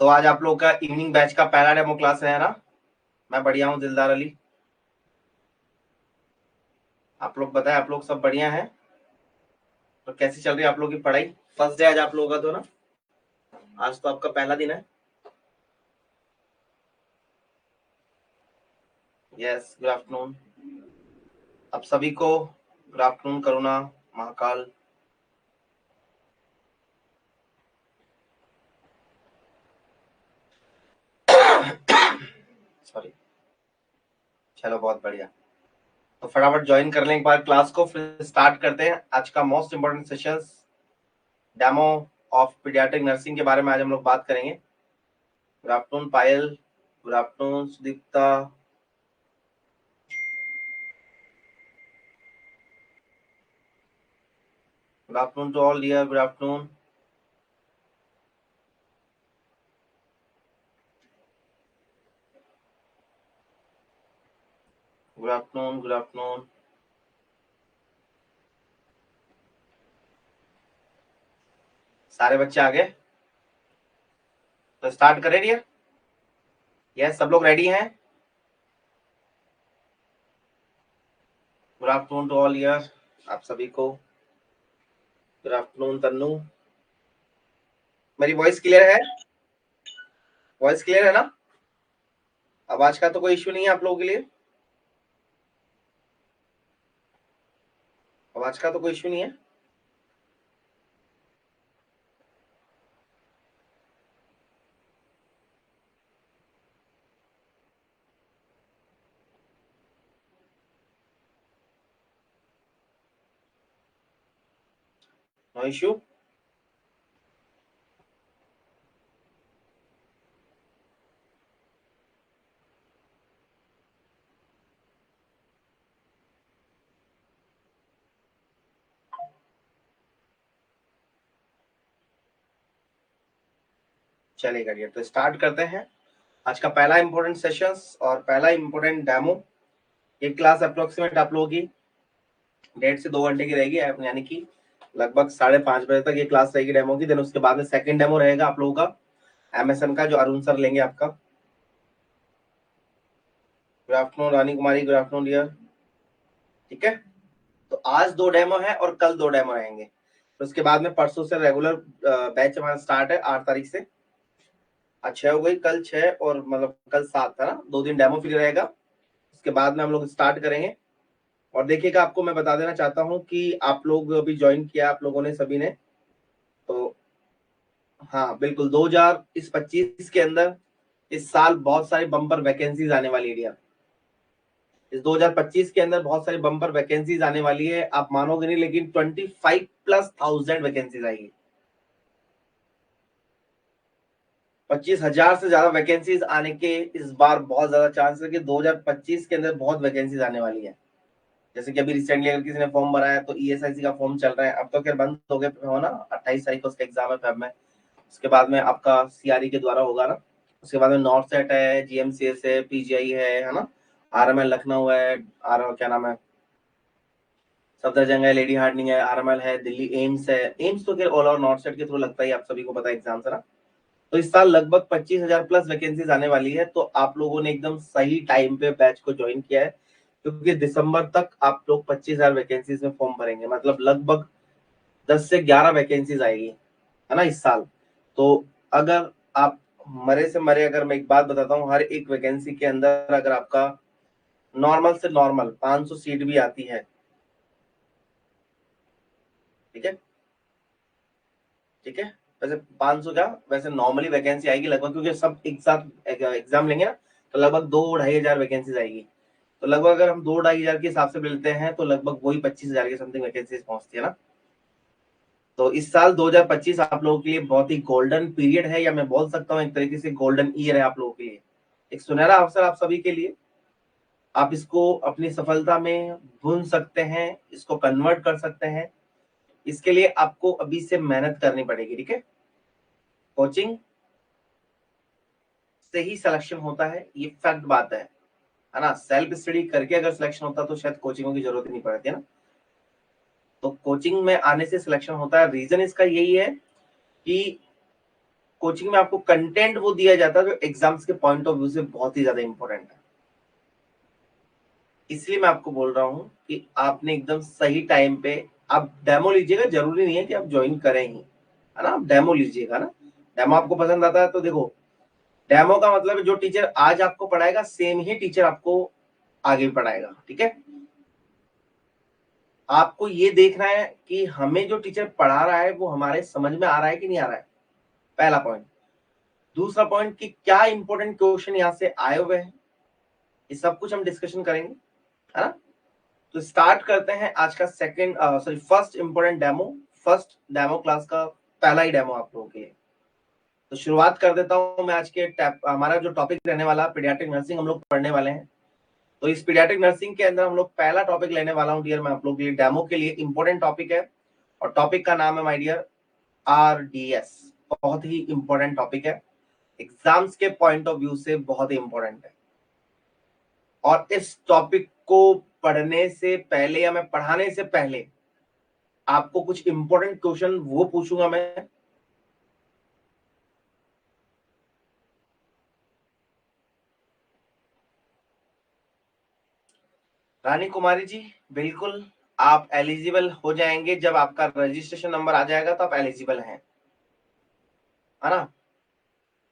तो आज आप लोग का इवनिंग बैच का पहला डेमो क्लास है ना। मैं बढ़िया हूँ दिलदार अली। आप लोग बताएं, आप लोग सब बढ़िया हैं? तो कैसी चल रही है आप लोगों की पढ़ाई? फर्स्ट डे आज आप लोगों का तो ना, आज तो आपका पहला दिन है। यस, गुड आफ्टरनून आप सभी को। गुड आफ्टरनून करुणा, महाकाल। सॉरी। चलो बहुत बढ़िया। तो फटाफट ज्वाइन कर लें एक बार क्लास को, फिर स्टार्ट करते हैं आज का most important sessions, demo of paediatric nursing के बारे में आज हम लोग बात करेंगे। Good afternoon Payal, good afternoon Sudipta, good afternoon to all dear, good afternoon. Good afternoon, good afternoon. सारे बच्चे आ गए तो स्टार्ट करें डियर। यस, सब लोग रेडी हैं? Good afternoon to all dear, आप सभी को। Good afternoon Tannu. मेरी वॉइस क्लियर है? वॉइस क्लियर है ना? आवाज का तो कोई इश्यू नहीं है आप लोगों के लिए? आवाज का तो कोई इश्यू नहीं है? No issue. चलेगा डियर, तो स्टार्ट करते हैं आज का पहला इंपॉर्टेंट सेशंस और पहला इंपॉर्टेंट डेमो। ये क्लास अप्रोक्सीमेट आप लोगों की 1.5 से 2 घंटे की रहेगी, यानी कि लगभग 5:30 बजे तक ये क्लास रहेगी डेमो की। देन उसके बाद में सेकंड डेमो रहेगा आप लोगों का एमएसएन का, जो अरुण सर लेंगे आपका। Good afternoon Rani Kumari, good afternoon dear. ठीक है, तो आज 2 डेमो है और कल 2 डेमो रहेंगे। तो उसके बाद में परसों से रेगुलर बैच हमारा स्टार्ट है 8 तारीख से। आज 6 हो गई, कल 6 और मतलब कल 7 था ना, 2 दिन डेमो फ्री रहेगा। उसके बाद में हम लोग स्टार्ट करेंगे। और देखिएगा, आपको मैं बता देना चाहता हूँ कि आप लोग अभी ज्वाइन किया आप लोगों ने सभी ने, तो हाँ बिल्कुल 2025 के अंदर इस साल बहुत सारी बम्पर वैकेंसीज आने वाली है। इस 2025 के अंदर बहुत सारी बम्पर वैकेंसीज आने वाली है, आप मानोगे नहीं, लेकिन 25,000+ वैकेंसीज आएगी। 25,000 से ज्यादा वैकेंसीज आने के इस बार बहुत ज्यादा चांस है कि 2025 के अंदर बहुत वैकेंसीज आने वाली है। जैसे कि अभी रिसेंटली अगर किसी ने फॉर्म भरा है तो ईएसआईसी का फॉर्म चल रहा है, अब तो खैर बंद हो गए हो ना, 28 तारीख को उसका एग्जाम है फेब में। उसके बाद में आपका सीआरई के द्वारा होगा ना। उसके बाद में नॉर्थ सेट है, जीएमसीएस है, पीजीआई है ना, आरएमएल लखनऊ है, आर क्या नाम है, सफदरजंग है, लेडी हार्डनिंग है, आरएमएल है, दिल्ली एम्स है। एम्स तो खैर ऑल ओवर नॉर्थ सेट के थ्रू लगता है, आप सभी को पता है एग्जाम है ना। तो इस साल लगभग 25,000+ वैकेंसीज आने वाली है। तो आप लोगों ने एकदम सही टाइम पे बैच को ज्वाइन किया है, क्योंकि दिसंबर तक आप लोग 25,000 वैकेंसीज में फॉर्म भरेंगे, मतलब लगभग 10 से 11 वैकेंसीज आएगी, है ना इस साल। तो अगर आप मरे से मरे, अगर मैं एक बात बताता हूँ, हर एक वैकेंसी के अंदर अगर आपका नॉर्मल से नॉर्मल 500 सीट भी आती है, ठीक है, ठीक है, वैसे 500 का वैसे नॉर्मली वैकेंसी आएगी लगभग, क्योंकि सब एक साथ एग्जाम लेंगे ना, तो लगभग 2-2.5 हजार वैकेंसीज आएगी। तो लगभग अगर हम 2-2.5 हजार के हिसाब से मिलते हैं तो लगभग वही 25,000 के समथिंग वैकेंसीज पहुंचती है ना। तो इस साल 2025 आप लोगों के लिए बहुत ही गोल्डन पीरियड है, या मैं बोल सकता हूँ एक तरीके से गोल्डन ईयर है आप लोगों के लिए। एक सुनहरा अवसर आप सभी के लिए। आप इसको अपनी सफलता में भून सकते हैं, इसको कन्वर्ट कर सकते हैं। इसके लिए आपको अभी से मेहनत करनी पड़ेगी, ठीक है। कोचिंग से ही सिलेक्शन होता है, ये फैक्ट बात है ना। सेल्फ स्टडी करके अगर सिलेक्शन होता तो शायद कोचिंगों की जरूरत ही नहीं पड़ती है ना। तो कोचिंग में आने से सिलेक्शन होता है। रीजन इसका यही है कि कोचिंग में आपको कंटेंट वो दिया जाता है जो एग्जाम्स के पॉइंट ऑफ व्यू से बहुत ही ज्यादा इंपॉर्टेंट है। इसलिए मैं आपको बोल रहा हूं कि आपने एकदम सही टाइम पे आप डेमो लीजिएगा। जरूरी नहीं है कि आप ज्वाइन करें ही, है ना, आप डेमो लीजिएगा ना। डेमो आपको पसंद आता है तो देखो, डेमो का मतलब है जो टीचर आज आपको पढ़ाएगा सेम ही टीचर आपको आगे पढ़ाएगा। ठीक है, आपको ये देखना है कि हमें जो टीचर पढ़ा रहा है वो हमारे समझ में आ रहा है कि नहीं आ रहा है, पहला पॉइंट। दूसरा पॉइंट कि क्या इंपॉर्टेंट क्वेश्चन यहाँ से आए हुए हैं, ये सब कुछ हम डिस्कशन करेंगे, है ना। तो स्टार्ट करते हैं आज का first important demo, first demo class का पहला ही डेमो आप लोगों के लिए। तो शुरुआत कर देता हूं मैं। आज के हमारा जो टॉपिक रहने वाला पीडियाट्रिक नर्सिंग हम लोग पढ़ने वाले हैं। तो इस पीडियाट्रिक नर्सिंग के अंदर हम लोग पहला टॉपिक लेने वाला हूं डियर, मैं आप लोग के लिए डेमो के लिए इंपॉर्टेंट टॉपिक है। और टॉपिक का नाम है माय डियर RDS। बहुत ही इंपॉर्टेंट टॉपिक है, एग्जाम्स के पॉइंट ऑफ व्यू से बहुत ही इंपॉर्टेंट है। और इस टॉपिक को पढ़ने से पहले या मैं पढ़ाने से पहले आपको कुछ इंपॉर्टेंट क्वेश्चन वो पूछूंगा मैं। रानी कुमारी जी, बिल्कुल आप एलिजिबल हो जाएंगे जब आपका रजिस्ट्रेशन नंबर आ जाएगा, तो आप एलिजिबल हैं, है ना।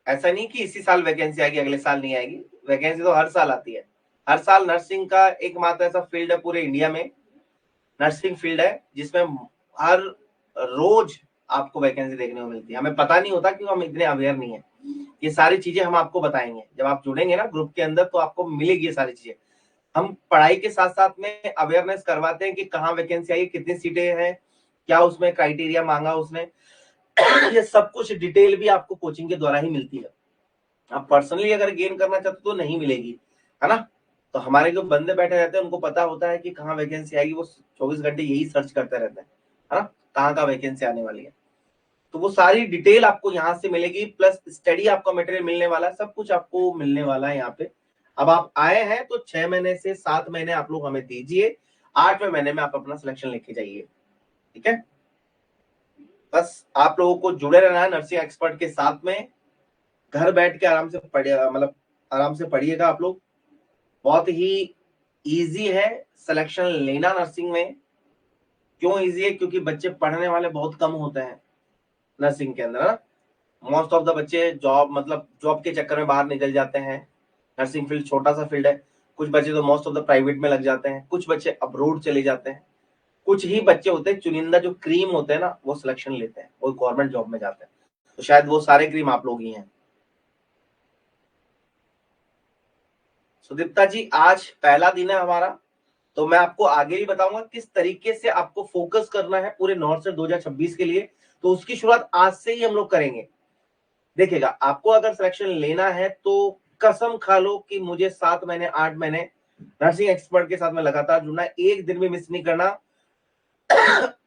ऐसा नहीं कि इसी साल वैकेंसी आएगी अगले साल नहीं आएगी, वैकेंसी तो हर साल आती है। हर साल नर्सिंग का एकमात्र ऐसा फील्ड है पूरे इंडिया में, नर्सिंग फील्ड है जिसमें हर रोज आपको वैकेंसी देखने को मिलती है। हमें पता नहीं होता क्यों हम इतने अवेयर नहीं है। ये सारी चीजें हम आपको बताएंगे जब आप जुड़ेंगे ना ग्रुप के अंदर, तो आपको मिलेगी ये सारी चीजें। हम पढ़ाई के साथ साथ में अवेयरनेस करवाते हैं कि कहाँ वैकेंसी आई, कितनी सीटें हैं, क्या उसमें क्राइटेरिया मांगा उसने। ये सब कुछ डिटेल भी आपको कोचिंग के द्वारा ही मिलती है। आप पर्सनली अगर गेन करना चाहते हो तो नहीं मिलेगी, है ना। तो हमारे जो बंदे बैठे रहते हैं उनको पता होता है कि कहाँ वैकेंसी आएगी, वो 24 घंटे यही सर्च करते रहते हैं, है ना, कहाँ कहाँ वैकेंसी आने वाली है। तो वो सारी डिटेल आपको यहाँ से मिलेगी, प्लस स्टडी आपका मटेरियल मिलने वाला है, सब कुछ आपको मिलने वाला है यहाँ पे। अब आप आए हैं तो 6 महीने से 7 महीने आप लोग हमें दीजिए, 8वें महीने में आप अपना सिलेक्शन लेके जाइए। ठीक है, बस आप लोगों को जुड़े रहना है नर्सिंग एक्सपर्ट के साथ में। घर बैठ के आराम से पढ़िए, मतलब आराम से पढ़िएगा आप लोग। बहुत ही इजी है सिलेक्शन लेना नर्सिंग में। क्यों इजी है? क्योंकि बच्चे पढ़ने वाले बहुत कम होते हैं नर्सिंग के अंदर, ना। मोस्ट ऑफ द बच्चे जॉब, मतलब जॉब के चक्कर में बाहर निकल जाते हैं। नर्सिंग फील्ड छोटा सा फील्ड है। कुछ बच्चे तो मोस्ट ऑफ द प्राइवेट में लग जाते हैं, कुछ बच्चे अब्रोड चले जाते हैं, कुछ ही बच्चे होते हैं चुनिंदा जो क्रीम होते हैं ना, वो सिलेक्शन लेते हैं, वो गवर्नमेंट जॉब में जाते हैं। तो शायद वो सारे क्रीम आप लोग ही हैं। सुदीप्ता जी, आज पहला दिन है हमारा, तो मैं आपको आगे भी बताऊंगा किस तरीके से आपको फोकस करना है पूरे नॉर्थ से 2026 के लिए। तो उसकी शुरुआत आज से ही हम लोग करेंगे। देखिएगा, आपको अगर सिलेक्शन लेना है तो कसम खा लो कि मुझे 7 महीने 8 महीने नर्सिंग एक्सपर्ट के साथ में लगातार जुड़ना है, एक दिन भी मिस नहीं करना।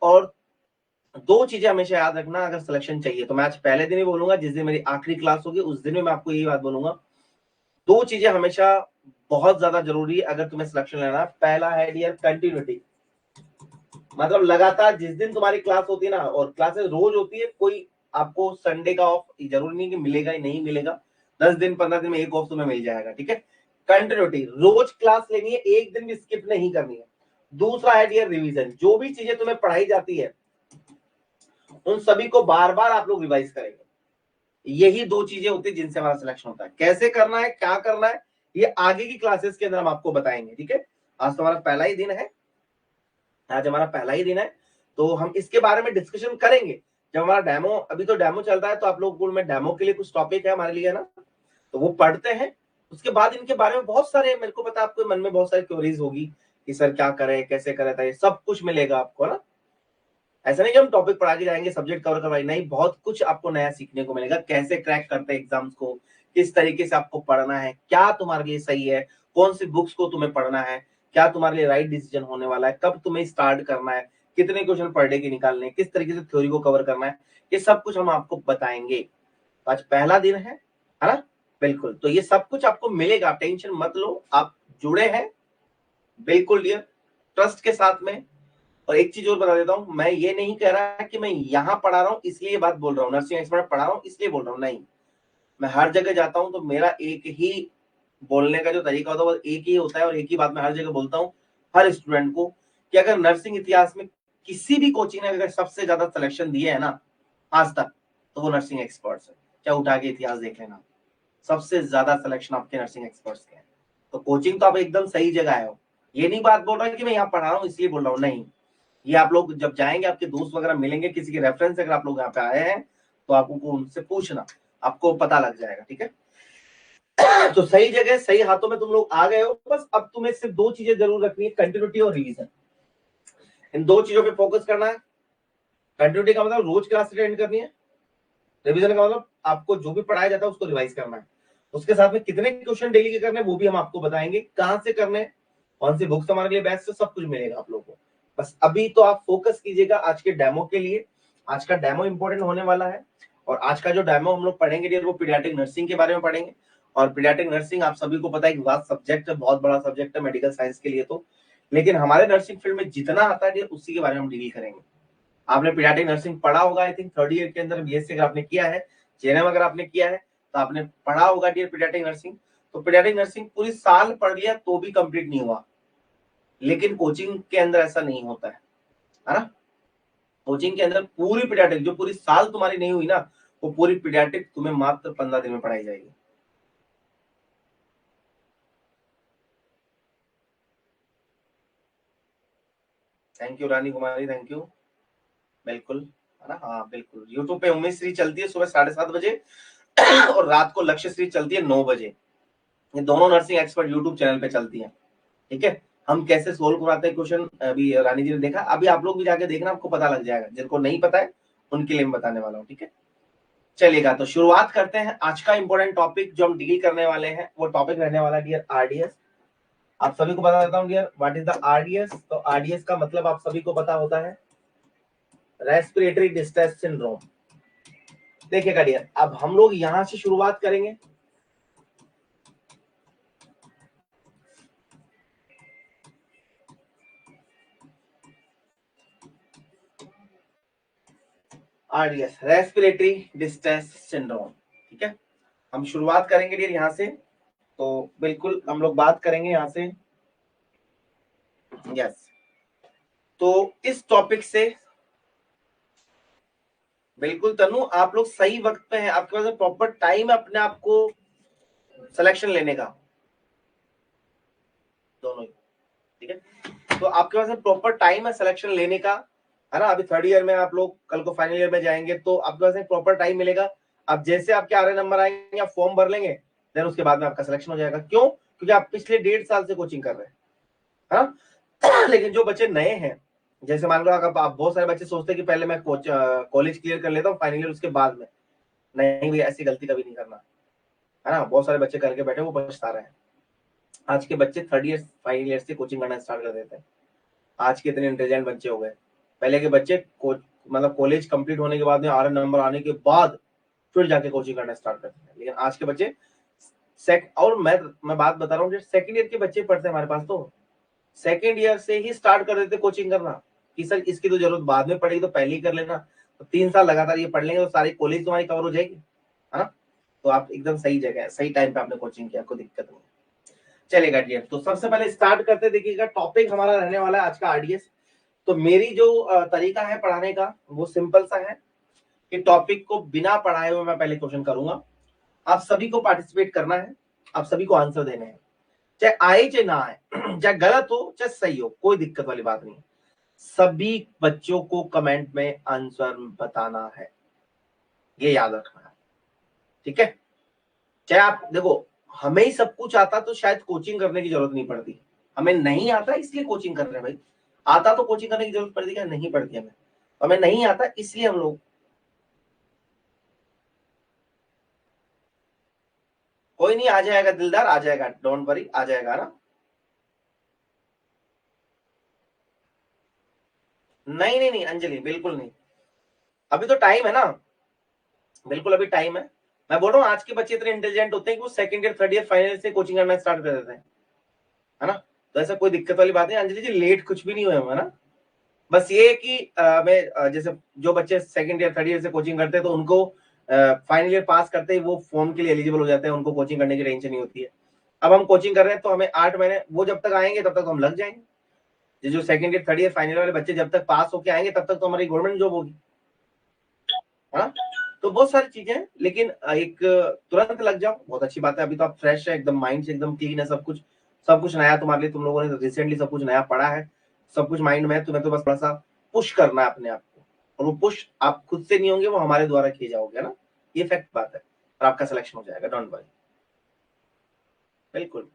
और दो चीजें हमेशा याद रखना अगर सिलेक्शन चाहिए तो। मैं आज पहले दिन ही बोलूंगा, जिस दिन मेरी आखिरी क्लास होगी उस दिन में मैं आपको यही बात बोलूंगा। दो चीजें हमेशा बहुत ज्यादा जरूरी है अगर तुम्हें सिलेक्शन लेना है। पहला है डियर कंटिन्यूटी, मतलब लगातार जिस दिन तुम्हारी क्लास होती है ना, और क्लासेस रोज होती है, कोई आपको संडे का ऑफ जरूरी नहीं कि मिलेगा ही नहीं मिलेगा, 10 दिन 15 दिन में एक ऑफ तुम्हें मिल जाएगा। ठीक है, कंटिन्यूटी, रोज क्लास लेनी है, एक दिन भी स्किप नहीं करनी है। दूसरा है डियर रिवीजन, जो भी चीजें तुम्हें पढ़ाई जाती है उन सभी को बार बार आप लोग रिवाइज करेंगे। यही दो चीजें होती है जिनसे हमारा सिलेक्शन होता है। कैसे करना है, क्या करना है, ये आगे की क्लासेस के अंदर हम आपको बताएंगे। ठीक है, आज तो हमारा पहला ही दिन है, आज हमारा पहला ही दिन है, तो हम इसके बारे में डिस्कशन करेंगे जब हमारा डेमो, अभी तो डेमो चल रहा है, तो आप लोग में डेमो के लिए कुछ टॉपिक है हमारे लिए, ना, तो वो पढ़ते हैं। उसके बाद इनके बारे में बहुत सारे, मेरे को पता है आपके मन में बहुत सारी क्वेरीज होगी कि सर क्या करें, कैसे करें, था ये सब कुछ मिलेगा आपको, ना। ऐसा नहीं कि हम टॉपिक पढ़ा के जाएंगे, सब्जेक्ट कवर करवाएंगे, नहीं, बहुत कुछ आपको नया सीखने को मिलेगा। कैसे क्रैक करते हैं एग्जाम्स को, किस तरीके से आपको पढ़ना है, क्या तुम्हारे लिए सही है, कौन सी बुक्स को तुम्हें पढ़ना है, क्या तुम्हारे लिए राइट डिसीजन होने वाला है, कब तुम्हें स्टार्ट करना है, कितने क्वेश्चन पर डे के निकालने, किस तरीके से थ्योरी को कवर करना है, ये सब कुछ हम आपको बताएंगे। आज पहला दिन है ना, बिल्कुल। तो ये सब कुछ आपको मिलेगा, आप टेंशन मत लो, आप जुड़े हैं बिल्कुल डियर, ट्रस्ट के साथ में। और एक चीज और बता देता हूँ, मैं ये नहीं कह रहा कि मैं यहाँ पढ़ा रहा हूँ इसलिए बात बोल रहा हूँ, नर्सिंग एक्सपर्ट पढ़ा रहा हूँ इसलिए बोल रहा हूँ, नहीं। मैं हर जगह जाता हूँ तो मेरा एक ही बोलने का जो तरीका होता है वो एक ही होता है, और एक ही बात मैं हर जगह बोलता हूँ हर स्टूडेंट को, कि अगर नर्सिंग इतिहास में किसी भी कोचिंग ने अगर सबसे ज्यादा सिलेक्शन दिए है ना आज तक, तो वो नर्सिंग एक्सपर्ट्स है। क्या उठा के इतिहास देख लेना, सबसे ज्यादा सिलेक्शन आपके नर्सिंग एक्सपर्ट्स के हैं। तो कोचिंग तो आप एकदम सही जगह आए हो। ये नहीं बात बोल रहा कि मैं यहाँ पढ़ा रहा हूँ इसलिए बोल रहा हूँ, नहीं। ये आप लोग जब जाएंगे, आपके दोस्त वगैरह मिलेंगे, किसी के रेफरेंस अगर आप लोग यहाँ पे आए हैं तो आपको उनसे पूछना, आपको पता लग जाएगा, ठीक है। तो सही जगह सही हाथों में तुम लोग आ गए हो। बस अब तुम्हें सिर्फ दो चीजें जरूर रखनी है, कंटिन्यूटी और रिवीजन। इन दो चीजों पे फोकस करना है। कंटिन्यूटी का मतलब रोज क्लास अटेंड करनी है, रिवीजन का मतलब आपको जो भी पढ़ाया जाता है उसको रिवाइज करना है। उसके साथ में कितने क्वेश्चन डेली के करने हैं वो भी हम आपको बताएंगे, कहां से करने हैं, कौन सी बुक्स हमारे लिए बेस्ट है, सब कुछ मिलेगा आप लोगों को। बस अभी तो आप फोकस कीजिएगा आज के डेमो के लिए। आज का डेमो इंपॉर्टेंट होने वाला है, और आज का जो डेमो हम लोग पढ़ेंगे वो पीडियाट्रिक नर्सिंग के बारे में पढ़ेंगे। और पीडियाट्रिक नर्सिंग आप सभी को पता है कि वास्ट सब्जेक्ट है, बहुत बड़ा सब्जेक्ट है मेडिकल साइंस के लिए तो, लेकिन हमारे नर्सिंग फील्ड में जितना आता है उसी के बारे में हम डील करेंगे। आपने पीडियाट्रिक नर्सिंग पढ़ा होगा, आई थिंक थर्ड ईयर के अंदर बीएससी अगर आपने किया है, जेएनएम अगर आपने किया है तो आपने पढ़ा होगा डियर पीडियाट्रिक नर्सिंग। तो पीडियाट्रिक नर्सिंग पूरी साल पढ़ लिया तो भी कंप्लीट नहीं हुआ, लेकिन कोचिंग के अंदर ऐसा नहीं होता है ना। कोचिंग के अंदर पूरी पीडियाट्रिक जो पूरी साल तुम्हारी नहीं हुई ना, वो पूरी पीडियाट्रिक तुम्हें मात्र 15 दिन में पढ़ाई जाएगी। Thank you Rani Kumari, thank you. बिल्कुल, है ना, हाँ बिल्कुल। यूट्यूब पे उम्मीद श्री चलती है सुबह 7:30 बजे और रात को लक्ष्य श्री चलती है 9 बजे। ये दोनों नर्सिंग एक्सपर्ट यूट्यूब चैनल पे चलती हैं, ठीक है। हम कैसे सोल्व कराते हैं क्वेश्चन, अभी रानी जी ने देखा, अभी आप लोग भी जाके देखना, आपको पता लग जाएगा। जिनको नहीं पता है उनके लिए मैं बताने वाला हूँ, ठीक है। चलिएगा, तो शुरुआत करते हैं। आज का इंपॉर्टेंट टॉपिक जो हम डील करने वाले हैं वो टॉपिक रहने वाला है डियर आरडीएस। आप सभी को बता देता हूँ dear, what is the RDS. तो आरडीएस का मतलब आप सभी को पता होता है रेस्पिरेटरी डिस्ट्रेस सिंड्रोम। देखिएगा डियर, अब हम लोग यहां से शुरुआत करेंगे। आरडीएस, रेस्पिरेटरी डिस्ट्रेस सिंड्रोम, ठीक है। हम शुरुआत करेंगे डियर यहां से, तो बिल्कुल हम लोग बात करेंगे यहां से। यस, तो इस टॉपिक से बिल्कुल तनु आप लोग सही वक्त पे हैं, आपके पास प्रॉपर टाइम है अपने आप को सिलेक्शन लेने का, दोनों ही, ठीक है। तो आपके पास प्रॉपर टाइम है सिलेक्शन लेने का, है ना। अभी थर्ड ईयर में आप लोग कल को फाइनल ईयर में जाएंगे तो आपके पास एक प्रॉपर टाइम मिलेगा। अब जैसे आपके आ रहे नंबर आएंगे आप फॉर्म भर लेंगे, देन उसके बाद में आपका सिलेक्शन हो जाएगा। क्यों? क्योंकि आप पिछले 1.5 साल से कोचिंग कर रहे हैं, हाँ। लेकिन जो बच्चे नए हैं, जैसे मान लो अगर आप, बहुत सारे बच्चे सोचते हैं कि पहले मैं कॉलेज क्लियर कर लेता हूँ फाइनल ईयर उसके बाद में, नहीं भैया ऐसी गलती कभी नहीं करना, है ना। बहुत सारे बच्चे करके बैठे वो पछता रहे हैं। आज के बच्चे थर्ड ईयर फाइनल ईयर से कोचिंग करना स्टार्ट कर देते हैं। आज के इतने इंटेलिजेंट बच्चे हो गए। पहले के बच्चे मतलब कॉलेज कंप्लीट होने के बाद में आर नंबर आने के बाद फिर जाके कोचिंग करना स्टार्ट करते हैं। लेकिन आज के बच्चे और मैं बात बता रहा हूँ, सेकंड ईयर के बच्चे पढ़ते हैं हमारे पास, तो सेकंड ईयर से ही स्टार्ट कर देते कोचिंग करना कि सर इसकी तो जरूरत बाद में पड़ेगी तो पहले ही कर लेना। तो 3 साल लगातार ये पढ़ लेंगे तो सारी कॉलेज तुम्हारी कवर हो जाएगी, है ना। तो आप एकदम सही जगह है, सही टाइम पे आपने कोचिंग किया, कोई दिक्कत नहीं। चलेगा डियर, तो सबसे पहले स्टार्ट करते, देखिएगा टॉपिक हमारा रहने वाला है आज का आरडीएस। तो मेरी जो तरीका है पढ़ाने का वो सिंपल सा है कि टॉपिक को बिना पढ़ाए हुए मैं पहले क्वेश्चन करूंगा, आप सभी को पार्टिसिपेट करना है, आप सभी को आंसर देने हैं, चाहे आए चाहे ना आए, चाहे गलत हो चाहे सही हो, कोई दिक्कत वाली बात नहीं। सभी बच्चों को कमेंट में आंसर बताना है, ये याद रखना है, ठीक है। चाहे आप देखो, हमें ही सब कुछ आता तो शायद कोचिंग करने की जरूरत नहीं पड़ती। हमें नहीं आता इसलिए कोचिंग कर रहे हैं भाई, आता तो कोचिंग करने की जरूरत पड़ती है, नहीं पड़ती हमें। हमें नहीं आता इसलिए हम लोग, कोई नहीं, आ जाएगा दिलदार, आ जाएगा, डोंट वरी, आ जाएगा ना। नहीं नहीं नहीं अंजलि, बिल्कुल नहीं, अभी तो टाइम है ना, बिल्कुल अभी टाइम है। मैं बोल रहा हूँ आज के बच्चे इतने इंटेलिजेंट होते हैं कि वो second year third year final से कोचिंग करना स्टार्ट कर देते हैं, है ना। तो ऐसा कोई दिक्कत वाली बात नहीं अंजलि जी, लेट कुछ भी नहीं हुआ है ना, बस ये है कि मैं जैसे जो बच्चे सेकंड ईयर थर्ड ईयर से कोचिंग करते हैं तो उनको फाइनल ईयर पास करते ही वो फॉर्म के लिए एलिजिबल हो जाते हैं, उनको कोचिंग करने की टेंशन नहीं होती है। अब हम कोचिंग कर रहे हैं तो हमें 8 महीने, वो जब तक आएंगे तब तक हम लग जाएंगे। ये जो second year third year final वाले बच्चे जब तक पास होके आएंगे तब तक तो हमारी गवर्नमेंट जॉब होगी। हाँ, तो बहुत सारी चीजें हैं, लेकिन एक तुरंत लग जाओ बहुत अच्छी बात है। अभी तो आप फ्रेश है, एकदम माइंड से एकदम क्लीन है, सब कुछ नया तुम्हारे लिए, तुम लोगों ने रिसेंटली सब कुछ नया पढ़ा है, सब कुछ माइंड में है। तुम्हें तो बस थोड़ा सा पुश करना है अपने आप को, और वो पुश आप खुद से नहीं होंगे, वो हमारे द्वारा किए जाओगे ना, ये फैक्ट बात है। और आपका सिलेक्शन हो जाएगा, डोंट वरी, बिल्कुल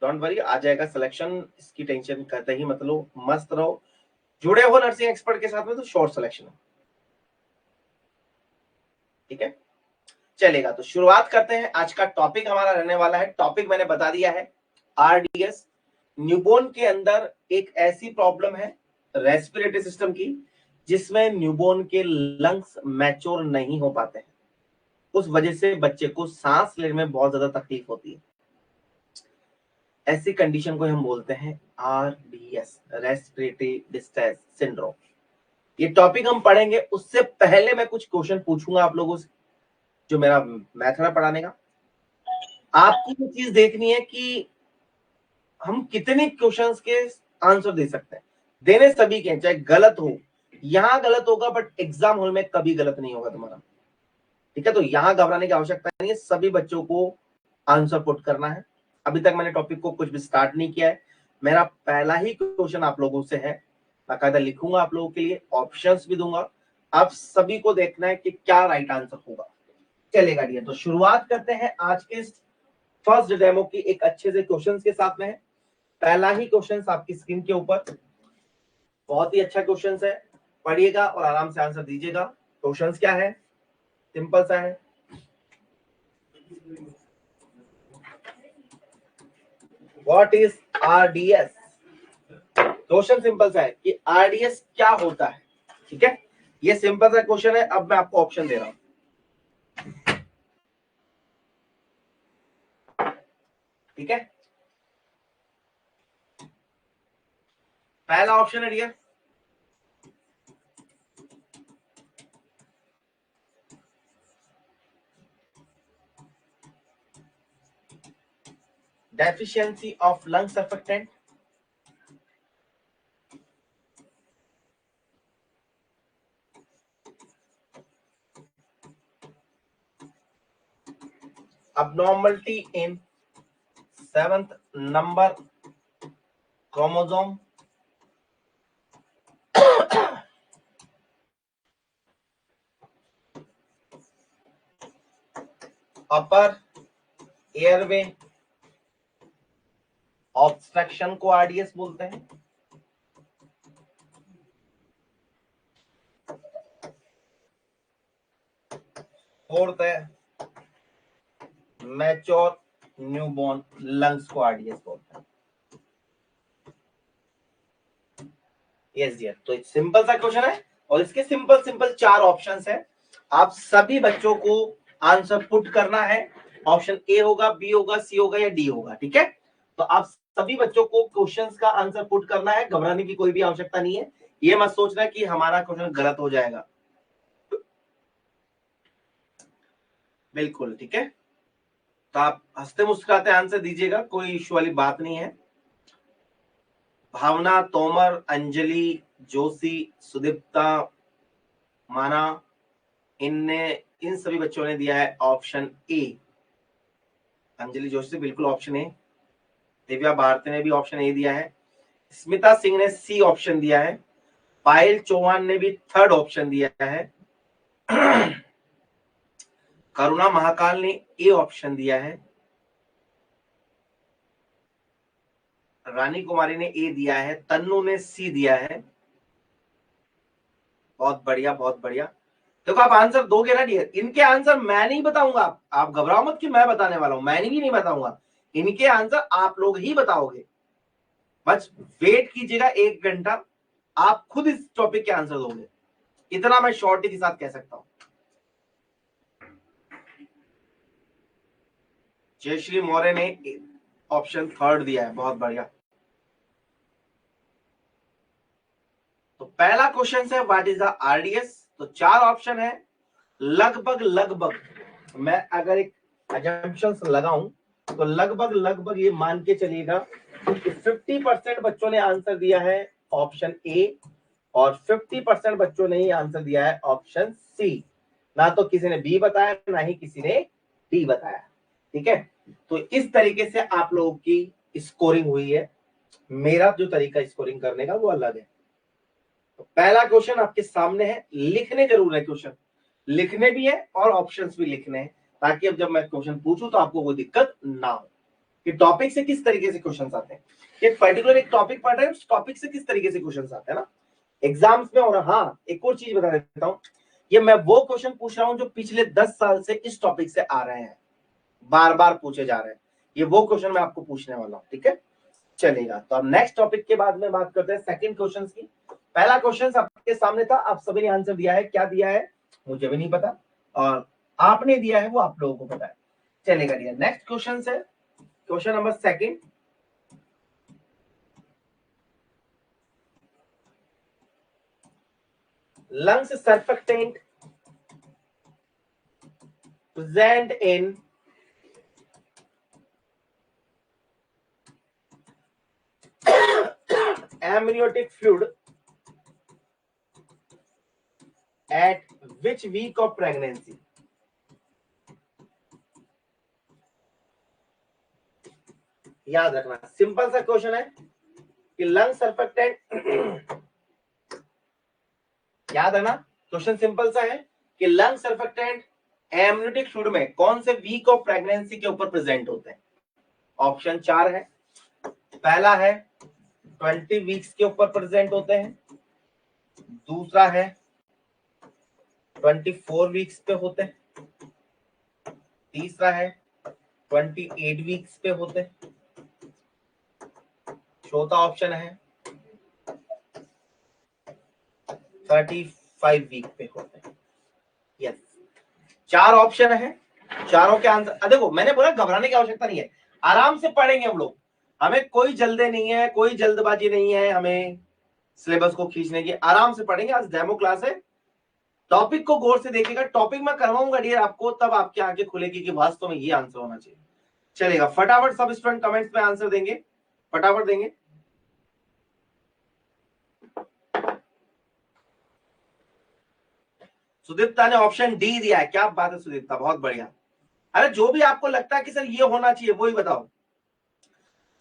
डोंट वरी, आ जाएगा सिलेक्शन, इसकी टेंशन करते ही मत लो, मस्त रहो, जुड़े हो नर्सिंग एक्सपर्ट के साथ में तो शॉर्ट सिलेक्शन है, ठीक है। चलेगा, तो शुरुआत करते हैं। आज का टॉपिक हमारा रहने वाला है, टॉपिक मैंने बता दिया है, आरडीएस। न्यूबॉर्न के अंदर एक ऐसी प्रॉब्लम है रेस्पिरेटरी सिस्टम की, जिसमें न्यूबॉर्न के लंग्स मैच्योर नहीं हो पाते हैं, उस वजह से बच्चे को सांस लेने में बहुत ज्यादा तकलीफ होती है। ऐसी कंडीशन को हम बोलते हैं आरडीएस, रेस्पिरेटरी डिस्ट्रेस सिंड्रोम। ये टॉपिक हम पढ़ेंगे, उससे पहले मैं कुछ क्वेश्चन पूछूंगा आप लोगों से, जो मेरा मैथड है पढ़ाने का। आपको ये चीज देखनी है कि हम कितने क्वेश्चंस के आंसर दे सकते हैं, देने सभी के, चाहे गलत हो, यहां गलत होगा बट एग्जाम हॉल में कभी गलत नहीं होगा तुम्हारा, ठीक है। तो यहां घबराने की आवश्यकता नहीं है, सभी बच्चों को आंसर पुट करना है। अभी तक मैंने टॉपिक को कुछ भी स्टार्ट नहीं किया है, मेरा पहला ही क्वेश्चन आप लोगों से है, बाकायदा लिखूंगा आप लोगों के लिए, ऑप्शंस भी दूंगा, आप सभी को देखना है कि क्या राइट आंसर होगा। चलेगा डियर, तो शुरुआत करते हैं आज के फर्स्ट डेमो की एक अच्छे से क्वेश्चन के साथ में है। पहला ही क्वेश्चन आपकी स्क्रीन के ऊपर, बहुत ही अच्छा क्वेश्चन है, पढ़िएगा और आराम से आंसर दीजिएगा। क्वेश्चन क्या है, सिंपल सा है। What is RDS? Question simple सा है कि आरडीएस क्या होता है, ठीक है। ये सिंपल सा क्वेश्चन है। अब मैं आपको ऑप्शन दे रहा हूं, ठीक है। पहला ऑप्शन है dear, deficiency of lung surfactant. abnormality in 7th number chromosome, upper airway obstruction को आरडीएस बोलते हैं। फोर्थ है मैच्योर न्यूबॉर्न लंग्स को आरडीएस बोलते हैं। यस डियर, तो एक सिंपल सा क्वेश्चन है और इसके सिंपल सिंपल 4 ऑप्शंस है। आप सभी बच्चों को आंसर पुट करना है, ऑप्शन ए होगा, बी होगा, सी होगा या डी होगा, ठीक है। तो आप सभी बच्चों को क्वेश्चंस का आंसर पुट करना है, घबराने की कोई भी आवश्यकता नहीं है। ये मत सोचना कि हमारा क्वेश्चन गलत हो जाएगा, बिल्कुल ठीक है। तो आप हंसते मुस्कुराते आंसर दीजिएगा, कोई इश्यू वाली बात नहीं है। भावना, तोमर, अंजलि, जोशी, सुदीप्ता, माना, इन सभी बच्चों ने दिया है ऑप्शन ए। अंजलि जोशी से बिल्कुल ऑप्शन ए। दिव्या भारती ने भी ऑप्शन ए दिया है। स्मिता सिंह ने सी ऑप्शन दिया है। पायल चौहान ने भी थर्ड ऑप्शन दिया है। करुणा महाकाल ने ए ऑप्शन दिया है। रानी कुमारी ने ए दिया है। तन्नू ने सी दिया है। बहुत बढ़िया, बहुत बढ़िया। देखो आप आंसर दोगे ना डियर, इनके आंसर मैं नहीं बताऊंगा, आप घबराओ मत कि मैं बताने वाला हूं, मैं भी नहीं बताऊंगा, इनके आंसर आप लोग ही बताओगे। बस वेट कीजिएगा 1 घंटा, आप खुद इस टॉपिक के आंसर दोगे, इतना मैं शॉर्टी के साथ कह सकता हूं। जयश्री मौर्य ने ऑप्शन थर्ड दिया है, बहुत बढ़िया। तो पहला क्वेश्चन है व्हाट इज द आरडीएस। तो 4 ऑप्शन है। लगभग लगभग मैं अगर एक assumptions लगाऊं तो लगभग लगभग ये मान के चलिएगा कि 50% बच्चों ने आंसर दिया है ऑप्शन ए और 50% बच्चों ने ही आंसर दिया है ऑप्शन सी। ना तो किसी ने बी बताया ना ही किसी ने डी बताया। ठीक है, तो इस तरीके से आप लोगों की स्कोरिंग हुई है। मेरा जो तरीका स्कोरिंग करने का वो अलग है। तो पहला क्वेश्चन आपके सामने है, लिखने जरूर है, क्वेश्चन लिखने भी है और ऑप्शंस भी लिखने हैं, ताकि अब जब मैं क्वेश्चन पूछूं तो आपको कोई दिक्कत ना हो कि टॉपिक से किस तरीके से क्वेश्चंस आते हैं। एक पर्टिकुलर एक टॉपिक पढ़ रहे हैं, उस टॉपिक से किस तरीके से क्वेश्चंस आते हैं ना एग्जाम्स में। और हाँ, एक और चीज बता देता हूँ, ये मैं वो क्वेश्चन पूछ रहा हूँ जो पिछले 10 साल से इस टॉपिक से आ रहे हैं, बार बार पूछे जा रहे हैं। ये वो क्वेश्चन मैं आपको पूछने वाला हूँ। ठीक है, चलेगा। तो अब नेक्स्ट टॉपिक के बाद में बात करते हैं सेकंड क्वेश्चन की। पहला क्वेश्चन आपके सामने था, आप सभी ने आंसर दिया है। क्या दिया है मुझे भी नहीं पता, और आपने दिया है वो आप लोगों को पता है। चलेगा डियर, नेक्स्ट क्वेश्चन है question number second. lungs surfactant present in amniotic fluid at which week of pregnancy? याद रखना, सिंपल सा क्वेश्चन है कि लंग सर्फेक्टेंट याद है ना, क्वेश्चन सिंपल सा है कि लंग सर्फेक्टेंट एमनियोटिक फ्लूइड में कौन से वीक ऑफ प्रेगनेंसी के ऊपर प्रेजेंट होते हैं। ऑप्शन 4 है। पहला है 20 वीक्स के ऊपर प्रेजेंट होते हैं, दूसरा है 24 वीक्स पे होते हैं, तीसरा है 28 वीक्स पे होते हैं, चौथा ऑप्शन है 35 वीक पे होते हैं। यस, 4 ऑप्शन है, चारों के आंसर देखो। मैंने बोला घबराने की आवश्यकता नहीं है, आराम से पढ़ेंगे हम लोग, हमें कोई जल्दी नहीं है, कोई जल्दबाजी नहीं है हमें सिलेबस को खींचने की। आराम से पढ़ेंगे, आज डेमो क्लास है। टॉपिक को गौर से देखिएगा, टॉपिक मैं करवाऊंगा डियर आपको, तब आपके आगे खुलेगी कि वास्तव में ये आंसर होना चाहिए। चलेगा, फटाफट सब स्टूडेंट कमेंट्स में आंसर देंगे, फटाफट देंगे। सुदीप्ता ने ऑप्शन डी दिया है, क्या बात है सुदीप्ता, बहुत बढ़िया। अरे जो भी आपको लगता है कि सर ये होना चाहिए वही बताओ,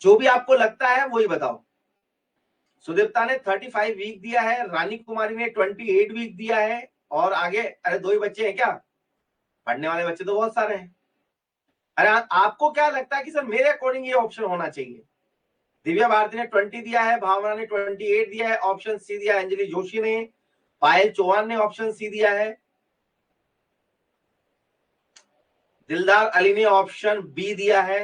जो भी आपको लगता है वही बताओ। सुदीप्ता ने 35 वीक दिया है, रानी कुमारी ने 28 वीक दिया है, और आगे अरे 2 ही बच्चे हैं क्या, पढ़ने वाले बच्चे तो बहुत सारे हैं। अरे आपको क्या लगता है कि सर मेरे अकॉर्डिंग ये ऑप्शन होना चाहिए। दिव्या भारती ने 20 दिया है, भावना ने 28 दिया है, ऑप्शन सी दिया है अंजलि जोशी ने, पायल चौहान ने ऑप्शन सी दिया है, दिलदार अली ने ऑप्शन बी दिया है।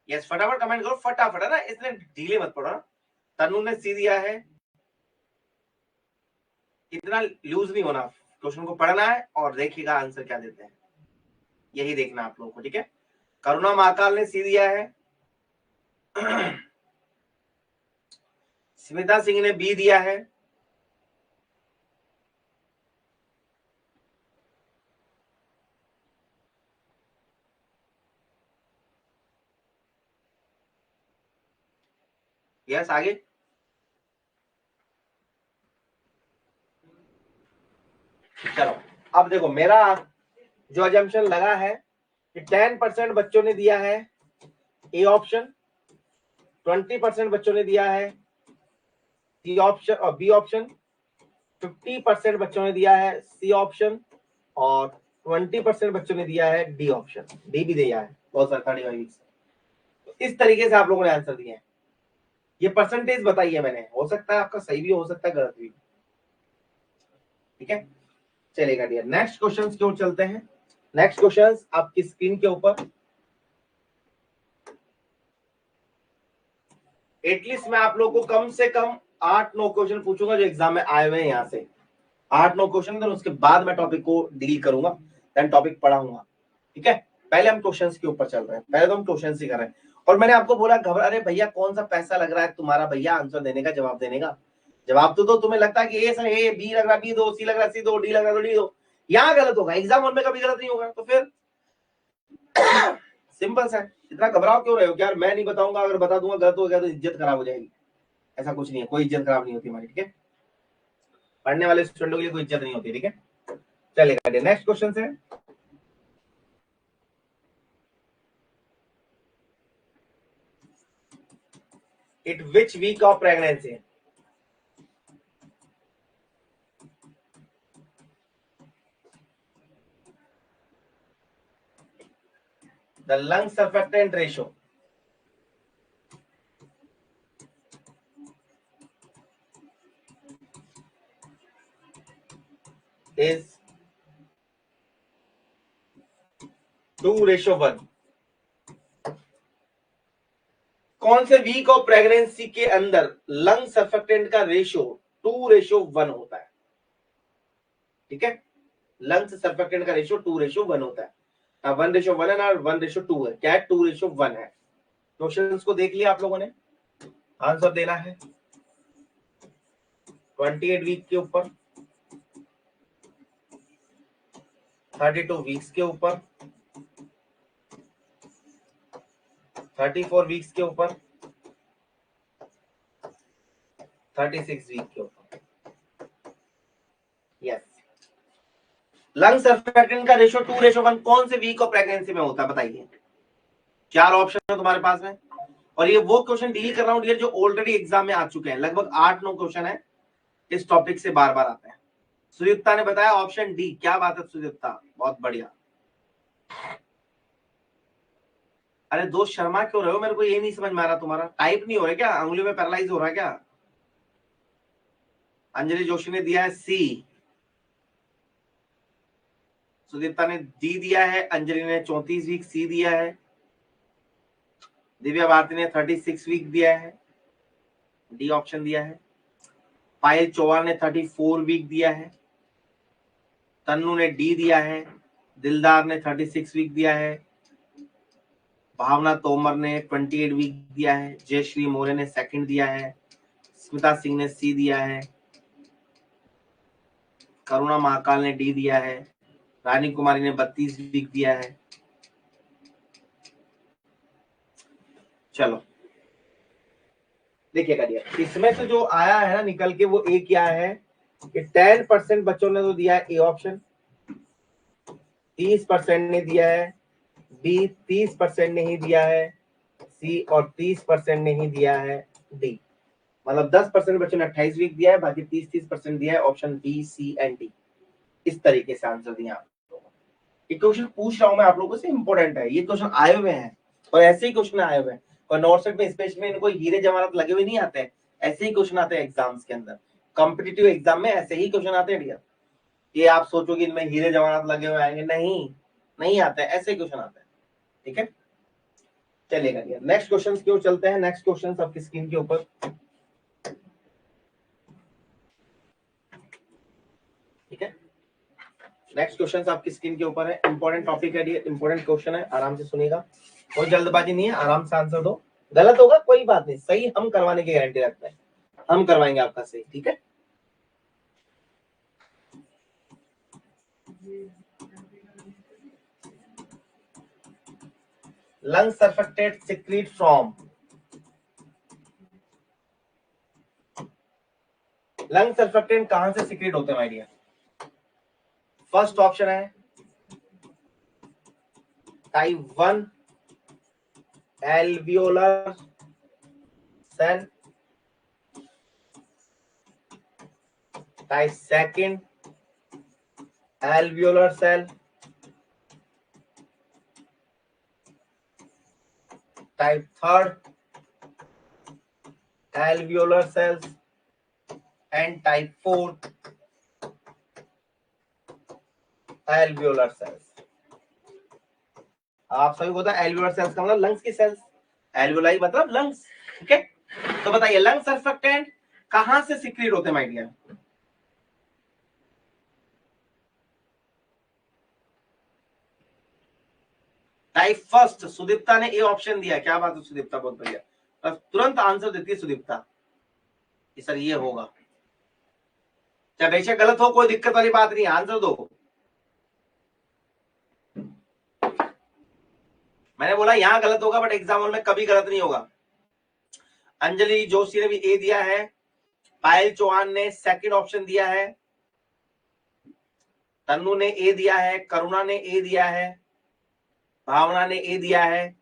यस, फटाफट कमेंट करो, फटाफट है ना, इसलिए ढीले मत पड़ो ना। तनु ने सी दिया है। इतना लूज नहीं होना, क्वेश्चन को पढ़ना है और देखिएगा आंसर क्या देते हैं, यही देखना आप लोगों को। ठीक है, करुणा महाकाल ने सी दिया है, स्मिता सिंह ने बी दिया है, यस आगे। चलो अब देखो, मेरा जो अजम्पशन लगा है कि 10% बच्चों ने दिया है ए ऑप्शन, 20% बच्चों ने दिया है सी ऑप्शन और बी ऑप्शन, 50% बच्चों ने दिया है सी ऑप्शन, और 20% बच्चों ने दिया है डी ऑप्शन। डी भी दिया है बहुत सारे 35 वीक्स। तो इस तरीके से आप लोगों ने आंसर दिए हैं। ये परसेंटेज बताइए मैंने, हो सकता है आपका सही भी हो सकता है गलत भी। ठीक है, चलेगा डियर, नेक्स्ट क्वेश्चन की ओर चलते हैं। नेक्स्ट क्वेश्चन आपकी स्क्रीन के ऊपर। एटलीस्ट मैं आप लोगों को कम से कम 8-9 क्वेश्चन पूछूंगा जो एग्जाम में आए हुए हैं यहाँ से, 8-9 क्वेश्चन, देन उसके बाद मैं टॉपिक को डील करूंगा, देन टॉपिक पढ़ाऊंगा। ठीक है, पहले हम क्वेश्चंस के ऊपर चल रहे हैं, पहले तो हम क्वेश्चंस ही कर रहे हैं। और मैंने आपको बोला घबरा, अरे भैया कौन सा पैसा लग रहा है तुम्हारा भैया आंसर देने का, जवाब देने का? जवाब तो दो। तुम्हें लगता है कि ए सर ए, बी लग रहा बी दो, सी लग रहा सी दो, डी लग रहा तो डी दो। यहाँ गलत होगा, एग्जाम हॉल में कभी गलत नहीं होगा। तो फिर सिंपल सा है। इतना घबराओ क्यों रहे हो? यार मैं नहीं बताऊंगा, अगर बता दूंगा गलत हो गया तो इज्जत खराब हो जाएगी। ऐसा कुछ नहीं है, कोई इज्जत खराब नहीं होती हमारी, ठीक है? पढ़ने वाले स्टूडेंटों के लिए कोई इज्जत नहीं होती, ठीक है? चलेगा, नेक्स्ट क्वेश्चन से। It which week of pregnancy? The lung surfactant ratio is 2:1। कौन से वीक ऑफ प्रेगनेंसी के अंदर लंग सर्फेक्टेंट का रेशियो 2:1 होता है? ठीक है, लंग्स सर्फेक्टेंट का रेशियो 2:1 होता है। 1:1 है ना, 1:2 है। क्या है? 2:1 है। क्वेश्चंस को देख लिया आप लोगों ने, आंसर देना है 28 वीक के ऊपर, 32 वीक्स के ऊपर, 34 वीक्स के ऊपर, 36 वीक के ऊपर। यस, लंग सर्फेक्टेंट का रेशियो 2:1 कौन से वीक ऑफ प्रेगनेंसी में होता है बताइए? 4 ऑप्शन है तुम्हारे पास में, और ये वो क्वेश्चन डील कर रहा हूं डियर जो ऑलरेडी एग्जाम में आ चुके हैं। लगभग 8-9 क्वेश्चन है इस टॉपिक से बार बार आते हैं। सुयुक्ता ने बताया ऑप्शन डी। क्या बात है सुयुक्ता, बहुत बढ़िया। अरे दोस्त शर्मा क्यों रहे हो? मेरे को ये नहीं समझ में आ रहा, तुम्हारा टाइप नहीं हो रहा क्या? उंगलियों में पैरालाइज हो रहा है क्या? अंजलि जोशी ने दिया है सी, सुदीप्ता ने डी दिया है, अंजलि ने 34 वीक सी दिया है, दिव्या भारती ने 36 वीक दिया है, डी ऑप्शन दिया है, पायल चौहान ने 34 वीक दिया है, तन्नू ने डी दिया है, दिलदार ने 36 वीक दिया है, भावना तोमर ने 28 वीक दिया है, जयश्री मोरे ने सेकंड दिया है, स्मिता सिंह ने सी दिया है, करुणा महाकाल ने डी दिया है, रानी कुमारी ने 32 वीक दिया है। चलो देखिएगा डियर, इसमें से जो आया है ना निकल के, वो ए क्या है कि 10% बच्चों ने तो दिया है ए ऑप्शन, 30% ने दिया है बी, 30% नहीं दिया है सी, और 30% नहीं दिया है डी। मतलब 10% बच्चों ने 28 वीक दिया है, बाकी 30% दिया है option B, C and D. इस तरीके से आंसर दिया आप लोगों ने। ये क्वेश्चन पूछ रहा हूं मैं आप लोगों से, इंपॉर्टेंट है। ये क्वेश्चन आए हुए हैं और ऐसे ही क्वेश्चन आए हुए हैं, और नॉर्थ सेट में स्पेशली इनको हीरे जवाहरात लगे हुए नहीं आते हैं, ऐसे ही क्वेश्चन आते हैं एग्जाम्स के अंदर। कॉम्पिटिटिव एग्जाम में ऐसे ही क्वेश्चन आते हैं डियर। ये आप सोचो कि इनमें हीरे जवाहरात लगे हुए आएंगे, नहीं, नहीं आते हैं, ऐसे क्वेश्चन आते हैं। ठीक है, चलेगा डियर। नेक्स्ट क्वेश्चन की ओर चलते हैं। नेक्स्ट क्वेश्चन आपकी स्क्रीन के ऊपर, ठीक है? नेक्स्ट क्वेश्चन आपकी स्क्रीन के ऊपर है। इंपॉर्टेंट टॉपिक है, इंपॉर्टेंट क्वेश्चन है, आराम से सुनिएगा, कोई जल्दबाजी नहीं है, आराम से आंसर दो। गलत होगा कोई बात नहीं, सही हम करवाने की गारंटी रखते हैं, हम करवाएंगे आपका सही, ठीक है? Lung surfactant secrete from, lung surfactant कहां से सिक्रीट होते हैं माय डियर? फर्स्ट ऑप्शन है type 1 alveolar cell, type second alveolar cell, type third alveolar cells, and type 4 alveolar cells। आप सभी को पता है alveolar cells का मतलब लंग्स की सेल्स, alveoli मतलब लंग्स, ठीक है? तो बताइए लंग सर्फेक्टेंट कहां से सिक्रीट होते हैं my dear? Type first, Sudipta ने ए ऑप्शन दिया, क्या बात है सुदीप्ता, बहुत बढ़िया, बस तुरंत आंसर देती है सुदीप्ता कि सर ये होगा। चाहे बेशक गलत हो, कोई दिक्कत वाली बात नहीं, आंसर दो। मैंने बोला यहां गलत होगा बट एग्जाम हॉल में कभी गलत नहीं होगा। अंजलि जोशी ने भी ए दिया है, पायल चौहान ने सेकंड ऑप्शन दिया है, तन्नू ने ए दिया है, करुणा ने ए दिया है, भावना ने ए दिया है,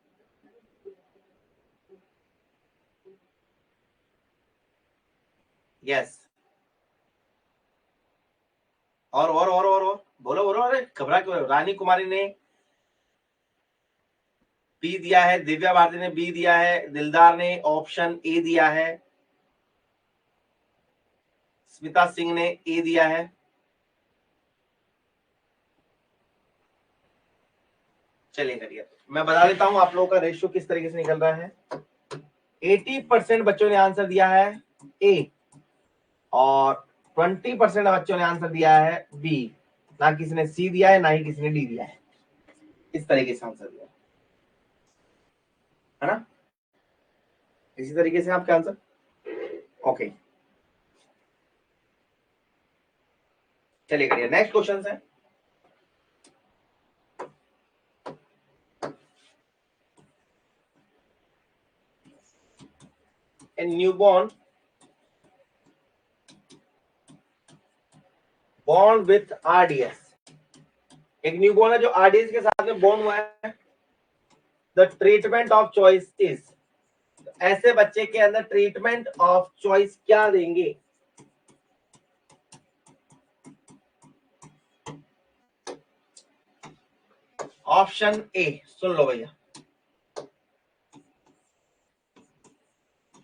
यस, और बोलो बोलो, अरे घबरा क्यों? रानी कुमारी ने बी दिया है, दिव्या भारती ने बी दिया है, दिलदार ने ऑप्शन ए दिया है, स्मिता सिंह ने ए दिया है। चलिए करिए, मैं बता देता हूं आप लोगों का रेशियो किस तरीके से निकल रहा है। 80% बच्चों ने आंसर दिया है ए और 20% बच्चों ने आंसर दिया है बी, ना किसी ने सी दिया है ना ही किसी ने डी दिया है। इस तरीके से आंसर दिया है ना, इसी तरीके से आपका आंसर। ओके चलिए करिए, नेक्स्ट क्वेश्चन है। A newborn born with RDS, एक न्यूबॉर्न है जो RDS के साथ में बॉर्न हुआ है। The treatment of choice is, ऐसे बच्चे के अंदर ट्रीटमेंट ऑफ चॉइस क्या देंगे? ऑप्शन ए, सुन लो भैया,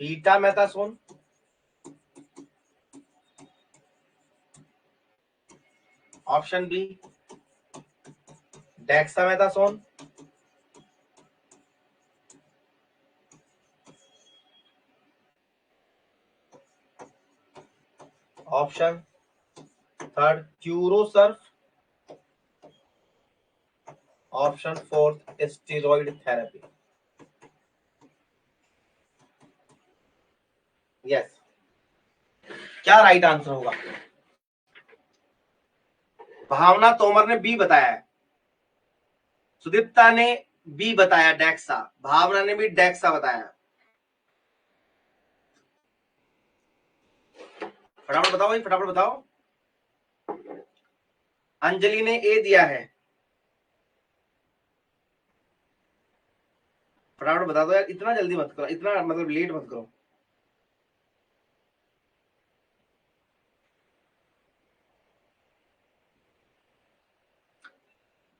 betamethasone, option B dexamethasone, option third Curosurf, option fourth steroid therapy. Yes, क्या राइट आंसर होगा? भावना तोमर ने बी बताया है, सुदीप्ता ने बी बताया डेक्सा, भावना ने भी डेक्सा बताया। फटाफट बताओ भाई, फटाफट बताओ। अंजलि ने ए दिया है, फटाफट बता दो यार, इतना जल्दी मत करो, इतना मतलब लेट मत करो।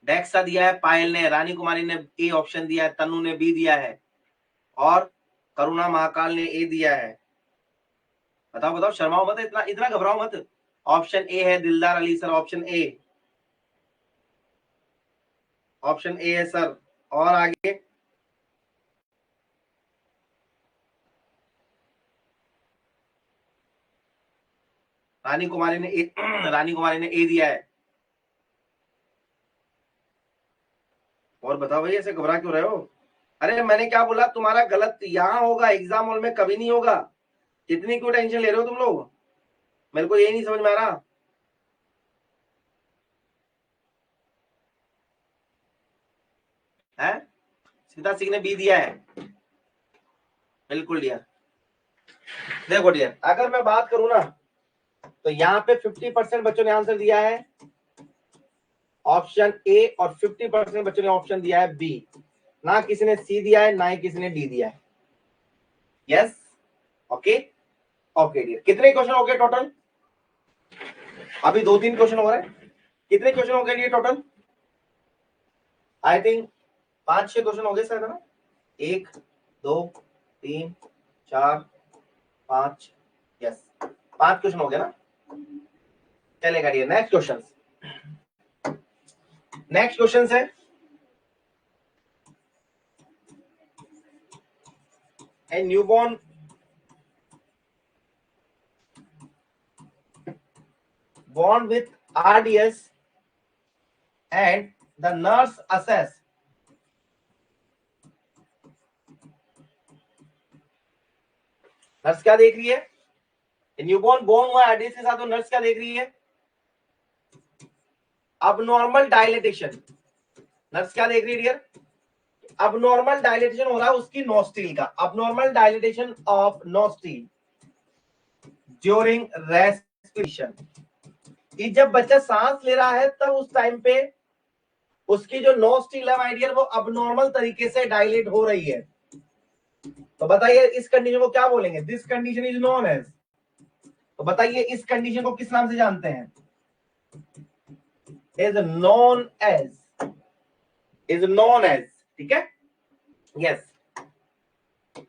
डेक्सा दिया है पायल ने, रानी कुमारी ने ए ऑप्शन दिया है, तनु ने बी दिया है और करुणा महाकाल ने ए दिया है। बताओ बताओ, शर्माओ मत, इतना इतना घबराओ मत। ऑप्शन ए है दिलदार Ali sir, option A, option A है सर। और आगे रानी कुमारी ने ए रानी कुमारी ने ए दिया है। और बताओ भाई, ऐसे घबरा क्यों रहे हो? अरे मैंने क्या बोला, तुम्हारा गलत यहाँ होगा, एग्जाम हॉल में कभी नहीं होगा। इतनी क्यों टेंशन ले रहे हो तुम लोग? मेरे को ये नहीं समझ में आ रहा है। सीता सिंह ने बी दिया है, बिल्कुल डियर। देखो डियर, अगर मैं बात करूं ना तो यहाँ पे 50% बच्चों ने आंसर दिया है ऑप्शन ए और 50% बच्चों ने ऑप्शन दिया है बी, ना किसी ने सी दिया है ना ही किसी ने डी दिया है। Yes, okay okay dear. कितने क्वेश्चन हो गए टोटल? अभी 2-3 क्वेश्चन हो रहे हैं। कितने क्वेश्चन हो गए ये टोटल? आई थिंक 5-6 क्वेश्चन हो गए शायद, है ना? 1 2 3 4 5, यस 5 क्वेश्चन हो गया ना। चलेगा dear, next question. Next question है a newborn born with RDS and the nurse assess nurse क्या देख रही है? न्यूबॉर्न बोर्न हुआ आरडीएस के साथ, तो नर्स क्या देख रही है? Abnormal dilatation. नर्स क्या देख रही है डियर? अबनॉर्मल डायलेटेशन हो रहा है उसकी नोस्ट्रिल का, abnormal dilatation of nostril during respiration. कि जब बच्चा सांस ले रहा है तब उस टाइम पे उसकी जो नोस्ट्रिल है माय डियर वो अबनॉर्मल तरीके से डायलेट हो रही है। तो बताइए इस कंडीशन को क्या बोलेंगे? This condition is known as. तो बताइए इस कंडीशन को किस नाम से जानते हैं? Is known as, is known as. ठीक है, यस।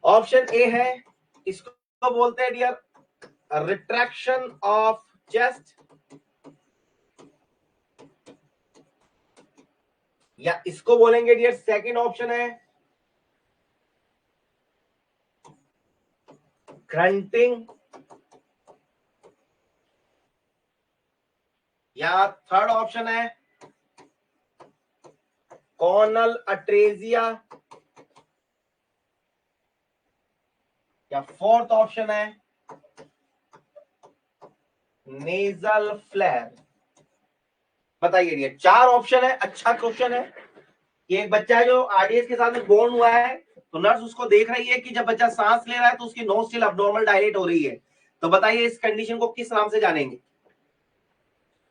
ऑप्शन ए है, इसको बोलते हैं डियर रिट्रैक्शन ऑफ चेस्ट, या इसको बोलेंगे डियर, सेकंड ऑप्शन है ग्रंटिंग, या थर्ड ऑप्शन है कॉर्नल अट्रेजिया, या फोर्थ ऑप्शन है नेजल फ्लेयर। बताइए डियर, चार ऑप्शन है। अच्छा क्वेश्चन है कि एक बच्चा है जो आरडीएस के साथ में बोर्न हुआ है, तो नर्स उसको देख रही है कि जब बच्चा सांस ले रहा है तो उसकी नोस्ट्रिल अबनॉर्मल डायलेट हो रही है। तो बताइए इस कंडीशन को किस नाम से जानेंगे?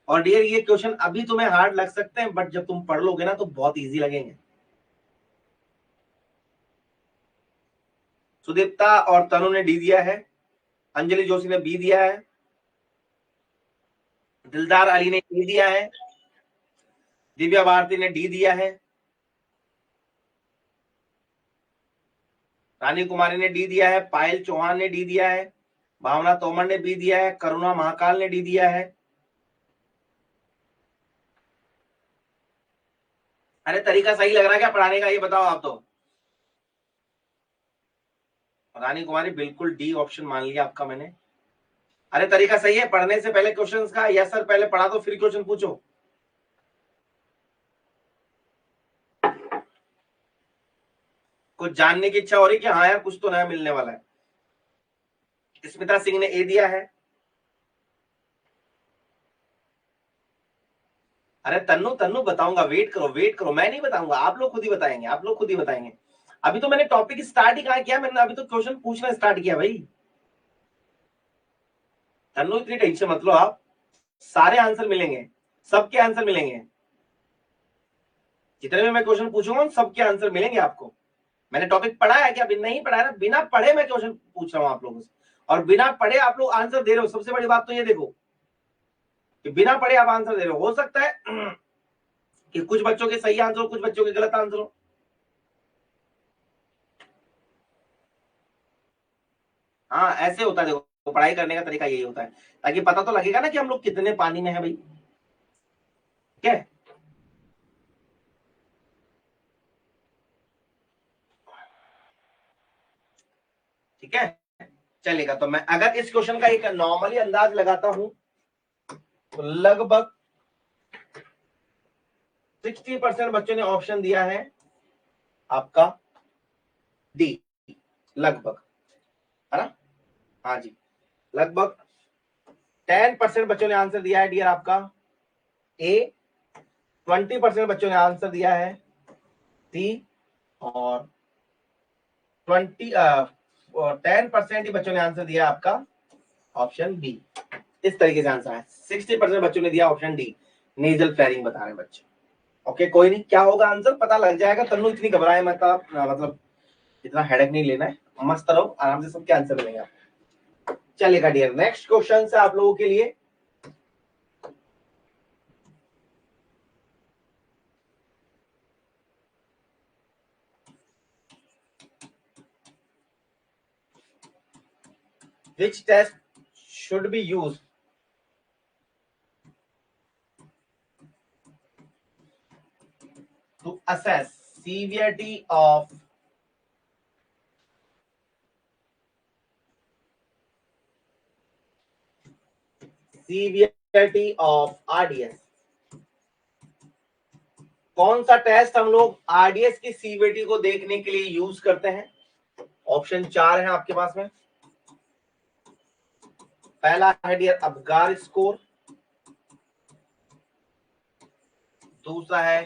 और डियर ये क्वेश्चन अभी तुम्हें हार्ड लग सकते हैं, बट जब तुम पढ़ लोगे ना तो बहुत इजी लगेंगे। सुदीप्ता और तनु ने डी दिया है, अंजलि जोशी ने बी दिया है, दिलदार अली ने ए दिया है, दिव्या भारती ने डी दिया है, रानी कुमारी ने डी दिया है, पायल चौहान ने डी दिया है, भावना तोमर ने बी दिया है, करुणा महाकाल ने डी दिया है। अरे तरीका सही लग रहा है क्या पढ़ाने का, ये बताओ आप तो। रानी कुमारी बिल्कुल डी ऑप्शन मान लिया आपका मैंने। अरे तरीका सही है पढ़ने से पहले क्वेश्चंस का, यस सर पहले पढ़ा दो फिर क्वेश्चन पूछो। कुछ जानने की इच्छा हो रही कि हाँ यार कुछ तो नया मिलने वाला है। स्मिता सिंह ने ए दिया है। अरे तन्नू तन्नू बताऊंगा, वेट करो वेट करो, मैं नहीं बताऊंगा, आप लोग खुद ही बताएंगे, आप लोग खुद ही बताएंगे। अभी तो मैंने टॉपिक स्टार्ट ही कहा किया, मैंने अभी तो क्वेश्चन पूछना स्टार्ट किया भाई। तन्नू इतनी टेंशन मत लो आप, सारे आंसर मिलेंगे, सबके आंसर मिलेंगे। जितने भी मैं क्वेश्चन पूछूंगा सबके आंसर मिलेंगे आपको। मैंने टॉपिक पढ़ा है क्या? अभी नहीं पढ़ा है ना, बिना पढ़े मैं क्वेश्चन पूछ रहा हूं आप लोगों से, और बिना पढ़े आप लोग आंसर दे रहे हो। सबसे बड़ी बात तो ये देखो कि बिना पढ़े आप आंसर दे रहे हो सकता है कि कुछ बच्चों के सही आंसर हो, कुछ बच्चों के गलत आंसर हो। हाँ ऐसे होता है, देखो पढ़ाई करने का तरीका यही होता है, ताकि पता तो लगेगा ना कि हम लोग कितने पानी में है भाई। ठीक है, ठीक है चलेगा। तो मैं अगर इस क्वेश्चन का एक नॉर्मली अंदाज लगाता हूं तो लगभग 60% बच्चों ने ऑप्शन दिया है आपका डी, लगभग, है ना? हाँ जी, लगभग 10% बच्चों ने आंसर दिया है डियर आपका ए, 20% बच्चों ने आंसर दिया है सी, और 10% ही बच्चों ने आंसर दिया आपका ऑप्शन बी। इस तरीके से आंसर है। 60% बच्चों ने दिया ऑप्शन डी, नेजल फ्लेयरिंग बता रहे हैं बच्चे। ओके कोई नहीं, क्या होगा आंसर पता लग जाएगा। तन्नू इतनी घबराए मत आप, मतलब इतना हेडेक नहीं लेना है, मस्त रहो आराम से, सबके आंसर मिलेंगे आपको। चलेगा डियर, नेक्स्ट क्वेश्चन है आप लोगों के लिए। Which test should be used to assess severity of RDS? कौन सा टेस्ट हम लोग आरडीएस की सीवीटी को देखने के लिए यूज करते हैं? ऑप्शन 4 है आपके पास में। पहला है डियर अबगार स्कोर, दूसरा है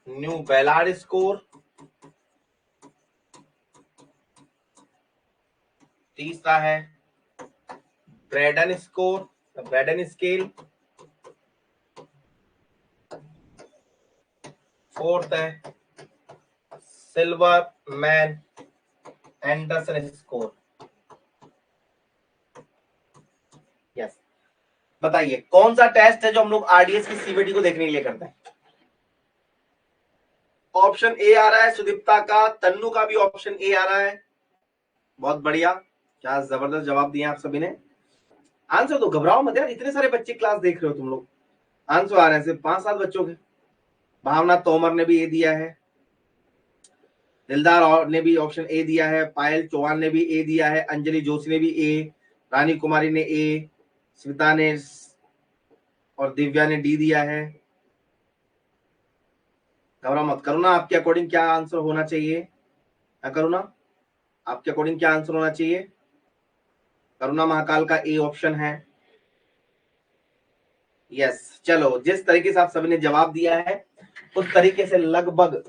न्यू बेलार्ड स्कोर, तीसरा है Braden score, Braden scale, fourth है Silverman Anderson score. Yes, बताइए कौन सा टेस्ट है जो हम लोग आरडीएस की सीवीटी को देखने के लिए करते हैं? ऑप्शन ए आ रहा है सुदीप्ता का, तन्नू का भी ऑप्शन ए आ रहा है। बहुत बढ़िया, क्या जबरदस्त जवाब दिया आप सभी ने। आंसर तो घबराओ मत यार, इतने सारे बच्चे क्लास देख रहे हो तुम लोग, आंसर आ रहे हैं सिर्फ 5-7 बच्चों के। भावना तोमर ने भी ए दिया है, दिलदार और ने भी ऑप्शन ए दिया है, पायल चौहान ने भी ए दिया है, अंजलि जोशी ने भी ए, रानी कुमारी ने ए, स्मिता ने और दिव्या ने डी दिया है। घबरा मत, करुणा आपके अकॉर्डिंग क्या आंसर होना चाहिए? करुणा आपके अकॉर्डिंग क्या आंसर होना चाहिए? करुणा महाकाल का ए ऑप्शन है। यस, चलो जिस तरीके से आप सभी ने जवाब दिया है उस तरीके से लगभग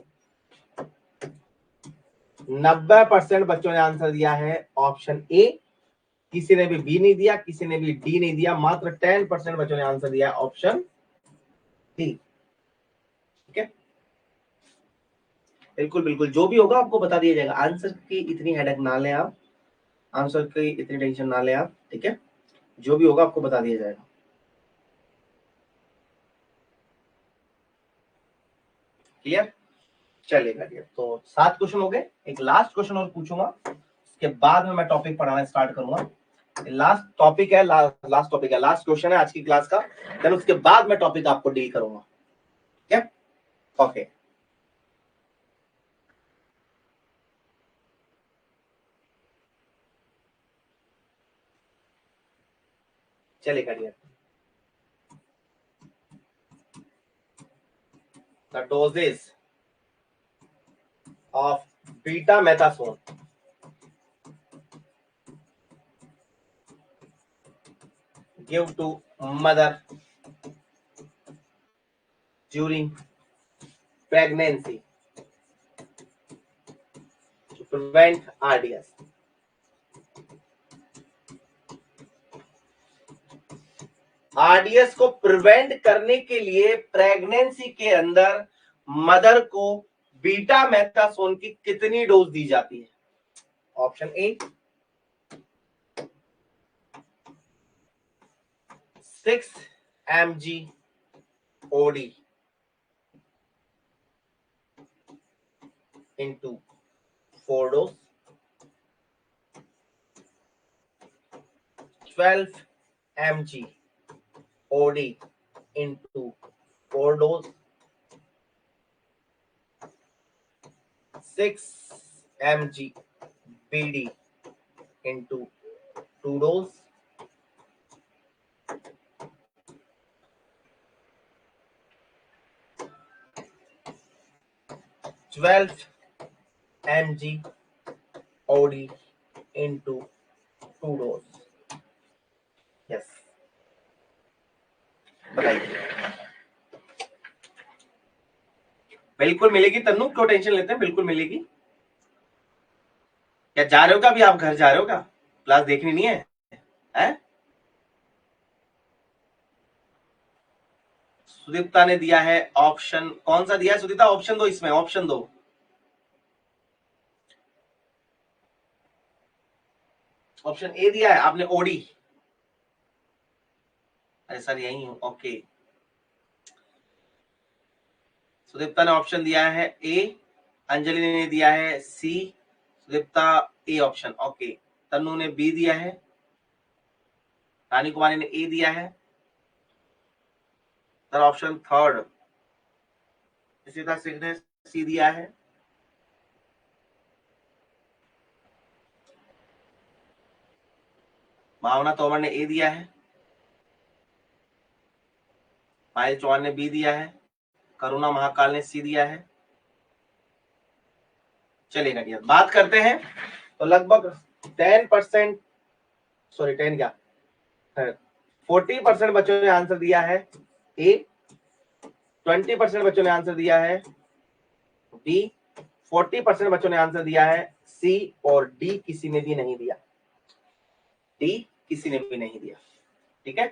90% बच्चों ने आंसर दिया है ऑप्शन ए। किसी ने भी बी नहीं दिया, किसी ने भी डी नहीं दिया, मात्र 10% बच्चों ने आंसर दिया ऑप्शन डी। ठीक है, बिल्कुल बिल्कुल, जो भी होगा आपको बता दिया जाएगा। आंसर की इतनी हेडेक ना लें आप, आंसर की इतनी टेंशन ना लें आप, ठीक है, जो भी होगा आपको बता दिया जाएगा। क्लियर? चलेगा डियर, तो 7 क्वेश्चन हो गए, एक लास्ट क्वेश्चन और पूछूंगा, उसके बाद में मैं टॉपिक पढ़ाना स्टार्ट करूंगा। लास्ट टॉपिक है, लास्ट टॉपिक है, लास्ट क्वेश्चन है आज की क्लास का, देन उसके बाद मैं टॉपिक आपको डील करूंगा। ठीक है, ओके। चलेगा dear, the doses of betamethasone give to mother during pregnancy to prevent RDS. RDS को प्रिवेंट करने के लिए प्रेगनेंसी के अंदर मदर को बीटा मेथासोन की कितनी डोज दी जाती है? Option A 6 mg OD into 4 dose, 12 mg OD into 4 dose, 6 mg BD into 2 dose, 12 mg OD into 2 dose. Yes, बताइए। बिल्कुल मिलेगी तन्नू, क्यों टेंशन लेते हैं, बिल्कुल मिलेगी। क्या जा रहे हो क्या अभी आप, घर जा रहे हो क्या, क्लास देखनी नहीं है, हैं? सुदीप्ता ने दिया है ऑप्शन, कौन सा दिया है सुदीप्ता? ऑप्शन दो, इसमें ऑप्शन दो। ऑप्शन ए दिया है आपने, ओडी। अरे सर यही हूं, ओके। सुदीप्ता ने ऑप्शन दिया है ए, अंजलि ने दिया है C, Sudipta A option, okay. Tannu ने बी दिया है, रानी कुमारी ने ए दिया है, सर ऑप्शन थर्ड सिंह ने सी दिया है, भावना तोमर ने ए दिया है, पायल चौहान ने बी दिया है, करुणा महाकाल ने सी दिया है। चलेगा डियर, बात करते हैं। तो लगभग 10%, सॉरी 10 क्या, 40% बच्चों ने आंसर दिया है ए, 20% बच्चों ने आंसर दिया है बी, 40% बच्चों ने आंसर दिया है सी, और डी किसी ने भी नहीं दिया। डी किसी ने भी नहीं दिया। ठीक है,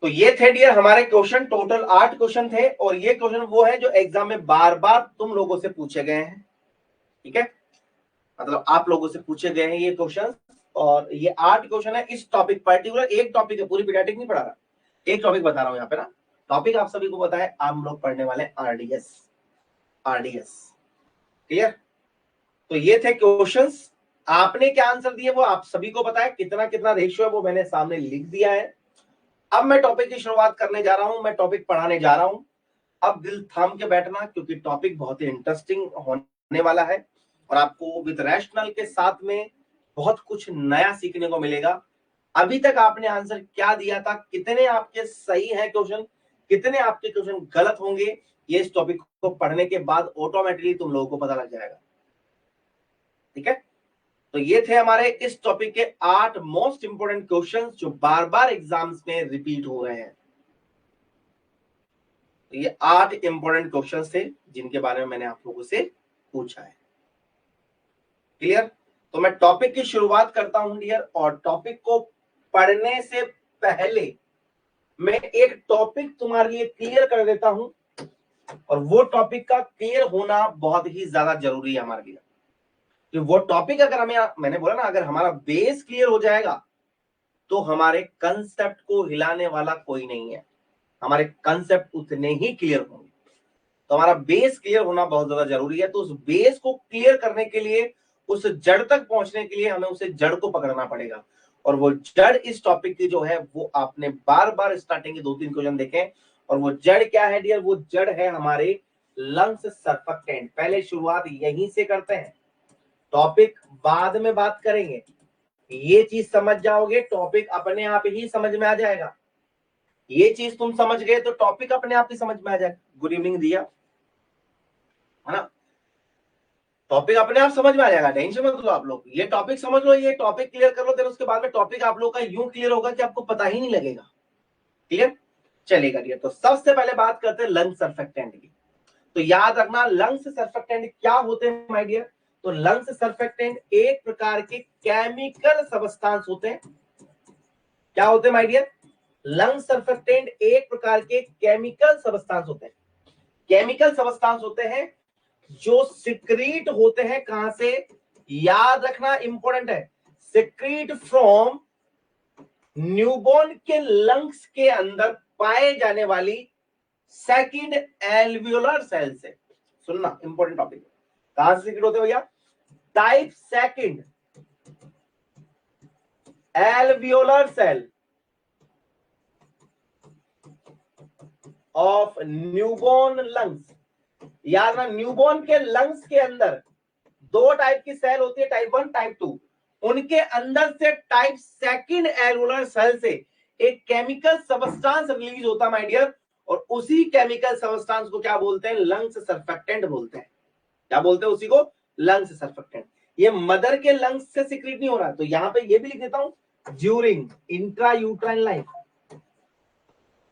तो ये थे डियर हमारे क्वेश्चन। टोटल 8 क्वेश्चन थे, और ये क्वेश्चन वो है जो एग्जाम में बार बार तुम लोगों से पूछे गए हैं। ठीक है, मतलब आप लोगों से पूछे गए हैं ये क्वेश्चन, और ये 8 क्वेश्चन है इस टॉपिक, पर्टिकुलर एक टॉपिक है, पूरी पीडियाट्रिक नहीं पढ़ा रहा, एक टॉपिक बता रहा हूं यहाँ पे ना। टॉपिक आप सभी को पता है, हम लोग पढ़ने वाले आरडीएस। RDS clear. तो ये थे क्वेश्चंस, आपने क्या आंसर दिए वो आप सभी को पता है, कितना कितना रेशियो है वो मैंने सामने लिख दिया है। अब मैं टॉपिक की शुरुआत करने जा रहा हूं, मैं टॉपिक पढ़ाने जा रहा हूं। अब दिल थाम के बैठना, क्योंकि टॉपिक बहुत ही इंटरेस्टिंग होने वाला है, और आपको विद रैशनल के साथ में बहुत कुछ नया सीखने को मिलेगा। अभी तक आपने आंसर क्या दिया था, कितने आपके सही है क्वेश्चन, कितने आपके क्वेश्चन गलत होंगे, ये इस टॉपिक को पढ़ने के बाद ऑटोमेटिकली तुम लोगों को पता लग जाएगा। ठीक है, तो ये थे हमारे इस टॉपिक के 8 मोस्ट इंपोर्टेंट क्वेश्चंस जो बार बार एग्जाम्स में रिपीट हो रहे हैं। तो ये 8 इंपोर्टेंट क्वेश्चंस थे जिनके बारे में मैंने आप लोगों से पूछा है। क्लियर। तो मैं टॉपिक की शुरुआत करता हूं डियर, और टॉपिक को पढ़ने से पहले मैं एक टॉपिक तुम्हारे लिए क्लियर कर देता हूं, और वो टॉपिक का क्लियर होना बहुत ही ज्यादा जरूरी है हमारे लिए। तो वो टॉपिक अगर हमें, मैंने बोला ना, अगर हमारा बेस क्लियर हो जाएगा तो हमारे कंसेप्ट को हिलाने वाला कोई नहीं है, हमारे कंसेप्ट उतने ही क्लियर होंगे। तो हमारा बेस क्लियर होना बहुत ज्यादा जरूरी है। तो उस बेस को क्लियर करने के लिए, उस जड़ तक पहुंचने के लिए हमें उसे जड़ को पकड़ना पड़ेगा, और वो जड़ इस टॉपिक की जो है वो आपने बार बार स्टार्टिंग के 2-3 क्वेश्चन देखे, और वो जड़ क्या है डियर, वो जड़ है हमारे लंग्स सर्फेक्टेंट। पहले शुरुआत यहीं से करते हैं, टॉपिक बाद में बात करेंगे। ये चीज समझ जाओगे, टॉपिक अपने आप ही समझ में आ जाएगा। ये चीज तुम समझ गए तो टॉपिक अपने आप ही समझ में आ जाएगा। गुड इवनिंग दिया, है ना, टॉपिक अपने आप समझ में आ जाएगा, टेंशन मत लो आप लोग। ये टॉपिक समझ लो, ये टॉपिक क्लियर कर लो, फिर उसके बाद में टॉपिक आप लोग का यूं क्लियर होगा कि आपको पता ही नहीं लगेगा। क्लियर चलेगा डियर। तो सबसे पहले बात करते हैं लंग सर्फेक्टेंट की। तो याद रखना लंग्स सर्फेक्टेंट क्या होते हैं माय डियर। तो लंग्स सर्फेक्टेंट एक प्रकार के केमिकल सबस्टांस होते हैं। क्या होते हैं माय डियर? लंग्स सर्फेक्टेंट एक प्रकार के केमिकल सबस्टांस होते हैं। केमिकल सबस्टांस होते हैं जो सिक्रीट होते हैं, कहां से, याद रखना इंपॉर्टेंट है, सिक्रीट फ्रॉम न्यूबॉर्न के लंग्स के अंदर पाए जाने वाली सेकंड एल्वियोलर सेल से। सुनना इंपॉर्टेंट टॉपिक, कहां से सिक्रीट होते हैं भैया? Type second alveolar cell of newborn lungs. याद रखना न्यूबॉर्न के लंग्स के अंदर 2 टाइप की सेल होती है, टाइप 1 टाइप 2। उनके अंदर से टाइप सेकंड एल्वुलर सेल से एक केमिकल सबस्टांस रिलीज होता है माय डियर, और उसी केमिकल सबस्टांस को क्या बोलते हैं? लंग्स सर्फेक्टेंट बोलते हैं। क्या बोलते हैं उसी को? Lungs surfactant. ये मदर के लंग्स से सिक्रीट नहीं हो रहा है, तो यहां पे ये भी लिख देता हूं, ड्यूरिंग इंट्रा यूट्राइन लाइफ,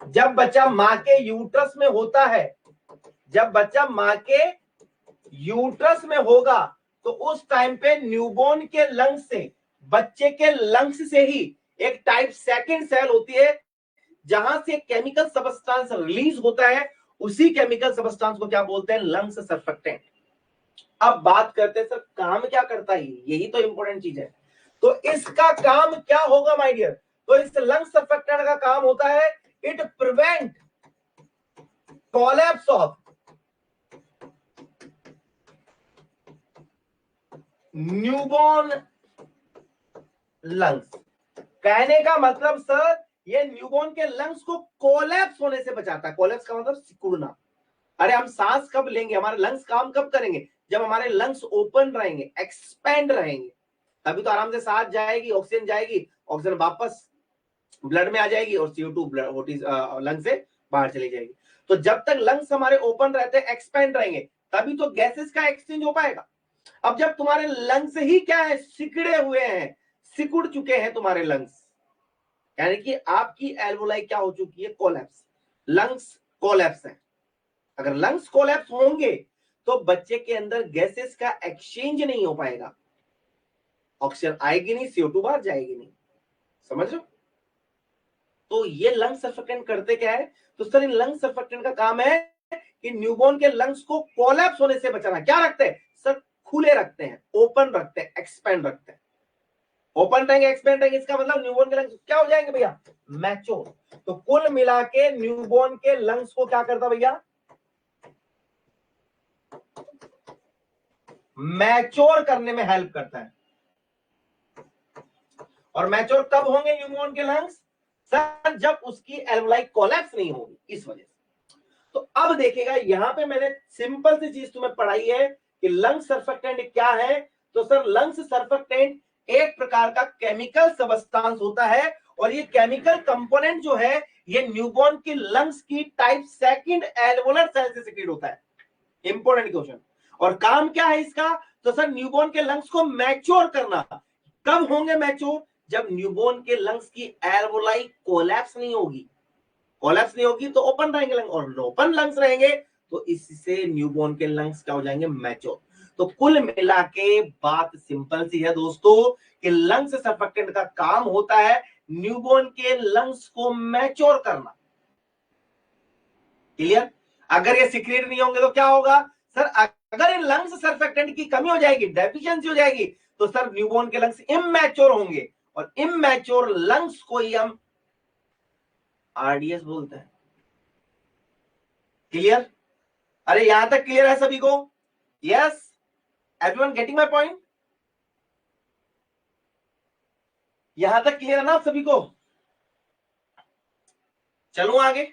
जब बच्चा मां के यूट्रस में होता है, जब बच्चा मां के यूट्रस में होगा, तो उस टाइम पे न्यूबॉर्न के लंग्स से, बच्चे के लंग्स से ही एक टाइप सेकंड सेल होती है, जहां से केमिकल सबस्टांस रिलीज होता है। उसी केमिकल सबस्टांस को क्या बोलते हैं? Lungs surfactant. अब बात करते हैं सर काम क्या करता है, यही तो इंपॉर्टेंट चीज है। तो इसका काम क्या होगा माय डियर? तो इस लंग्स सर्फेक्टेंट का काम होता है, it prevent collapse of newborn lungs. कहने का मतलब सर, ये न्यूबॉर्न के लंग्स को कोलैप्स होने से बचाता है। कोलैप्स का मतलब सिकुड़ना। अरे हम सांस कब लेंगे, हमारे लंग्स काम कब करेंगे? जब हमारे लंग्स ओपन रहेंगे, एक्सपेंड रहेंगे, तभी तो आराम से सांस जाएगी, ऑक्सीजन जाएगी, ऑक्सीजन वापस ब्लड में आ जाएगी, और CO2 लंग से बाहर चली जाएगी। तो जब तक लंग्स हमारे ओपन रहते हैं, एक्सपेंड रहेंगे, तभी तो गैसेस का एक्सचेंज हो पाएगा। अब जब तुम्हारे लंग्स ही क्या है? सिकड़े हुए हैं, सिकुड़ चुके हैं तुम्हारे लंग्स, यानी कि आपकी एल्वोलाई क्या हो चुकी है, कोलैप्स, लंग्स कोलैप्स है। अगर लंग्स कोलैप्स होंगे तो बच्चे के अंदर गैसेस का एक्सचेंज नहीं हो पाएगा, ऑक्सीजन आएगी नहीं, CO2 बाहर जाएगी नहीं, समझ रहे हो। तो ये लंग सर्फेक्टेंट करते क्या है, तो सर इन लंग सर्फेक्टेंट का काम है कि न्यूबॉर्न के लंग्स को कोलैप्स होने से बचाना। क्या रखते हैं सर, खुले रखते हैं, ओपन रखते हैं, एक्सपेंड रखते हैं। ओपन रहेंगे, एक्सपेंड रहेंगे, इसका मतलब न्यूबॉर्न के लंग्स क्या हो जाएंगे भैया, मैच्योर। तो कुल मिला के न्यूबॉर्न के लंग्स को क्या करता भैया, मैच्योर करने में हेल्प करता है। और मैच्योर कब होंगे न्यूबॉर्न के लंग्स, सर जब उसकी एल्वोलाई कोलैप्स नहीं होगी, इस वजह से। तो अब देखिएगा यहां पे मैंने सिंपल सी चीज तुम्हें पढ़ाई है कि लंग सर्फेक्टेंट क्या है। तो सर लंग्स सर्फेक्टेंट एक प्रकार का केमिकल सबस्टांस होता है, और ये केमिकल कंपोनेंट जो है ये न्यूबॉर्न की लंग्स की टाइप सेकंड एल्वोलर सेल से सिक्रीट होता है। Important question. और काम क्या है इसका, तो सर न्यूबॉर्न के लंग्स को मैच्योर करना। कब होंगे मैच्योर, जब न्यूबॉर्न के लंग्स की एल्वोलाई कोलैप्स नहीं होगी। कोलैप्स नहीं होगी तो ओपन रहेंगे लंग्स, और ओपन लंग्स रहेंगे तो इससे न्यूबॉर्न के लंग्स क्या हो जाएंगे, मैच्योर। तो कुल मिला के बात सिंपल सी है दोस्तों कि लंग्स सर्फेक्टेंट का काम होता है न्यूबॉर्न के लंग्स को मैच्योर करना। क्लियर। अगर ये सिक्रेट नहीं होंगे तो क्या होगा सर, अगर इन लंग्स सर्फेक्टेंट की कमी हो जाएगी, डेफिशिएंसी हो जाएगी, तो सर न्यूबॉर्न के लंग्स इमैच्योर होंगे, और इमैच्योर लंग्स को ही हम RDS बोलते हैं। क्लियर। अरे यहां तक क्लियर है सभी को, yes, everyone getting my point, यहां तक क्लियर है ना आप सभी को। चलूं आगे,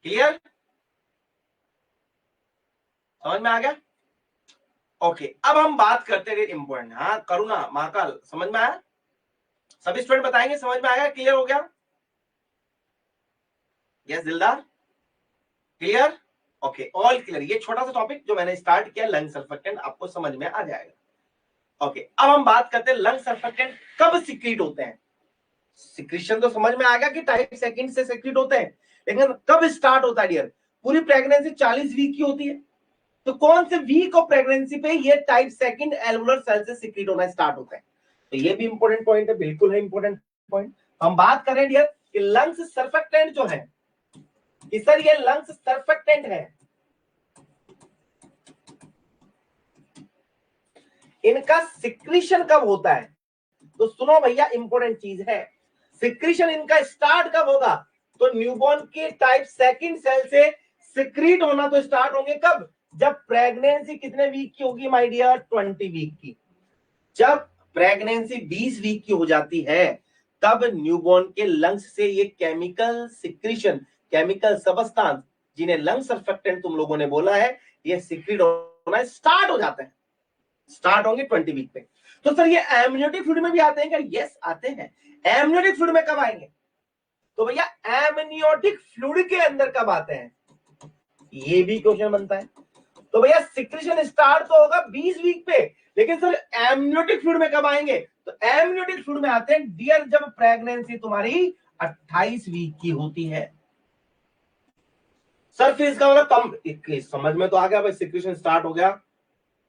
क्लियर, समझ में आ गया। ओके, अब हम बात करते हैं इंपॉर्टेंट, हाँ करुणा महाकाल समझ में आया, सभी स्टूडेंट बताएंगे समझ में आ गया, क्लियर हो गया, यस दिलदार, क्लियर, ओके ऑल क्लियर। ये छोटा सा टॉपिक जो मैंने स्टार्ट किया लंग सर्फेक्टेंट आपको समझ में आ जाएगा। ओके, अब हम बात करते हैं लंग सर्फेक्टेंट कब सिक्रीट होते हैं। सिक्रीशन तो समझ में आ गया कि टाइप सेकंड से सिक्रीट होते हैं, लेकिन कब स्टार्ट होता है डियर, पूरी प्रेगनेंसी 40 वीक की होती है, तो कौन से वीक ऑफ प्रेगनेंसी पे ये टाइप सेकंड एल्वुलर सेल से सिक्रीट होना स्टार्ट होता है। तो ये भी इंपॉर्टेंट पॉइंट है, बिल्कुल है इंपॉर्टेंट पॉइंट। हम बात करें डियर कि लंग्स सर्फेक्टेंट जो है, कि सर ये लंग्स सर्फेक्टेंट है, इनका सिक्रीशन कब होता है। तो सुनो भैया इंपॉर्टेंट चीज है, सिक्रीशन इनका स्टार्ट कब होगा, तो न्यूबॉर्न के टाइप सेकंड सेल से सिक्रीट होना तो स्टार्ट होंगे कब, जब प्रेगनेंसी कितने वीक की होगी माय डियर, 20 वीक की। जब प्रेगनेंसी 20 वीक की हो जाती है तब न्यूबॉर्न के लंग्स से ये केमिकल सिक्रीशन, केमिकल सबस्टांस जिन्हें लंग सर्फेक्टेंट तुम लोगों ने बोला है, ये सिक्रीट होना स्टार्ट हो जाते हैं, स्टार्ट होंगे 20 वीक पे। तो सर ये एमनियोटिक फ्लूइड में भी आते हैं क्या, यस आते हैं। एमनियोटिक फ्लूइड में कब आएंगे, तो भैया एमनियोटिक फ्लूइड के अंदर कब आते हैं, ये भी क्वेश्चन बनता है। तो भैया सिक्रीशन स्टार्ट तो होगा 20 वीक पे, लेकिन सर एमनियोटिक फ्लूइड में कब आएंगे, तो एमनियोटिक फ्लूइड में आते हैं डियर जब प्रेगनेंसी तुम्हारी 28 वीक की होती है। सर फिर इसका मतलब कम, समझ में तो आ गया भाई, सिक्रीशन स्टार्ट हो गया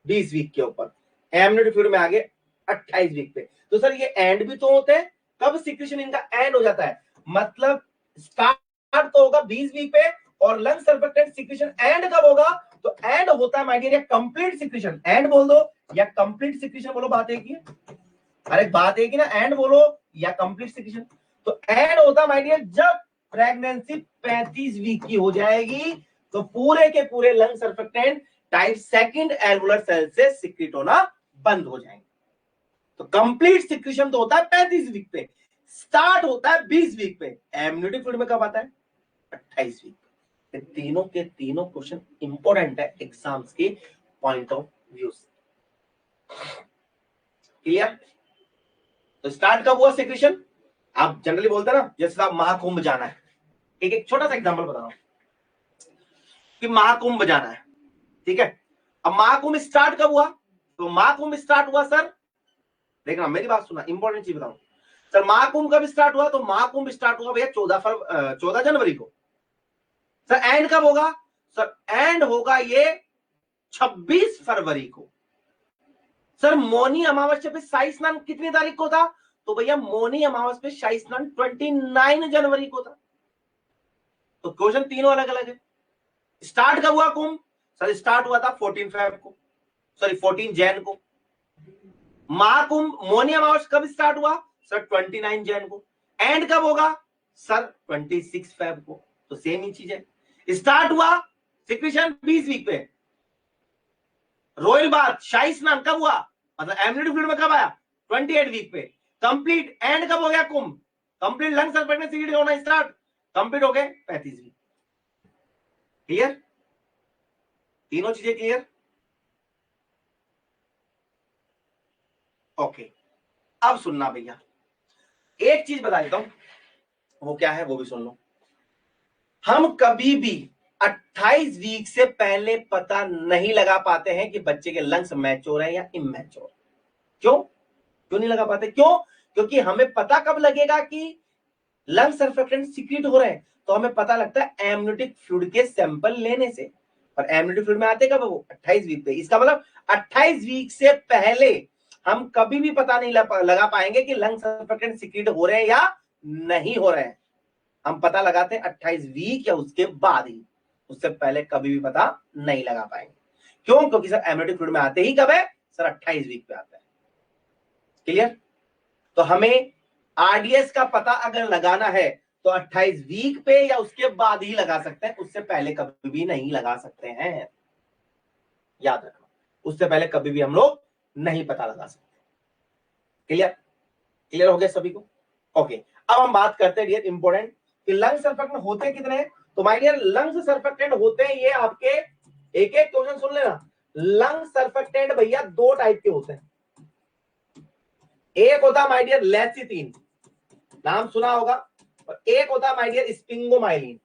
20 वीक के ऊपर, एमनियोटिक फ्लूइड में आगे 28 वीक पे। तो सर ये एंड भी तो होते हैं, कब सिक्रीशन इनका एंड हो जाता है, मतलब स्टार्ट तो होगा 20 वीक पे, और लंग सर्फेक्टेंट सिक्रीशन एंड कब होगा, तो एंड होता है माय डियर या कंप्लीट सिक्रीशन, एंड बोल दो या कंप्लीट सिक्रीशन बोलो, बात एक ही है, अरे बात एक ही ना, एंड बोलो या कंप्लीट सिक्रीशन। तो एंड होता है माय डियर जब प्रेगनेंसी 35 वीक की हो जाएगी, तो पूरे के पूरे lung surfactant type second alveolar cell से सिक्रीट होना बंद हो जाएंगे। तो कंप्लीट सिक्रीशन तो होता है 35 वीक पे, स्टार्ट होता है 20 वीक पे, एमनियोटिक फ्लूइड में कब आता है, 28 वीक पे। तीनों के तीनों क्वेश्चन इंपॉर्टेंट है एग्जाम्स के पॉइंट ऑफ व्यू से। क्लियर। तो स्टार्ट कब हुआ सिक्रीशन, आप जनरली बोलते हैं ना, जैसे आप महाकुंभ जाना है, एक एक छोटा सा एग्जांपल बता रहा हूं कि महाकुंभ जाना है, ठीक है। अब महाकुंभ स्टार्ट कब हुआ? तो महाकुंभ स्टार्ट हुआ सर, देखना मेरी बात सुनना, इंपॉर्टेंट चीज बताऊं सर। महाकुंभ कब स्टार्ट हुआ? तो महाकुंभ स्टार्ट हुआ भैया 14 जनवरी को। सर एंड कब होगा? सर एंड होगा ये 26 फरवरी को। सर मौनी अमावस्या पे शाही स्नान कितनी तारीख को था? तो भैया मौनी अमावस्या पे शाही स्नान 29 जनवरी को था। तो क्वेश्चन तीनों अलग अलग है। स्टार्ट कब हुआ कुंभ? सर स्टार्ट हुआ था 14 फेब को, सॉरी 14 जैन को। महाकुंभ मौनी अमावस्या कब स्टार्ट हुआ? सर 29 जैन को। एंड कब होगा? सर 26 फेब को। तो सेम ही चीज है। स्टार्ट हुआ सिक्वेशन 20 वीक पे, रॉयल बाथ शाही स्नान कब हुआ, मतलब एम्नियोटिक फ्लूइड में कब आया? 28 वीक पे। कंप्लीट एंड कब हो गया कुंभ? कंप्लीट लंग सर्फेक्टेंस होना स्टार्ट, कंप्लीट हो गए 35 वीक। क्लियर? तीनों चीजें क्लियर? ओके, अब सुनना भैया, एक चीज बता देता हूं, वो क्या है वो भी सुन लो। हम कभी भी 28 वीक से पहले पता नहीं लगा पाते हैं कि बच्चे के लंग्स मैच्योर है या इमैच्योर। क्यों नहीं लगा पाते? क्योंकि हमें पता कब लगेगा कि लंग सर्फेक्टेंट सीक्रेट हो रहे हैं? तो हमें पता लगता है एमनियोटिक फ्लूइड के सैंपल लेने से। और एमनियोटिक फ्लूइड में आते कब? वो 28 वीक पे। इसका मतलब 28 वीक से पहले हम कभी भी पता नहीं लगा पाएंगे कि लंग सर्फेक्टेंट सीक्रेट हो रहे हैं या नहीं हो रहे हैं। हम पता लगाते हैं 28 वीक या उसके बाद ही, उससे पहले कभी भी पता नहीं लगा पाएंगे। क्यों? क्योंकि सर एमनियोटिक फ्लूइड में आते ही कब है? सर 28 वीक पे आता है। क्लियर? तो हमें आरडीएस का पता अगर लगाना है तो 28 वीक पे या उसके बाद ही लगा सकते हैं, उससे पहले कभी भी नहीं लगा सकते हैं। याद रखना, उससे पहले कभी भी हम लोग नहीं पता लगा सकते। क्लियर हो गया सभी को? ओके, अब हम बात करते हैं डियर इंपॉर्टेंट कि लंग सर्फेक्टेंट होते कितने हैं। तो माय डियर लंग्स सर्फेक्टेंट होते हैं, ये आपके एक एक क्वेश्चन सुन लेना। लंग सर्फेक्टेंट भैया दो टाइप के होते हैं। एक होता माय डियर लेसिथिन, नाम सुना होगा, और एक होता माय डियर स्पिंगोमाइलिन।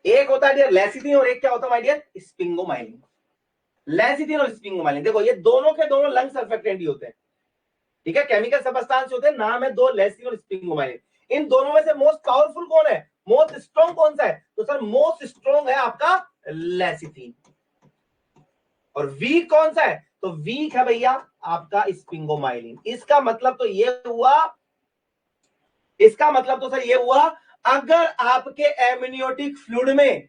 एक होता है डियर लेसिथिन और एक क्या होता है माय डियर स्पिंगोमाइलिन। लेसिथिन और स्पिंगोमाइलिन, देखो ये दोनों के दोनों लंग सर्फेक्टेंट ही होते हैं, ठीक है। केमिकल सबस्टांस होते हैं, नाम है दो, लेसिथिन और स्पिंगोमाइलिन। इन दोनों में से मोस्ट पावरफुल कौन है, मोस्ट स्ट्रॉन्ग कौन सा है? तो सर मोस्ट स्ट्रॉन्ग है आपका लेसिथिन। और वीक कौन सा है? तो वीक है भैया आपका स्पिंगोमाइलिन। इसका मतलब तो सर ये हुआ अगर आपके एमनियोटिक फ्लूइड में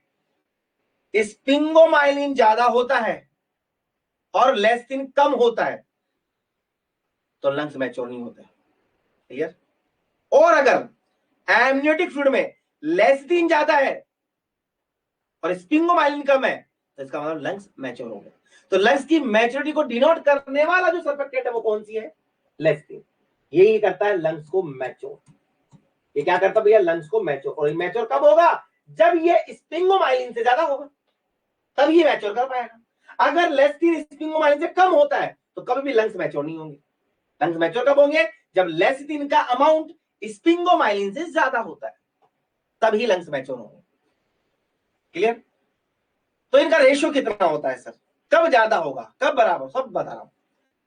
स्पिंगोमाइलिन ज्यादा होता है और लेसिथिन कम होता है तो लंग्स मैच्योर नहीं होते। क्लियर? और अगर एमनियोटिक फ्लूइड में लेसिथिन ज्यादा है और स्पिंगोमाइलिन कम है तो इसका मतलब लंग्स मैच्योर हो गए। तो लंग्स की मैच्योरिटी को डिनोट करने वाला जो सर्फेक्टेंट है वो कौन सी है? लेसिथिन। यही करता है लंग्स को मैच्योर। ये क्या करता है भैया? लंग्स को मैच्योर। और मैच्योर कब होगा? जब ये स्पिंगोमाइलिन से ज्यादा होगा, तब ये मैच्योर कर पाएगा। अगर लेसिथिन स्पिंगोमाइलिन से कम होता है तो कभी भी लंग्स मैच्योर नहीं होंगे। लंग्स मैच्योर कब होंगे? जब लेसिथिन का अमाउंट स्पिंगोमाइलिन से ज्यादा होता है, तभी लंग्स मैच्योर होंगे। क्लियर? तो इनका रेशियो कितना होता है सर? कब ज्यादा होगा, कब बराबर, सब बता रहा हूं।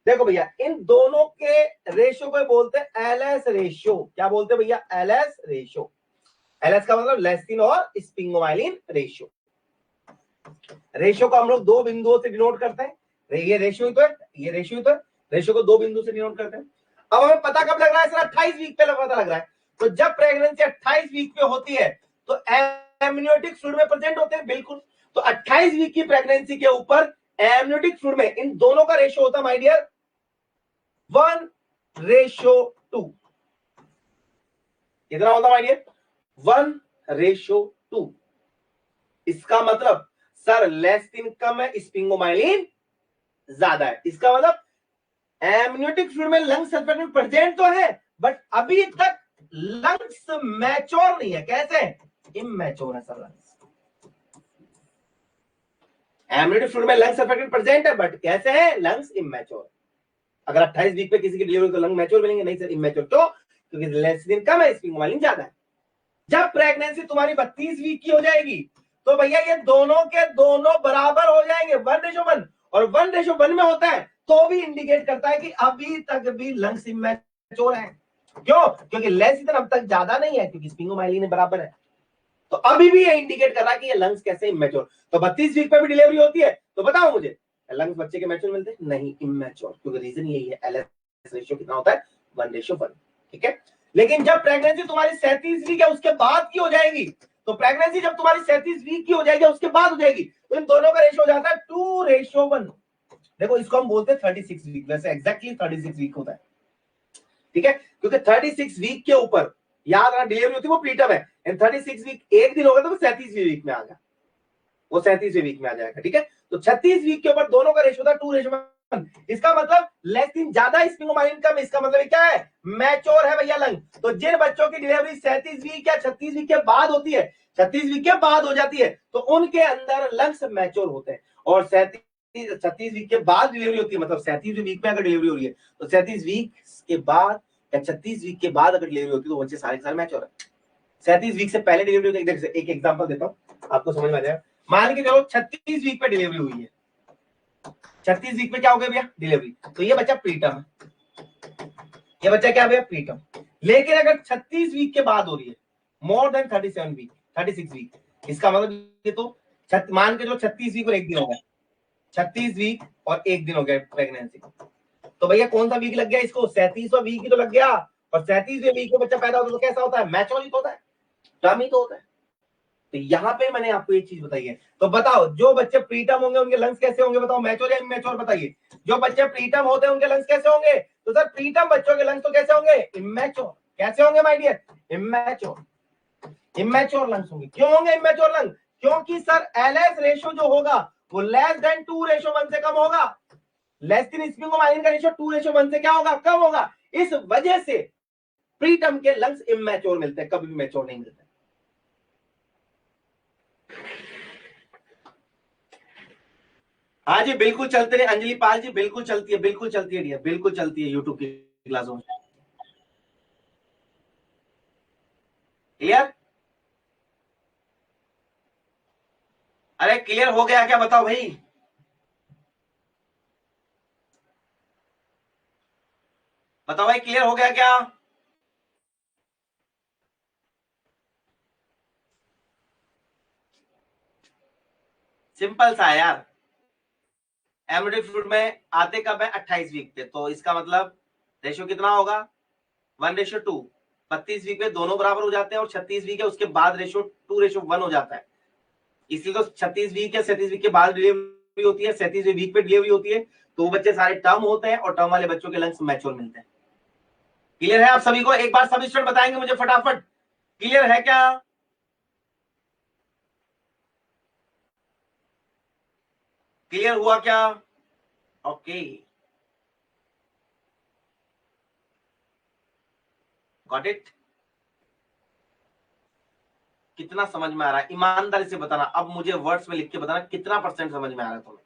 देखो भैया इन दोनों के रेशियो को बोलते हैं एलएस रेशियो। क्या बोलते हैं भैया? LS ratio. एलएस का मतलब लेसिथिन और स्पिंगोमाइलिन रेशियो। रेशियो को हम लोग दो बिंदुओं से डिनोट करते हैं। ये रेशियो तो है, ये रेशियो तो है। रेशियो को दो बिंदु से डिनोट करते हैं। अब हमें पता कब लग रहा है सर? 28 वीक पे पता लग रहा है। तो जब प्रेगनेंसी 28 वीक पे होती है तो एमनियोटिक फ्लूइड में प्रेजेंट होते हैं, बिल्कुल। तो 28 वीक की प्रेगनेंसी के ऊपर एमनियोटिक फ्लूइड में इन दोनों का रेशियो होता है माय डियर 1:2। कितना होता माय डियर? 1:2। इसका मतलब सर लेसिथिन कम है, स्पिंगोमाइलिन ज्यादा है। इसका मतलब एमनियोटिक फ्लूइड में लंग सर्फेक्टेंट प्रेजेंट तो है बट अभी तक लंग्स मैच्योर नहीं है। कैसे? इमैच्योर है सर लंग्स। एमनियोटिक फ्लूइड में लंग सर्फेक्टेंट प्रेजेंट है बट कैसे है? Lungs immature. अगर 28 वीक पे किसी की डिलीवरी तो लंग मैच्योर मिलेंगे, नहीं सर इमेच्योर। क्यों? क्योंकि लेस दिन कम है, स्पिंगोमाइलिन ज्यादा है। जब प्रेगनेंसी तुम्हारी 32 वीक की हो जाएगी तो भैया ये दोनों के दोनों बराबर हो जाएंगे, 1:1, और 1:1 में होता है तो भी इंडिकेट करता है कि अभी तक भी लंग्स इमेच्योर है। क्यों? क्योंकि लेस दिन अब तक ज्यादा नहीं है, क्योंकि स्पिंगोमाइलिन बराबर है, तो अभी भी ये इंडिकेट कर रहा है कि ये लंग्स कैसे इमेच्योर। तो 32 वीक पे भी डिलीवरी होती है तो बताओ मुझे, लंग्स बच्चे के मैच्योर मिलते हैं? नहीं, इमेच्योर, क्योंकि रीजन यही है, एलएस रेशियो कितना होता है? 1:1। ठीक है। लेकिन जब प्रेगनेंसी तुम्हारी 37 वीक है उसके बाद की हो जाएगी, तो प्रेगनेंसी जब तुम्हारी 37 वीक की हो जाएगी उसके बाद हो जाएगी, तो इन दोनों का रेशियो हो जाता है 2:1। देखो इसको हम बोलते हैं 36 वीक, वैसे एग्जैक्टली 36 वीक होता है। ठीक है, क्योंकि 36 वीक के ऊपर याद रखना डिलीवरी होती है वो प्रीटर्म है, एंड 36 वीक एक दिन होगा तो वो 37वीं वीक में आ गया, वो 37वीं वीक में आ जाएगा। ठीक है, तो 36 वीक के ऊपर दोनों का रेशियो था 2:1। इसका मतलब लेस दिन ज्यादा, स्पिंगोमाइलिन कम, इसका मतलब क्या है? मैच्योर है भैया लंग। तो जिन बच्चों की डिलीवरी 37 वीक या 36 वीक के बाद होती है, 36 वीक के बाद हो जाती है, तो उनके अंदर लंग्स मैच्योर होते हैं। और 36 वीक के बाद डिलीवरी होती है, मतलब 37वीं वीक में अगर डिलीवरी हो रही है तो 37 वीक के बाद या 36 वीक के बाद अगर डिलीवरी होती है तो बच्चे सारे के सारे मैच्योर है। 37 वीक से पहले डिलीवरी होती है, एक एग्जांपल देता हूं आपको समझ में आ जाएगा। मान के चलो 36 वीक पे डिलीवरी हुई है, 36 वीक में क्या हो गया भैया? डिलीवरी, तो ये बच्चा प्रीटर्म है, ये बच्चा क्या भैया? प्रीटर्म। लेकिन अगर 36 वीक के बाद हो रही है, मोर देन 37 वीक, 36 वीक, इसका मतलब ये तो मान के चलो 36 वीक और एक दिन हो गया, 36 वीक और एक दिन हो गया प्रेगनेंसी, तो भैया कौन सा वीक लग गया इसको? 37वां वीक ही तो लग गया। और 37वें वीक में बच्चा पैदा होता है तो कैसा होता है? मैच्योर ही तो होता है, टर्म ही तो होता है। तो यहाँ पे मैंने आपको एक चीज बताई है, तो बताओ जो बच्चे प्रीटर्म होंगे उनके लंग्स कैसे होंगे? बताओ, मैच्योर या इमेच्योर? बताइए। जो बच्चे प्रीटर्म होते हैं उनके लंग्स कैसे होंगे? तो सर प्रीटर्म बच्चों के लंग्स तो कैसे होंगे? इमेच्योर। कैसे होंगे my dear? Immature. Immature lungs होंगे। क्यों होंगे इमेच्योर लंग? क्योंकि सर एलएस रेशियो जो होगा वो लेस देन 2:1 से कम होगा। लेस देन स्पिंगोमाइलिन का रेशियो 2:1 से क्या होगा? कम होगा। इस वजह से प्रीटर्म के लंग्स इमेच्योर मिलते हैं, कभी भी मैच्योर नहीं मिलते। हाँ जी बिल्कुल चलते रहे अंजलि पाल जी, बिल्कुल चलती है, बिल्कुल चलती है डियर, बिल्कुल चलती है यूट्यूब की क्लासों में। क्लियर? अरे क्लियर हो गया क्या? बताओ भाई, बताओ भाई, क्लियर हो गया क्या? सिंपल सा है यार। एमडी फ्लूइड में आते कब है? 28 वीक पे, तो इसका मतलब रेशियो कितना होगा? 1:2। 32 वीक पे दोनों बराबर हो जाते हैं, और 36 वीक है उसके बाद रेशियो 2:1 हो जाता है। इसलिए तो 36 वीक या 37 वीक के बाद डिलीवरी होती है, 37वें वीक पे डिलीवरी होती है, तो वो बच्चे सारे टर्म होते हैं और टर्म वाले बच्चों के लंग्स मैच्योर मिलते हैं। क्लियर है आप सभी को? एक बार सभी स्टूडेंट बताएंगे मुझे फटाफट, क्लियर है क्या? क्लियर हुआ क्या? Okay, got it. कितना समझ में आ रहा है? ईमानदारी से बताना, अब मुझे वर्ड्स में लिख के बताना कितना परसेंट समझ में आ रहा है तुम्हें।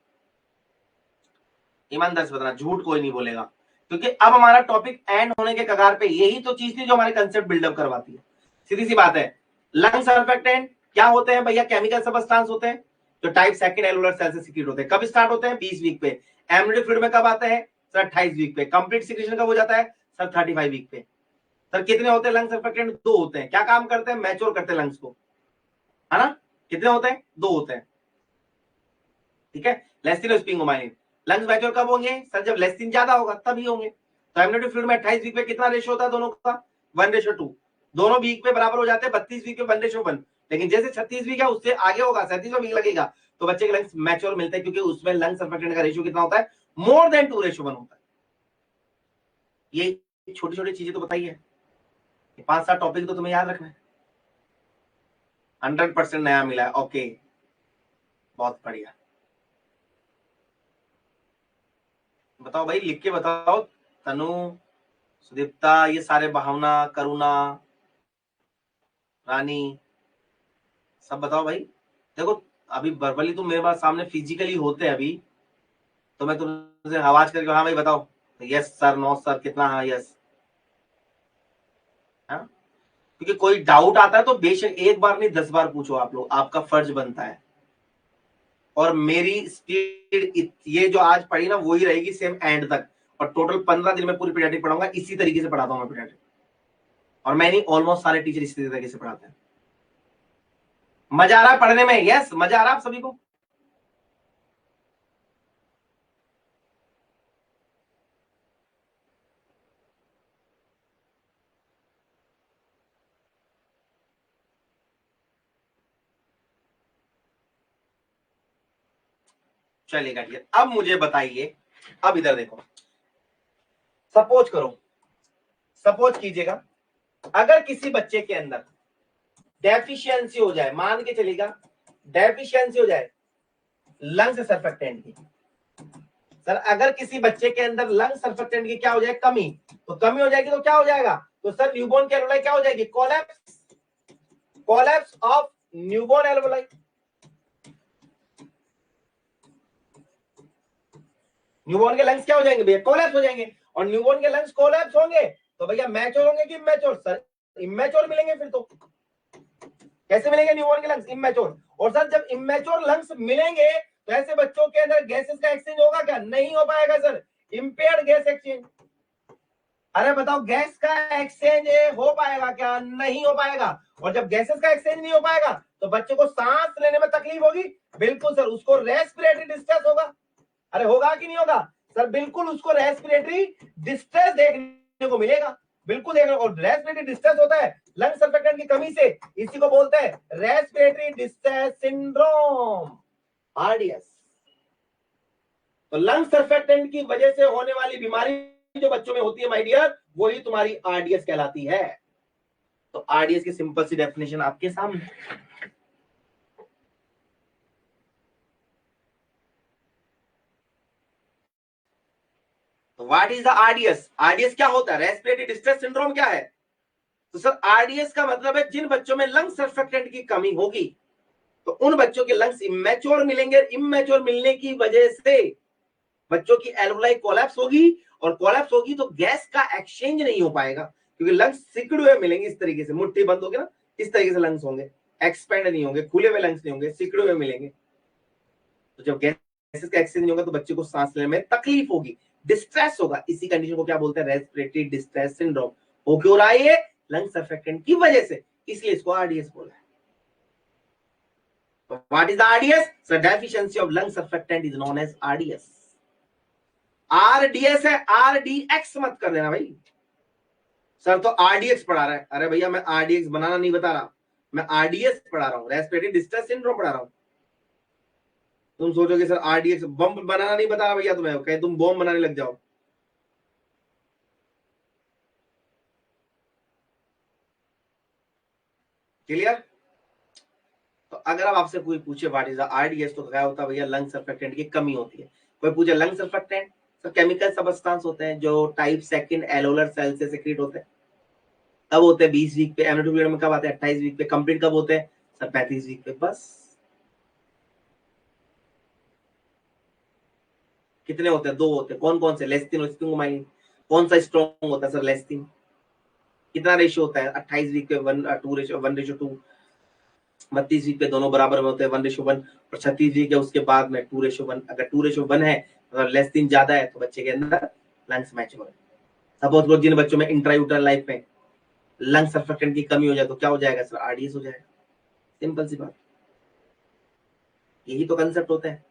ईमानदारी से बताना, झूठ कोई नहीं बोलेगा, क्योंकि अब हमारा टॉपिक एंड होने के कगार पे, यही तो चीज थी जो हमारे कंसेप्ट बिल्डअप करवाती है। सीधी सी बात है, लंग सर्फेक्टेंट क्या होते हैं भैया? केमिकल सबस्टांस होते हैं जो टाइप सेकंड एलुलर सेल से सीक्रेट होते हैं। कब स्टार्ट होते हैं? 20 वीक पे। एमनियोटिक फ्लूइड में कब आते हैं सर? 28 वीक पे। कंप्लीट सीक्रेशन कब हो जाता है सर? 35 वीक पे। सर कितने होते हैं लंग सर्फेक्टेंट? 2 होते हैं। क्या काम करते हैं? मैच्योर करते हैं लंग्स को, है ना? कितने होते हैं? 2 होते हैं। ठीक है, लेस्टिन और स्पिंगोमाइलिन। लंग्स मैच्योर कब होंगे सर? जब लेस्टिन ज्यादा होगा तभी होंगे। तो एमनियोटिक फ्लूइड में 28 वीक पे कितना रेशियो होता है दोनों का? 1:2। दोनों वीक पे बराबर हो जाते हैं। 32 वीक पे 1:1। लेकिन जैसे 36 वीक है उससे आगे होगा, 37वां वीक लगेगा, तो बच्चे के लंग्स मैच्योर मिलते हैं, क्योंकि उसमें लंग सर्फेक्टेंट का रेशियो कितना होता है? मोर देन 2:1 होता है। ये छोटी छोटी चीजें तो बताइए, 5-7 टॉपिक तो तुम्हें याद रखना है। 100% नया मिला है। ओके, बहुत बढ़िया। बताओ भाई, लिख के बताओ। तनु, सुदीप्ता, ये सारे, भावना, करुणा, रानी, सब बताओ भाई। देखो अभी वर्बली तुम मेरे पास सामने फिजिकली होते हैं अभी, तो मैं तुमसे आवाज करके हाँ भाई बताओ, यस सर, नो सर, कितना? हाँ यस। हाँ, क्योंकि कोई डाउट आता है तो बेशक एक बार नहीं 10 बार पूछो आप लोग, आपका फर्ज बनता है। और मेरी स्पीड ये जो आज पढ़ी ना वही रहेगी सेम एंड तक, और टोटल 15 दिन में पूरी पीडियाट्रिक पढ़ाऊंगा। इसी तरीके से पढ़ाता हूँ मैं पीडियाट्रिक, और मैं नहीं, ऑलमोस्ट सारे टीचर इसी तरीके से पढ़ाते हैं। मजा आ रहा है पढ़ने में? यस, मजा आ रहा है आप सभी को? चलेगा ठीक है। अब मुझे बताइए, अब इधर देखो, सपोज करो, सपोज कीजिएगा अगर किसी बच्चे के अंदर डेफिशिएंसी हो जाए, मान के चलेगा डेफिशिएंसी हो जाए लंग्स सर्फेक्टेंट की। सर अगर किसी बच्चे के अंदर लंग सर्फेक्टेंट की क्या हो जाए, कमी, तो कमी हो जाएगी तो क्या हो जाएगा? तो सर न्यूबॉर्न की एल्वोलाई क्या हो जाएगी? Collapse, collapse of newborn alveoli. Newborn के लंग्स क्या हो जाएंगे भैया? कोलैप्स हो जाएंगे। और न्यूबॉर्न के लंग्स कोलैप्स होंगे तो भैया मैच्योर होंगे कि इमैच्योर? सर इमैच्योर मिलेंगे। फिर तो कैसे मिलेंगे न्यूबॉर्न के लंग्स? इमैच्योर। और सर जब इमैच्योर लंग्स मिलेंगे तो ऐसे बच्चों के अंदर गैसेस का एक्सचेंज होगा क्या? नहीं हो पाएगा सर, इंपेयर्ड गैस एक्सचेंज। अरे बताओ, गैस का एक्सचेंज हो पाएगा क्या? नहीं हो पाएगा। और जब गैसेस का एक्सचेंज नहीं हो पाएगा तो बच्चे को सांस लेने में तकलीफ होगी। बिल्कुल सर, उसको रेस्पिरेटरी डिस्ट्रेस होगा। अरे होगा कि नहीं होगा? सर बिल्कुल उसको रेस्पिरेटरी डिस्ट्रेस देखने को मिलेगा। बिल्कुल देखने। और रेस्पिरेटरी डिस्ट्रेस होता है लंग सर्फेक्टेंट की कमी से, इसी को बोलते हैं रेस्पिरेटरी डिस्ट्रेस सिंड्रोम, आरडीएस। तो लंग सर्फेक्टेंट की वजह से होने वाली बीमारी जो बच्चों में होती है माय डियर, वही तुम्हारी आरडीएस कहलाती है। तो आरडीएस की सिंपल सी डेफिनेशन आपके सामने। तो what is the RDS? RDS क्या होता है? रेस्पिरेटरी डिस्ट्रेस सिंड्रोम क्या है? तो सर आरडीएस का मतलब है जिन बच्चों में लंग सर्फेक्टेंट की कमी होगी तो उन बच्चों के लंग्स इमेच्योर मिलेंगे। इमेच्योर मिलने की वजह से बच्चों की एल्वोलाई कोलैप्स होगी, और कोलैप्स होगी तो गैस का एक्सचेंज नहीं हो पाएगा, क्योंकि लंग्स सिकुड़े हुए मिलेंगे। इस तरीके से मुट्ठी बंद होगी ना, इस तरीके से लंग्स होंगे, एक्सपेंड नहीं होंगे, खुले हुए लंग्स नहीं होंगे, सिकुड़े हुए मिलेंगे। तो जब गैसेस का एक्सचेंज नहीं होगा तो बच्चे को सांस लेने में तकलीफ होगी, डिस्ट्रेस होगा। इसी कंडीशन को क्या बोलते हैं? Respiratory distress syndrome. हो क्यों रहा है ये? लंग सर्फेक्टेंट की वजह से, इसलिए इसको आरडीएस बोला है। What is the RDS? The deficiency of lung surfactant is known as RDS. RDS है, RDX मत कर देना भाई। सर तो RDX पढ़ा रहा है। अरे भैया मैं RDX बनाना नहीं बता रहा, मैं RDS पढ़ा रहा हूँ, रेस्पिरेटरी डिस्ट्रेस सिंड्रोम पढ़ा रहा हूँ। तुम सोचोगे सर RDX बम बनाना नहीं बता रहा भैया तुम्हें, कहीं तुम बम बनाने लग जाओ। क्लियर? तो अगर अब आपसे कोई पूछे व्हाट इज द आरडीएस, तो क्या होता है भैया? लंग सर्फेक्टेंट की कमी होती है। कोई पूछे लंग सर्फेक्टेंट, तो केमिकल सबस्टांस होते हैं जो टाइप सेकंड एलोलर सेल से सेक्रेट होते हैं। कब होते हैं? 20 वीक पे। एमएनओ पीरियड में कब आते हैं? 28 वीक पे। कंप्लीट कब होते हैं? सर 35 वीक पे। बस। कितने होते हैं? 2 होते हैं। कौन कौन से? लेस्टिन और स्टिंगोमाइलिन। कौन सा स्ट्रॉन्ग होता है सर? लेस्टिन। कितना रेशियो होता है? 28 वीक पे 1:2। 32 वीक पे दोनों बराबर में होते हैं, 1:1। और 36 वीक है उसके बाद में 2:1। अगर 2:1 है, अगर लेस्टिन ज्यादा है तो बच्चे के अंदर लंग्स मैच्योर है। सपोज लो जिन बच्चों में इंट्रायूटरल लाइफ में लंग सर्फेक्टेंट की कमी हो जाए तो क्या हो जाएगा सर? आरडीएस हो जाएगा। सिंपल सी बात, यही तो कंसेप्ट होता है।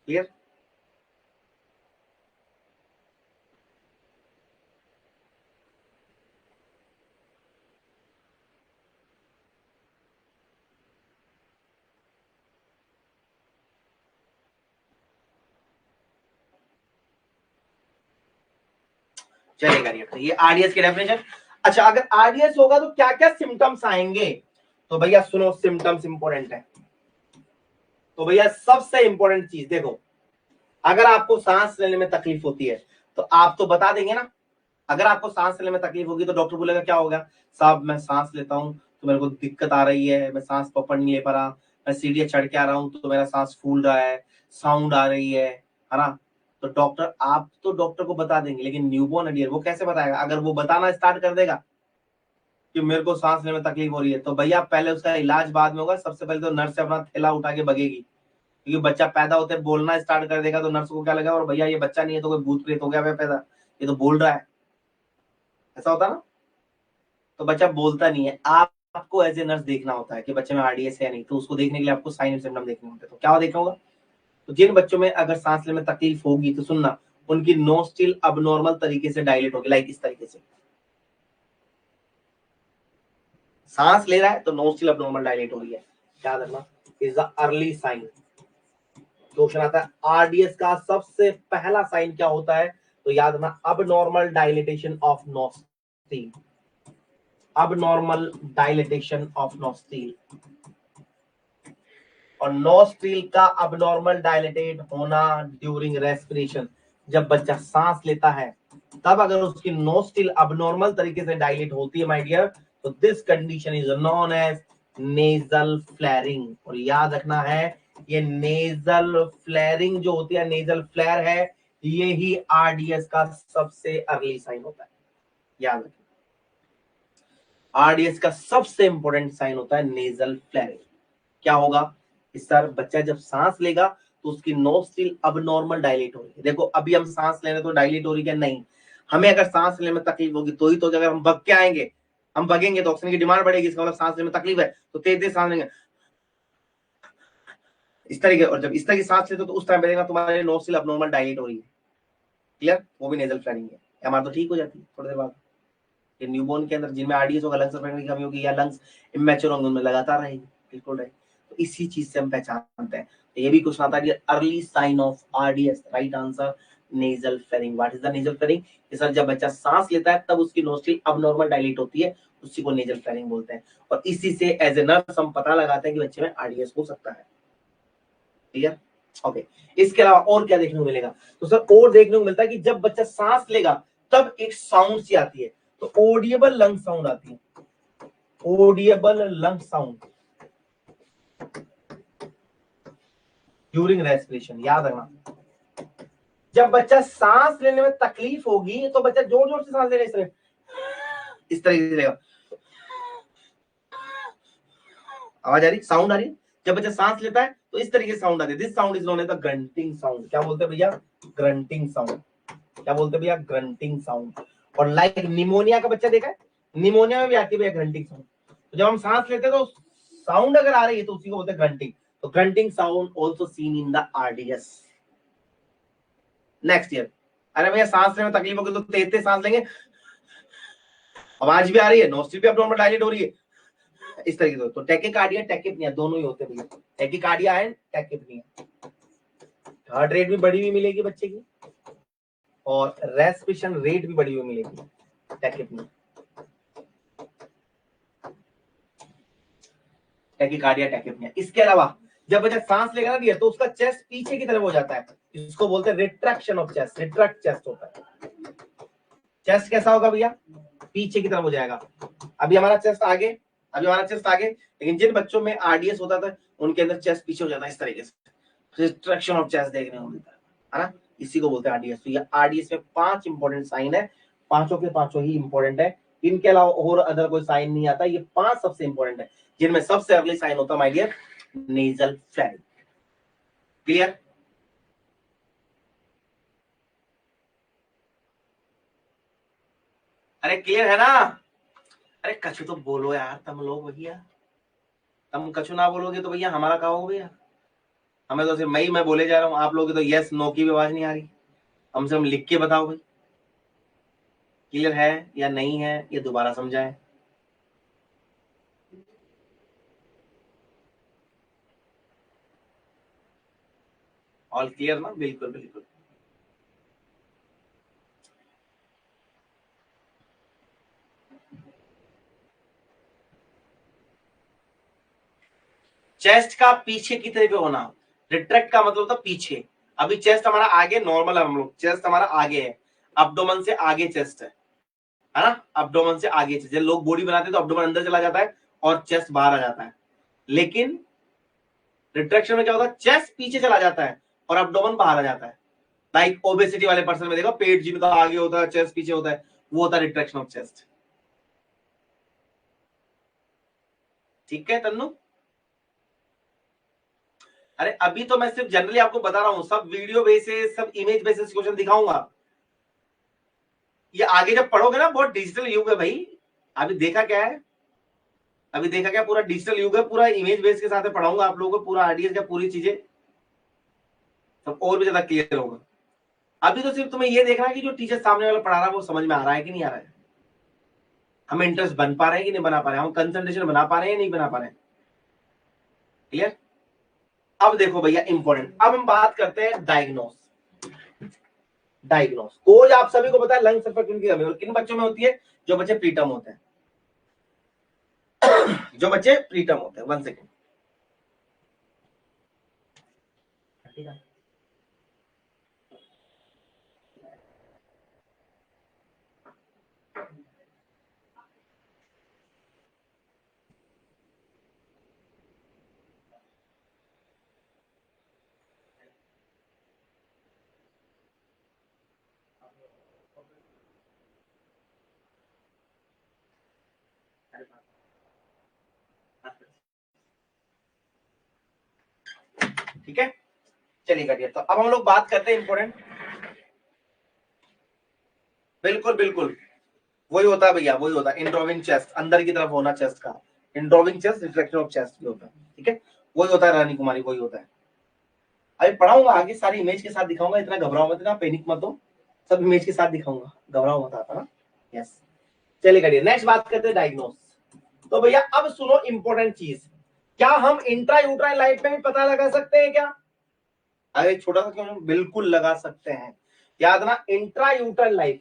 क्लियर? चलेगा नहीं। तो ये आरडीएस की डेफिनेशन। अच्छा, अगर आरडीएस होगा तो क्या क्या सिम्टम्स आएंगे? तो भैया सुनो, सिम्टम्स इंपॉर्टेंट है। तो भैया सबसे इंपॉर्टेंट चीज देखो, अगर आपको सांस लेने में तकलीफ होती है तो आप तो बता देंगे ना। अगर आपको सांस लेने में तकलीफ होगी तो डॉक्टर बोलेगा क्या होगा, साहब मैं सांस लेता हूँ तो मेरे को दिक्कत आ रही है, मैं सांस प्रॉपर नहीं ले पा रहा, मैं सीढ़ियां चढ़ के आ रहा हूँ तो मेरा सांस फूल रहा है, साउंड आ रही है ना। तो डॉक्टर, आप तो डॉक्टर को बता देंगे, लेकिन न्यूबॉर्न अडियर वो कैसे बताएगा? अगर वो बताना स्टार्ट कर देगा कि मेरे को सांस लेने में तकलीफ हो रही है, तो भैया पहले उसका इलाज बाद में होगा। सबसे पहले तो नर्स से अपना थैला उठा के भगेगी, क्योंकि बच्चा पैदा होते बोलना स्टार्ट कर देगा तो नर्स को क्या लगेगा, और भैया ये बच्चा नहीं है तो कोई भूत प्रेत हो गया पैदा, ये तो बोल रहा है। ऐसा होता ना, तो बच्चा बोलता नहीं है। आपको एज ए नर्स देखना होता है कि बच्चे में आरडीएस है या नहीं, तो उसको देखने के लिए आपको साइन एंड सिम्टम देखने होते हैं। तो क्या देखना होगा? तो जिन बच्चों में अगर सांस लेने में तकलीफ होगी तो सुनना, उनकी नोस्ट्रिल अबनॉर्मल तरीके से डायलेट होगी, लाइक इस तरीके से। सांस ले रहा है तो नोस्ट्रिल अबनॉर्मल डायलेट हो रही है, याद रखना, is the early sign. Question आता है आरडीएस का सबसे पहला साइन क्या होता है, तो याद रखना, abnormal dilatation of nostril. Abnormal dilatation of nostril, और नोस्ट्रिल का अबनॉर्मल डायलेटेड होना ड्यूरिंग रेस्पिरेशन। जब बच्चा सांस लेता है तब अगर उसकी नोस्ट्रिल अबनॉर्मल तरीके से डायलेट होती है माय डियर, तो this condition is known as nasal flaring. और याद रखना है, ये नेजल फ्लेयरिंग जो होती है, नेजल फ्लेयर है, ये ही आरडीएस का सबसे अर्ली साइन होता है। याद रखना, आरडीएस का सबसे इंपॉर्टेंट साइन होता है नेजल फ्लेयरिंग। क्या होगा कि सर बच्चा जब सांस लेगा तो उसकी नोस्ट्रिल अब नॉर्मल डायलेट हो रही है। देखो अभी हम सांस ले रहे तो डायलेट हो रही है नहीं? हमें अगर सांस लेने में तकलीफ होगी तो ही तो, अगर हम भग के आएंगे, हम भगेंगे तो ऑक्सीजन की डिमांड बढ़ेगी, इसका मतलब सांस लेने में तकलीफ है, तो तेज तेज सांस लेंगे इस तरीके। और जब इस तरह की सांस लेते तो उस टाइम पे तुम्हारे नोस्ट्रिल अब नॉर्मल डायलेट हो रही है। क्लियर? वो भी नेजल फ्लैरिंग है, हमारा तो ठीक हो जाती है थोड़ी देर बाद। ये न्यूबॉर्न के अंदर जिनमें आरडीएस होगा, लंग्स की कमी होगी या लंग्स इमेच्योर होंगे, उनमें लगातार रहेगी, बिल्कुल रहेगी। तो इसी चीज से हम पहचानते हैं। तो ये भी क्वेश्चन आता है, early sign of RDS, right answer nasal flaring. What is the nasal flaring? Sir जब बच्चा सांस लेता है तब उसकी नोस्ट्रिल अब नॉर्मल डायलेट होती है, उसी को नेजल फ्लेरिंग बोलते हैं। और इसी से एज ए नर्स हम पता लगाते हैं कि बच्चे में आरडीएस हो सकता है। क्लियर? ओके। इसके अलावा और क्या देखने को मिलेगा? तो सर और देखने को मिलता है कि जब बच्चा सांस लेगा तब एक साउंड सी आती है, तो ऑडिएबल लंग साउंड आती है, audible lung sound during respiration. याद रखना, जब बच्चा सांस लेने में तकलीफ होगी तो बच्चा जोर जोर से सांस लेगा, इस तरीके से लेगा। आवाज आ रही, साउंड आ रही। जब बच्चा सांस लेता है तो इस तरीके से साउंड आती है। This sound is known as the grunting sound. क्या बोलते हैं भैया? Grunting sound. क्या बोलते हैं भैया? Grunting sound. और लाइक निमोनिया का बच्चा देखा है, निमोनिया में भी आती है भैया ग्रंटिंग साउंड। तो जब हम सांस लेते हैं तो साउंड अगर आ रही है तो उसी को बोलते हैं ग्रंटिंग। तो grunting sound also seen in the RDS. Next year, अरे भैया सांस लेने में तकलीफ होगी तो तेज तेज सांस लेंगे, आवाज भी आ रही है, नोस्ट्रिल भी अब डायलेट हो रही है, इस तरीके से। तो टैकिकार्डिया टैकिपनिया दोनों ही होते हैं भैया, tachycardia and tachypnoea. Heart rate भी बढ़ी हुई मिलेगी बच्चे की, और रेस्पिरेशन रेट भी बढ़ी हुई मिलेगी, टैकिपनिया, टैकिकार्डिया टैकिपनिया। इसके अलावा जब बच्चा सांस लेगा ना तो उसका चेस्ट पीछे की तरफ हो जाता है, इसको बोलते हैं retraction of chest, retract chest होता है। चेस्ट कैसा होगा भैया? पीछे की तरफ हो जाएगा। अभी हमारा चेस्ट आगे, अभी हमारा चेस्ट आगे, लेकिन जिन बच्चों में आरडीएस होता था उनके अंदर चेस्ट पीछे हो जाता है इस तरीके से, रिट्रैक्शन ऑफ चेस्ट देखने को मिलता है ना। इसी को बोलते हैं आरडीएस। तो ये आरडीएस में 5 इंपॉर्टेंट साइन है, पांचों के पांचों ही इंपॉर्टेंट है, इनके अलावा और अदर कोई साइन नहीं आता। ये 5 सबसे इंपॉर्टेंट है, जिनमें सबसे अर्ली साइन होता है my dear nasal flaring. Clear? अरे क्लियर है ना? अरे कछु तो बोलो यार तुम लोग भैया, तुम कछु ना बोलोगे तो भैया हमारा क्या होगा भैया? हमें तो सिर्फ मैं बोले जा रहा हूँ, आप लोग तो यस नो की भी आवाज नहीं आ रही। हमसे हम लिख के बताओ भाई, क्लियर है या नहीं है, ये दोबारा समझाएं। ऑल क्लियर ना? बिल्कुल बिल्कुल। चेस्ट का पीछे की तरफ होना, रिट्रैक्ट का मतलब होता पीछे। अभी चेस्ट हमारा आगे नॉर्मल है, हम लोग चेस्ट हमारा आगे है, अब्डोमेन से आगे चेस्ट है ना, अब्डोमेन से आगे चेस्ट। जब लोग बॉडी बनाते हैं तो अब्डोमेन अंदर चला जाता है और चेस्ट बाहर आ जाता है, लेकिन रिट्रैक्शन में क्या होता है, चेस्ट पीछे चला जाता है और अब्डोमेन बाहर आ जाता है। लाइक ओबेसिटी वाले पर्सन में देखो पेट जिनका आगे होता है चेस्ट पीछे होता है, वो होता है रिट्रैक्शन ऑफ चेस्ट। ठीक है तन्नू? अरे अभी तो मैं सिर्फ जनरली आपको बता रहा हूं, सब वीडियो बेसिस सब इमेज बेसिस क्वेश्चन दिखाऊंगा। ये आगे जब पढ़ोगे ना, बहुत डिजिटल युग है भाई। अभी देखा क्या है, अभी देखा क्या, पूरा डिजिटल युग है, पूरा इमेज बेस के साथ पढ़ाऊंगा आप लोगों को, पूरा आइडिया क्या पूरी चीजें सब और भी ज्यादा क्लियर होगा। अभी तो सिर्फ तुम्हें ये देखना है कि जो टीचर सामने वाला पढ़ा रहा है वो समझ में आ रहा है कि नहीं आ रहा है, हम इंटरेस्ट बन पा रहे हैं कि नहीं बना पा रहे हैं, हम कंसंट्रेशन बना पा रहे हैं या नहीं बना पा रहे हैं। क्लियर? अब देखो भैया इंपॉर्टेंट, अब हम बात करते हैं डायग्नोस। डायग्नोस कोज आप सभी को पता है लंग सर्फेक्टेंट की कमी और किन बच्चों में होती है, जो बच्चे प्रीटर्म होते हैं जो बच्चे प्रीटर्म होते हैं। 1 सेकेंड। ठीक है, चलिए करिए। तो अब हम लोग बात करते हैं इंपॉर्टेंट, बिल्कुल बिल्कुल वही होता है भैया, वही होता है इंड्रोविंग चेस्ट, अंदर की तरफ होना चेस्ट का, इंड्रोविंग चेस्ट रिफ्लेक्शन ऑफ चेस्ट भी होता है। ठीक है, वही होता है रानी कुमारी, वही होता है। अभी पढ़ाऊंगा आगे, सारी इमेज के साथ दिखाऊंगा, इतना घबराओ मत, इतना पैनिक मत हो, सब इमेज के साथ दिखाऊंगा, घबराओ मत आता ना। यस, चलिए करिए, नेक्स्ट बात करते हैं डायग्नोस। तो भैया अब सुनो इंपॉर्टेंट चीज, क्या हम इंट्रा यूट्राइन लाइफ में भी पता लगा सकते हैं क्या? अरे छोटा सा क्यों, बिल्कुल लगा सकते हैं। याद ना, इंट्रा यूट्राइन लाइफ,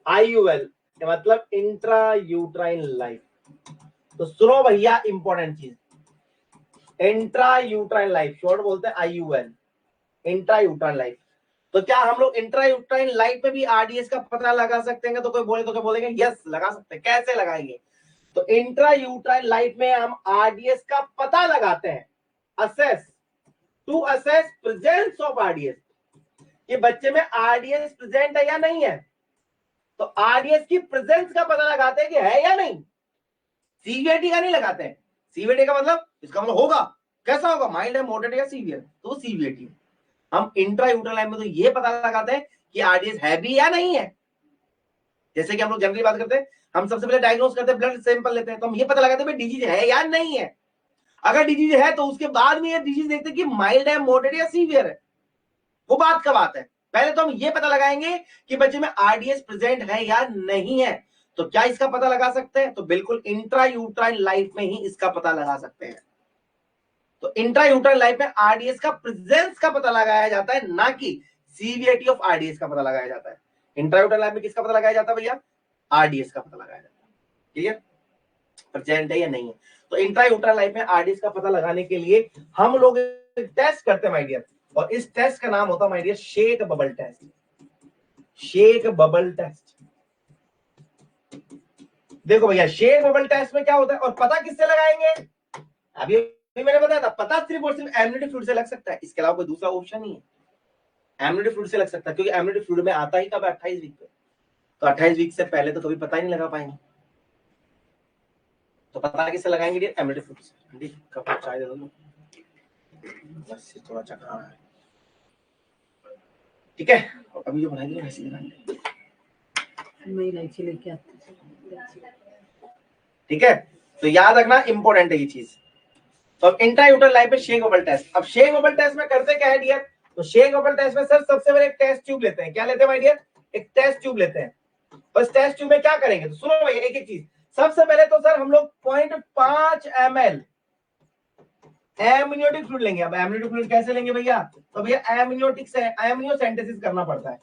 IUL मतलब इंट्रा यूट्राइन लाइफ। तो सुनो भैया इंपॉर्टेंट चीज, इंट्रा यूट्राइन लाइफ शॉर्ट बोलते हैं IUL, इंट्रा यूट्राइन लाइफ। तो क्या हम लोग इंट्रा यूट्राइन लाइफ में भी RDS का पता लगा सकते हैं? तो कोई बोले तो क्या बोलेंगे, यस लगा सकते हैं। कैसे लगाएंगे? तो इंट्रा यूट्राइन लाइफ में हम RDS का पता लगाते हैं, assess to assess presence of RDS, कि बच्चे में RDS प्रेजेंट है या नहीं है। तो RDS की प्रेजेंस का पता लगाते हैं कि है या नहीं, सीवियरिटी का नहीं लगाते हैं। सीवियरिटी का मतलब, इसका मतलब होगा, कैसा होगा, माइल्ड है, मॉडरेट या सीवियर, तो सीवियरिटी। हम इंट्रा यूट्राइन लाइफ में तो ये पता लगाते हैं कि RDS है भी या नहीं है। जैसे कि हम लोग जनरली बात करते हैं, हम सबसे पहले डायग्नोस करते हैं, ब्लड सैंपल लेते हैं, तो हम ये पता लगाते हैं डिजीज है या नहीं है। अगर डिजीज है तो उसके बाद में ये डिजीज देखते हैं कि माइल्ड है, मॉडरेट या सीवियर है। वो बात का बात है, पहले तो हम ये पता लगाएंगे कि बच्चे में RDS प्रेजेंट है या नहीं है। तो क्या इसका पता लगा सकते हैं? तो बिल्कुल इंट्रा यूट्राइन लाइफ में ही इसका पता लगा सकते हैं। तो इंट्रा यूट्राइन लाइफ में RDS का प्रेजेंस का पता लगाया जाता है, ना कि सीवियरिटी ऑफ RDS का पता लगाया जाता है। इंट्रा यूट्राइन लाइफ में किसका पता लगाया जाता है भैया? RDS का पता लगाया जाता है। क्लियर? प्रेजेंट है या नहीं है। तो इंट्रा यूट्राइन लाइफ में RDS का पता लगाने के लिए हम लोग टेस्ट करते हैं माय डियर, और इस टेस्ट का नाम होता है my dear shake bubble test. Shake bubble test. देखो भैया शेक बबल टेस्ट में क्या होता है और पता किससे लगाएंगे? अभी मैंने बताया था, पता सिर्फ और सिर्फ एमनियोटिक फ्लूइड से लग सकता है, इसके अलावा कोई दूसरा ऑप्शन नहीं है। एमनियोटिक फ्लूइड से लग सकता है, क्योंकि एमनियोटिक फ्लूइड में आता ही कब, 28 वीक पे। तो 28 वीक से पहले तो कभी पता ही नहीं लगा पाएंगे। तो पता किससे लगाएंगे? एमनियोटिक फ्लूइड से। कप चाय दे दो, बस थोड़ा चखा है। ठीक है, अभी जो बनाएंगे वैसे लगाएंगे, मैं इलायची लेके आती हूं। ठीक है, तो याद रखना इंपॉर्टेंट है ये चीज। तो अब इंट्रा यूट्राइन लाइफ में शेक बबल टेस्ट। अब शेक बबल टेस्ट में करते क्या है डियर? तो शेक बबल टेस्ट में सर सबसे पहले एक टेस्ट ट्यूब लेते हैं। क्या लेते हैं माय डियर? एक टेस्ट ट्यूब लेते हैं। बस टेस्ट ट्यूब में क्या करेंगे, तो सुनो भैया एक एक चीज। सबसे पहले तो सर हम लोग 0.5 ml एमनियोटिक फ्लूइड लेंगे। अब एमनियोटिक फ्लूइड कैसे लेंगे भैया? तो भैया एमनियोटिक से एमनियो सिंथेसिस करना पड़ता है,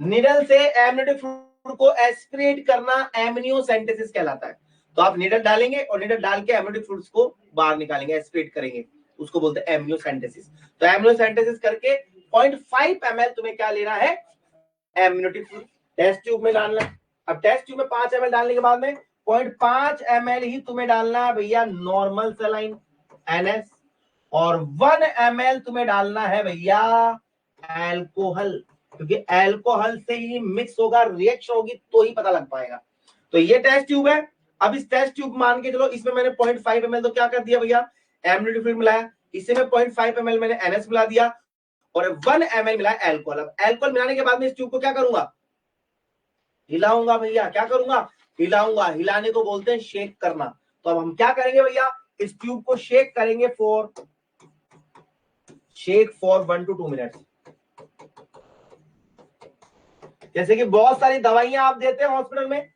निडल से एमनियोटिक फ्लूइड को एस्पिरेट करना एमनियो सिंथेसिस कहलाता है। तो आप नीडल डालेंगे और नीडल डाल के एम्नियोटिक फ्लूइड्स को बाहर निकालेंगे, एस्पिरेट करेंगे, उसको बोलते हैं एम्नियोसेंटेसिस। तो एम्नियोसेंटेसिस करके 0.5 ml तुम्हें क्या लेना है, एम्नियोटिक फ्लूइड, टेस्ट ट्यूब में डालना। अब टेस्ट ट्यूब में 5 ml डालने के बाद में 0.5 ml ही तुम्हें डालना है भैया नॉर्मल सलाइन NS, और 1 ml तुम्हें डालना है भैया एल्कोहल, क्योंकि एल्कोहल से ही मिक्स होगा, रिएक्शन होगी तो ही पता लग पाएगा। तो ये टेस्ट ट्यूब है। अब इस टेस्ट ट्यूब मान के चलो, इसमें मैंने 0.5 ml तो क्या कर दिया भैया, एम्नियोटिक फ्लूइड मिलाया, इसे में 0.5 ml मैंने NS मिला दिया और 1 ml मिला एल्कोहल। अब एल्कोहल मिलाने के बाद में इस ट्यूब को क्या करूंगा, हिलाऊंगा भैया, क्या करूंगा, हिलाऊंगा, हिलाने को बोलते हैं शेक करना। तो अब हम क्या करेंगे भैया, इस ट्यूब को शेक करेंगे फॉर 1 to 2 मिनट। जैसे कि बहुत सारी दवाइयां आप देते हैं हॉस्पिटल में,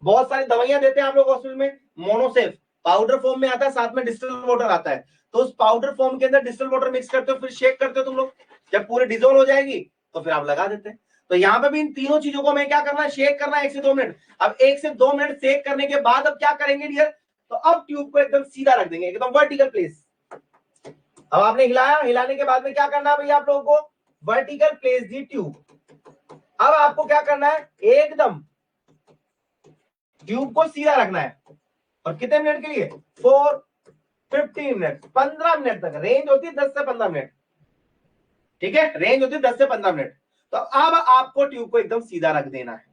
बहुत सारी दवाइयां देते हैं आप लोग हॉस्पिटल में, मोनोसेफ पाउडर फॉर्म में आता है, साथ में डिस्टिल वाटर आता है, तो उस पाउडर फॉर्म के अंदर डिस्टिल वाटर मिक्स करते हो, फिर शेक करते हो तुम लोग, जब पूरी डिजोल्व हो जाएगी तो फिर आप लगा देते हैं। तो यहाँ पे भी इन तीनों चीजों को हमें क्या करना है, शेक करना है 1 से 2 मिनट। अब 1 से 2 मिनट शेक करने के बाद अब क्या करेंगे डियर, तो अब ट्यूब को एकदम सीधा रख देंगे, एकदम वर्टिकल प्लेस। अब आपने हिलाया, हिलाने के बाद में क्या करना है भैया आप लोगों को, वर्टिकल प्लेस दी ट्यूब। अब आपको क्या करना है, एकदम ट्यूब को सीधा रखना है, और कितने मिनट के लिए, 15 मिनट, 15 मिनट तक। रेंज होती है 10 से 15 मिनट, ठीक है, रेंज होती है 10 से 15 मिनट। तो अब आपको ट्यूब को एकदम सीधा रख देना है।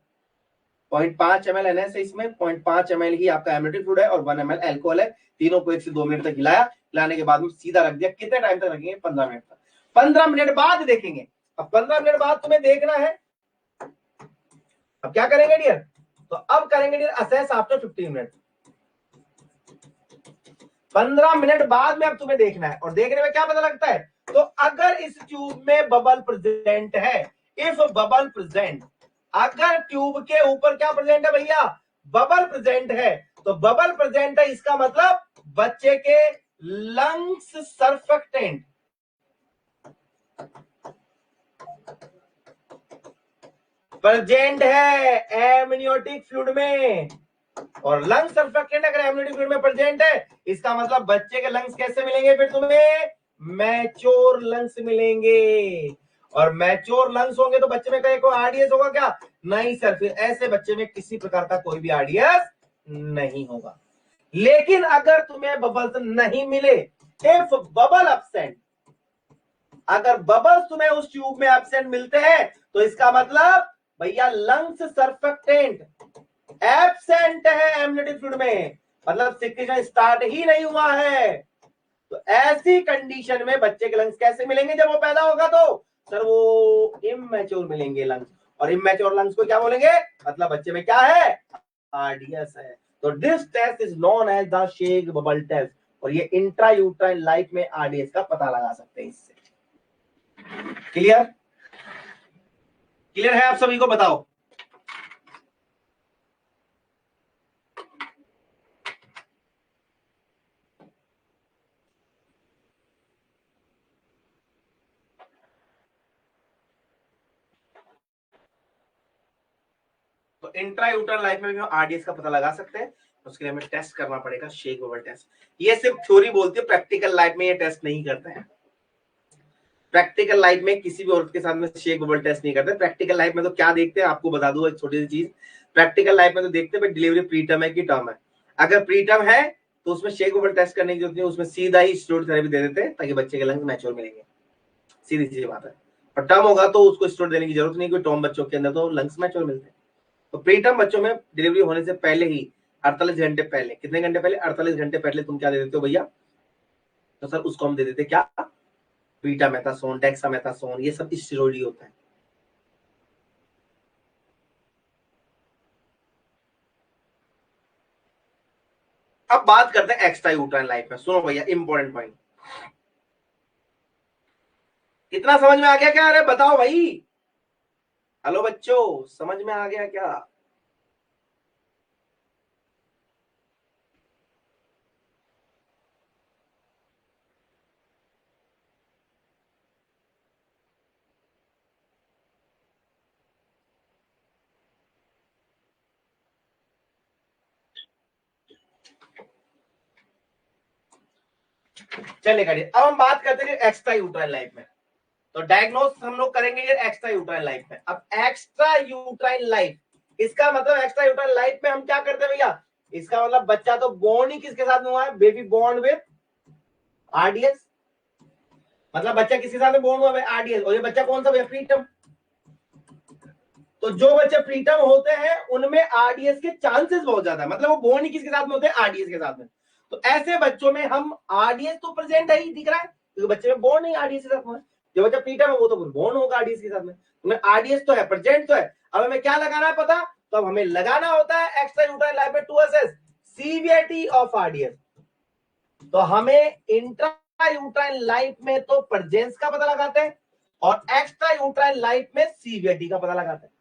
0.5 ml NS है इसमें, 0.5 ml ही आपका एम्नियोटिक फ्लूइड है और 1 ml एल्कोहल है। तीनों को 1 से 2 मिनट तक हिलाया, हिलाने के बाद में सीधा रख दिया। कितने टाइम तक रखेंगे, 15 मिनट तक। 15 मिनट बाद देखेंगे। अब 15 मिनट बाद तुम्हें देखना है, अब क्या करेंगे डियर, तो अब करेंगे dear assess after 15 minute. 15 minute बाद में अब तुम्हें देखना है, और देखने में क्या पता लगता है, तो अगर इस ट्यूब में बबल प्रेजेंट है, इफ बबल प्रेजेंट, अगर ट्यूब के ऊपर क्या प्रेजेंट है भैया, बबल प्रेजेंट है, तो बबल प्रेजेंट है इसका मतलब बच्चे के लंग्स सर्फेक्टेंट, प्रेजेंट है एमनियोटिक फ्लूइड में। और लंग्स सर्फेक्टेंट अगर एमनियोटिक फ्लूइड में प्रेजेंट है, इसका मतलब बच्चे के लंग्स कैसे मिलेंगे, फिर तुम्हें मैच्योर लंग्स मिलेंगे। और मैच्योर लंग्स होंगे तो बच्चे में कहीं कोई आरडीएस होगा क्या, नहीं सर, फिर ऐसे बच्चे में किसी प्रकार का कोई भी आरडीएस नहीं होगा। लेकिन अगर तुम्हें बबल्स नहीं मिले, इफ बबल एब्सेंट, अगर बबल्स तुम्हें उस ट्यूब में एब्सेंट मिलते हैं, तो इसका मतलब भैया लंग्स सर्फेक्टेंट एब्सेंट है एमनियोटिक फ्लूइड में, मतलब सिक्रीशन स्टार्ट ही नहीं हुआ है। तो ऐसी कंडीशन में बच्चे के लंग्स कैसे मिलेंगे, जब वो पैदा होगा तो सर वो इमैच्योर मिलेंगे लंग्स। और इमैच्योर लंग्स को क्या बोलेंगे, मतलब बच्चे में क्या है, आरडीएस है। तो this test is known as the shake bubble test, और ये इंट्रा यूट्राइन लाइफ में आरडीएस का पता लगा सकते हैं इससे। क्लियर, क्लियर है आप सभी को, बताओ। तो इंट्रा यूट्राइन लाइफ में भी हम आरडीएस का पता लगा सकते हैं, उसके लिए हमें टेस्ट करना पड़ेगा, शेक बबल टेस्ट। ये सिर्फ थ्योरी बोलती है, प्रैक्टिकल लाइफ में ये टेस्ट नहीं करते हैं। प्रैक्टिकल लाइफ में किसी भी औरत के साथ में शेक बबल टेस्ट नहीं करते। प्रैक्टिकल लाइफ में तो क्या देखते हैं, आपको बता दूं एक छोटी सी चीज। प्रैक्टिकल लाइफ में तो देखते हैं डिलीवरी प्रीटर्म है कि टर्म है। अगर प्रीटर्म है तो उसमें शेक बबल टेस्ट करने की जरूरत नहीं, उसमें सीधा ही स्टेरॉइड थेरेपी दे देते हैं ताकि बच्चे के लंग्स मैच्योर मिलेंगे, सीधी सी बात है। और टर्म होगा तो उसको स्टेरॉइड देने की जरूरत नहीं, कोई टर्म बच्चों के अंदर तो लंग्स मैच्योर मिलते हैं। तो प्रीटर्म बच्चों में डिलीवरी होने से पहले ही 48 घंटे पहले, कितने घंटे पहले, 48 घंटे पहले तुम क्या दे देते हो भैया, तो सर उसको हम दे देते क्या, बीटामेथासोन, डेक्सामेथासोन, ये सब स्टेरॉइड ही होता है। अब बात करते हैं एक्स्ट्रा यूट्राइन लाइफ में। सुनो भैया, इंपॉर्टेंट पॉइंट, कितना समझ में आ गया क्या, अरे बताओ भाई, हेलो बच्चों, समझ में आ गया क्या। चलिए करिए। अब हम बात करते हैं एक्स्ट्रा यूट्राइन लाइफ में। तो डायग्नोस हम लोग करेंगे ये एक्स्ट्रा यूट्राइन लाइफ में। अब एक्स्ट्रा यूट्राइन लाइफ, इसका मतलब एक्स्ट्रा यूट्राइन लाइफ में हम क्या करते हैं भैया, इसका मतलब बच्चा तो बोर्न ही किसके साथ में हुआ है, बेबी बोर्न विद आरडीएस। मतलब बच्चा किसके साथ में बोर्न हुआ है, आरडीएस। और ये बच्चा कौन सा भैया, प्रीटर्म। तो जो बच्चे प्रीटर्म होते हैं उनमें आरडीएस के चांसेस बहुत ज्यादा है, मतलब वो बोर्न ही किसके साथ में होते हैं, आरडीएस के साथ में। तो ऐसे बच्चों में हम आरडीएस तो प्रेजेंट है ही, दिख रहा है, क्योंकि बच्चे में बोर्न नहीं आरडीएस के साथ में। जो बच्चा प्रीटर्म है वो तो बोर्न होगा आरडीएस के साथ में, तुम्हें आरडीएस तो है, प्रेजेंट तो है। अब हमें क्या लगाना है पता, तो अब हमें लगाना होता है एक्स्ट्रा यूट्राइन लाइफ में to assess severity of RDS. तो हमें इंट्रा यूट्राइन लाइफ में तो प्रेजेंस का पता लगाते हैं और एक्स्ट्रा यूट्राइन लाइफ में सीवियरिटी का पता लगाते हैं,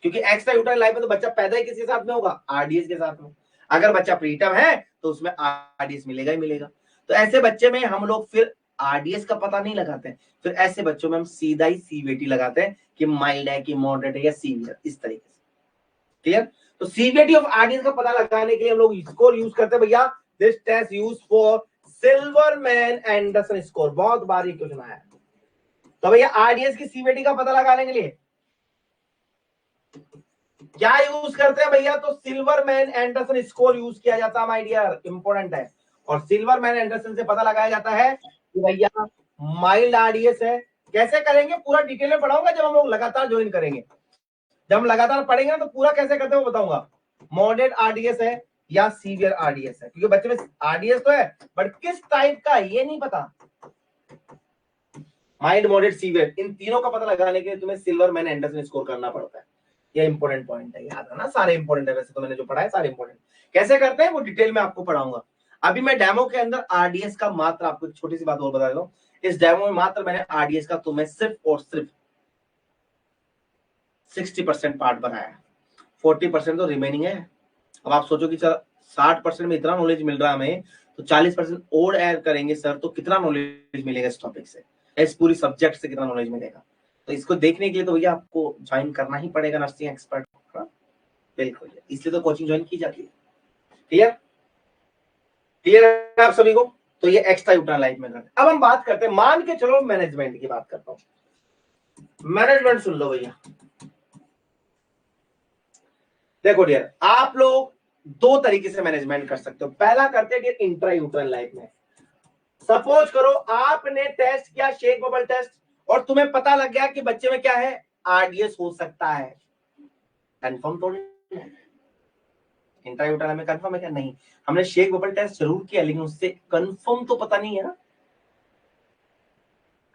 क्योंकि एक्स्ट्रा यूट्राइन लाइफ में तो बच्चा पैदा ही किसके साथ में होगा, आरडीएस के साथ में। अगर बच्चा प्रीटर्म है तो उसमें आरडीएस मिलेगा ही मिलेगा। तो ऐसे बच्चे में हम लोग फिर आरडीएस का पता नहीं लगाते हैं, फिर ऐसे बच्चों में हम सीधा ही सीवियरिटी लगाते हैं कि माइल्ड है कि मॉडरेट है या सीवियर, इस तरीके से। क्लियर। तो सीवियरिटी ऑफ आरडीएस का पता लगाने के लिए हम लोग स्कोर यूज करते हैं भैया, this test use for Silverman Anderson score. बहुत बार ये क्वेश्चन आया है। तो भैया आरडीएस की सीवियरिटी का पता लगाने के लिए क्या यूज करते हैं भैया, तो सिल्वरमैन एंडरसन स्कोर यूज किया जाता है माय डियर, इंपॉर्टेंट है। और सिल्वरमैन एंडरसन से पता लगाया जाता है कि भैया माइल्ड आरडीएस है। कैसे करेंगे पूरा डिटेल में पढ़ाऊंगा जब हम लोग लगातार ज्वाइन करेंगे। जब हम लगातार पढ़ेंगे ना तो पूरा कैसे करते हैं वो बताऊंगा। मॉडरेट आरडीएस है या सीवियर आरडीएस है, क्योंकि बच्चे में आरडीएस तो है बट किस टाइप का ये नहीं पता। माइल्ड, मॉडरेट, सीवियर, इन तीनों का पता लगाने के लिए तुम्हें सिल्वरमैन एंडरसन स्कोर करना पड़ता है। ये इंपॉर्टेंट पॉइंट है, याद रखना। सारे इंपॉर्टेंट है, वैसे तो मैंने जो पढ़ा है सारे इंपॉर्टेंट। कैसे करते हैं वो डिटेल में आपको पढ़ाऊंगा। अभी मैं डेमो के अंदर आरडीएस का मात्र आपको एक छोटी सी बात और बता देता हूँ। इस डेमो में मात्र मैंने आरडीएस का तुम्हें सिर्फ और सिर्फ 60% पार्ट बनाया है, 40% तो रिमेनिंग है। अब आप सोचो कि सर 60% में इतना नॉलेज मिल रहा है हमें, तो 40% और ऐड करेंगे सर तो कितना नॉलेज मिलेगा इस टॉपिक से, इस पूरी सब्जेक्ट से कितना नॉलेज मिलेगा। तो इसको देखने के लिए तो भैया आपको ज्वाइन करना ही पड़ेगा नर्सिंग एक्सपर्ट। बिल्कुल, इसलिए तो कोचिंग ज्वाइन की जाती है। क्लियर, क्लियर है आप सभी को। तो ये एक्स्ट्रा यूट्राइन लाइफ में करते हैं। अब हम बात करते हैं, मान के चलो मैनेजमेंट की बात करता हूं। मैनेजमेंट सुन लो भैया। देखो डियर, आप लोग दो तरीके से मैनेजमेंट कर सकते हो। पहला करते हैं डियर इंट्रा यूट्राइन लाइफ में। सपोज करो आपने टेस्ट किया शेक बबल टेस्ट और तुम्हें पता लग गया कि बच्चे में क्या है, आरडीएस हो सकता है। कंफर्म तो नहीं, इंट्रा यूट्राइन में कंफर्म है क्या, नहीं। हमने शेक बबल टेस्ट जरूर किया लेकिन उससे कंफर्म तो पता नहीं है ना,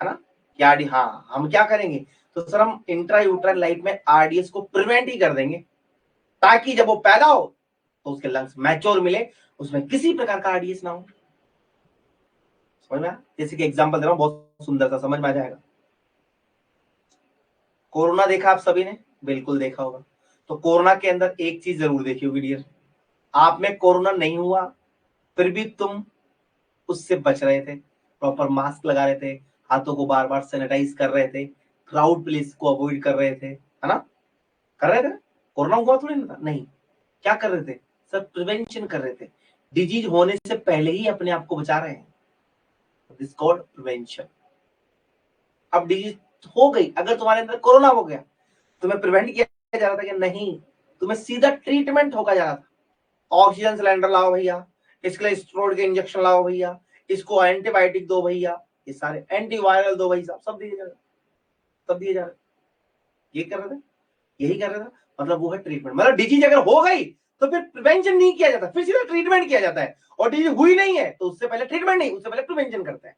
है ना। क्या हाँ, हम क्या करेंगे, तो सर हम इंट्रा यूट्राइन लाइफ में आरडीएस को प्रिवेंट ही कर देंगे, ताकि जब वो पैदा हो तो उसके लंग्स मैच्योर मिले, उसमें किसी प्रकार का आरडीएस ना हो। समझ में, जैसे कि एग्जांपल दे रहा हूं, बहुत सुंदर सा समझ में आ जाएगा। कोरोना देखा आप सभी ने, बिल्कुल देखा होगा। तो कोरोना के अंदर एक चीज जरूर देखी होगी डियर, आप में कोरोना नहीं हुआ फिर भी तुम उससे बच रहे थे, प्रॉपर मास्क लगा रहे थे, हाथों को बार बार सैनिटाइज कर रहे थे, क्राउड प्लेस को अवॉइड कर रहे थे, है ना, कर रहे थे। कोरोना हुआ थोड़ी ना था, नहीं। क्या कर रहे थे सर, प्रिवेंशन कर रहे थे। डिजीज होने से पहले ही अपने आप को बचा रहे हैं, दिस कॉल्ड प्रिवेंशन। अब डिजीज हो गई, अगर तुम्हारे अंदर कोरोना हो गया, तुम्हें प्रिवेंट किया जा रहा था कि नहीं, तुम्हें सीधा ट्रीटमेंट होगा जा रहा था। ऑक्सीजन सिलेंडर लाओ भैया, इसके लिए स्टेरॉइड के इंजेक्शन लाओ भैया, इसको एंटीबायोटिक दो भैया, ये सारे एंटीवायरल दो भाई साहब, सब दिए जा रहे, सब दिए जा रहे। ये कर रहे थे, यही कर रहे थे। मतलब वो है ट्रीटमेंट। मतलब डिजीज अगर हो गई तो फिर प्रिवेंशन नहीं किया जाता, फिर सीधा ट्रीटमेंट किया जाता है। और डिजीज हुई नहीं है तो उससे पहले ट्रीटमेंट नहीं, उससे पहले प्रिवेंशन करते हैं।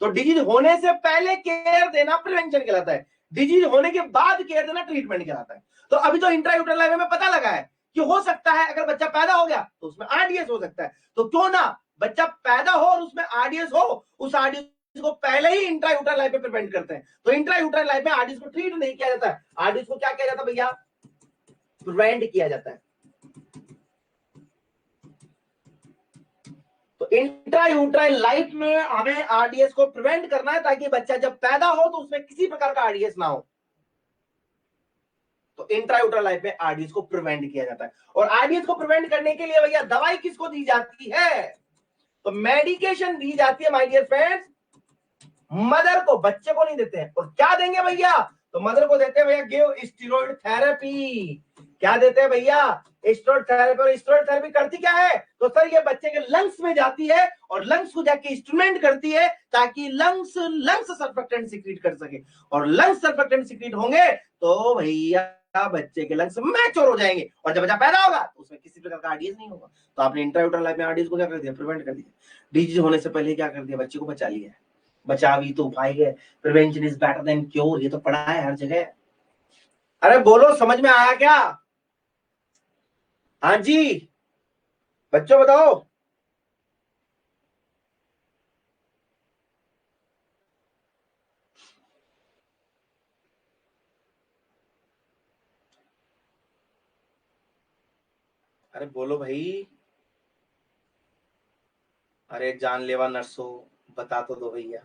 तो डिजीज होने से पहले केयर देना प्रिवेंशन कहलाता है, डिजीज होने के बाद केयर देना ट्रीटमेंट कहलाता है। तो अभी तो इंट्रायूटरल लाइफ में पता लगा है कि हो सकता है अगर बच्चा पैदा हो गया तो उसमें आरडीएस हो सकता है, तो क्यों ना बच्चा पैदा हो और उसमें आरडीएस हो, उस आरडीएस को पहले ही इंट्रायूटरल लाइफ में प्रिवेंट करते हैं। तो इंट्रायूटरल लाइफ में आरडीएस को ट्रीट नहीं किया जाता है, आरडीएस को क्या किया जाता है भैया, प्रिवेंट किया जाता है। तो इंट्रा यूट्राइन लाइफ में हमें आरडीएस को प्रिवेंट करना है ताकि बच्चा जब पैदा हो तो उसमें किसी प्रकार का आरडीएस ना हो। तो इंट्रा यूट्राइन लाइफ में आरडीएस को प्रिवेंट किया जाता है। और आरडीएस को प्रिवेंट करने के लिए भैया दवाई किसको दी जाती है, तो मेडिकेशन दी जाती है माय डियर फ्रेंड्स मदर को, बच्चे को नहीं देते हैं। और क्या देंगे भैया, तो मदर को देते हैं भैया गिव स्टेरॉइड थेरेपी। क्या देते हैं भैया, स्टेरॉइड थेरेपी। और स्टेरॉइड थेरेपी करती क्या है, तो सर ये बच्चे के लंग्स में जाती है और लंग्स को जाके इंस्ट्रूमेंट करती है ताकि लंग्स सर्फेक्टेंट सिक्रीट कर सके। और लंग्स सर्फेक्टेंट सिक्रीट होंगे तो भैया बच्चे के लंग्स मैच्योर हो जाएंगे और जब बच्चा पैदा होगा तो उसमें किसी प्रकार का आरडीएस नहीं होगा। तो आपने इंट्रायूटरल लाइफ में आरडीएस को क्या कर दिया, प्रिवेंट कर दिया। डिजीज होने से पहले क्या कर दिया, बच्चे को बचा लिया। बचाव ही तो उपाय है, prevention is better than cure, ये तो पढ़ा है हर जगह। अरे बोलो समझ में आया क्या, हाँ जी बच्चों बताओ। अरे बोलो भाई, अरे जानलेवा नर्सों बता तो दो भैया।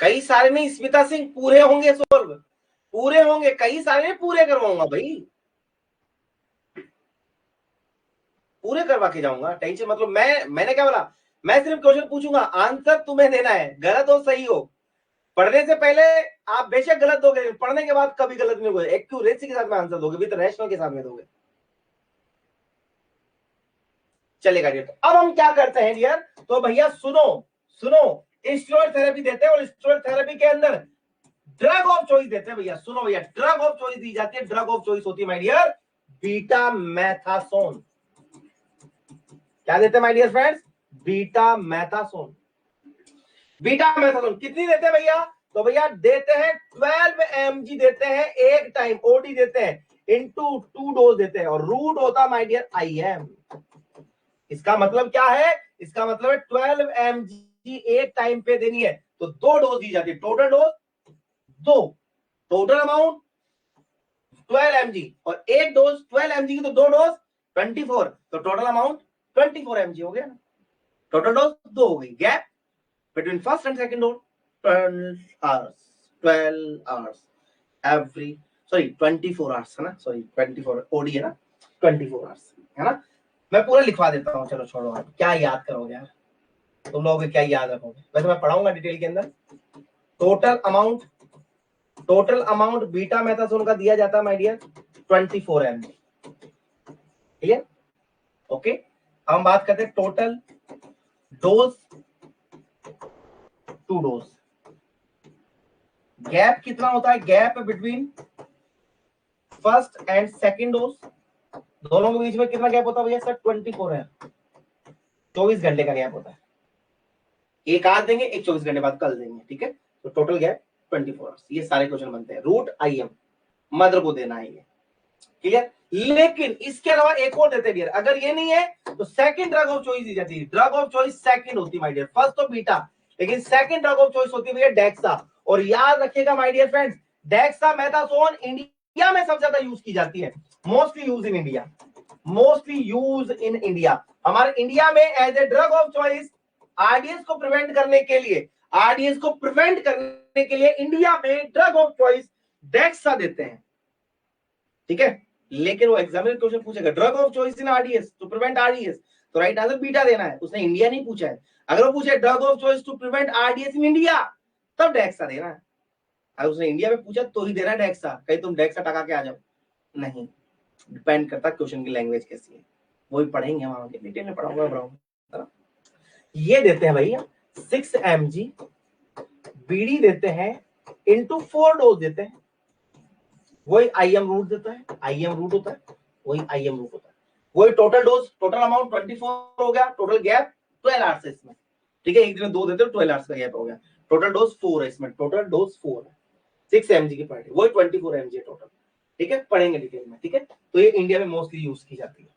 कई सारे नहीं स्मिता सिंह, पूरे होंगे सोल्व, पूरे होंगे, कई सारे नहीं पूरे करवाऊंगा भाई, पूरे करवा के जाऊंगा, टेंशन मतलब। मैंने क्या बोला, मैं सिर्फ क्वेश्चन पूछूंगा, आंसर तुम्हें देना है, गलत हो सही हो। पढ़ने से पहले आप बेशक गलत दोगे, पढ़ने के बाद कभी गलत नहीं होगा, एक्यूरेसी के साथ में आंसर दोगे, विद रैशनल के साथ में दोगे। चलेगा डियर। तो अब हम क्या करते हैं डियर, तो भैया सुनो सुनो, स्टेरॉइड थेरेपी देते हैं और स्टेरॉइड थेरेपी के अंदर ड्रग ऑफ चॉइस देते हैं भैया। सुनो भैया, ड्रग ऑफ चॉइस दी जाती है, ड्रग ऑफ चॉइस होती है माय डियर बीटा मैथासोन। क्या देते हैं my dear friends, betamethasone. Betamethasone कितनी देते हैं भैया, तो भैया देते हैं 12 mg देते हैं एक टाइम, ओडी देते हैं इनटू 2 डोज देते हैं, और रूट होता माय डियर IM। इसका मतलब क्या है, इसका मतलब है 12 mg एक टाइम पे देनी है, तो 2 डोज दी जाती है, total dose 2, total amount 12 mg, और एक डोज 12 mg की तो 2 डोज 24, तो टोटल अमाउंट 24 mg हो गया ना, टोटल डोज 2 हो गई। Gap between first and second dose 12 hours every, sorry 24 hours है ना, सॉरी 24 ओडी है ना, 24 आवर्स है ना। मैं पूरा लिखवा देता हूँ, चलो छोड़ो, आप क्या याद करोगे यार, तुम लोग क्या याद रखोगे, वैसे मैं पढ़ाऊंगा डिटेल के अंदर। टोटल अमाउंट बीटा मैथासोन का दिया जाता है my dear 24 mg, clear, okay. हम बात करते हैं टोटल डोज, 2 डोज, गैप कितना होता है, gap between first and second dose, दोनों के बीच में कितना गैप होता है भैया सर, 24 है, 24 घंटे का गैप होता है। एक आज देंगे, एक 24 घंटे बाद कल देंगे, ठीक है। तो टोटल गैप 24 आवर्स। ये सारे क्वेश्चन बनते हैं, रूट IM मदर को देना है ये, क्लियर। लेकिन इसके अलावा एक और देते हैं, अगर ये नहीं है तो सेकंड ड्रग ऑफ चॉइस दी जाती है। ड्रग ऑफ चॉइस सेकंड होती है माय डियर, फर्स्ट तो बीटा, लेकिन सेकंड ड्रग ऑफ चॉइस होती है भैया डेक्सा। और याद रखिएगा my dear friends, dexamethasone India में सबसे ज्यादा यूज की जाती है, mostly use in India, mostly use in India. हमारे इंडिया में as a drug of choice RDS को प्रिवेंट करने के लिए, आरडीएस को प्रिवेंट करने के लिए इंडिया में ड्रग ऑफ चॉइस डेक्सा देते हैं, ठीक है। लेकिन वो एग्जाम में क्वेश्चन पूछेगा drug of choice in RDS to prevent RDS, तो राइट आंसर बीटा देना है, उसने इंडिया नहीं पूछा है। अगर वो पूछे drug of choice to prevent RDS in India, तब डेक्सा देना है। अगर उसने इंडिया में पूछा तो ही देना है डेक्सा, कहीं तुम डेक्सा टका के आ जाओ, नहीं, डिपेंड करता क्वेश्चन की लैंग्वेज कैसी है, वही पढ़ेंगे हम आगे, डिटेल में पढ़ाऊंगा। ये देते हैं भैया 6 mg, बीडी देते हैं इनटू 4 डोज देते हैं, वही IM रूट देता है, IM रूट होता है, वही IM रूट होता है, वही टोटल डोज, टोटल अमाउंट 24 हो गया, टोटल गैप 12 आवर्स है इसमें, ठीक है। एक दिन में 2 देते हो, 12 आवर्स का गैप हो गया, टोटल डोज 4 है इसमें, टोटल डोज 4 है, 6 mg की पार्टी, वही 24 mg है टोटल, ठीक है, पढ़ेंगे डिटेल में, ठीक है। तो ये इंडिया में मोस्टली यूज की जाती है।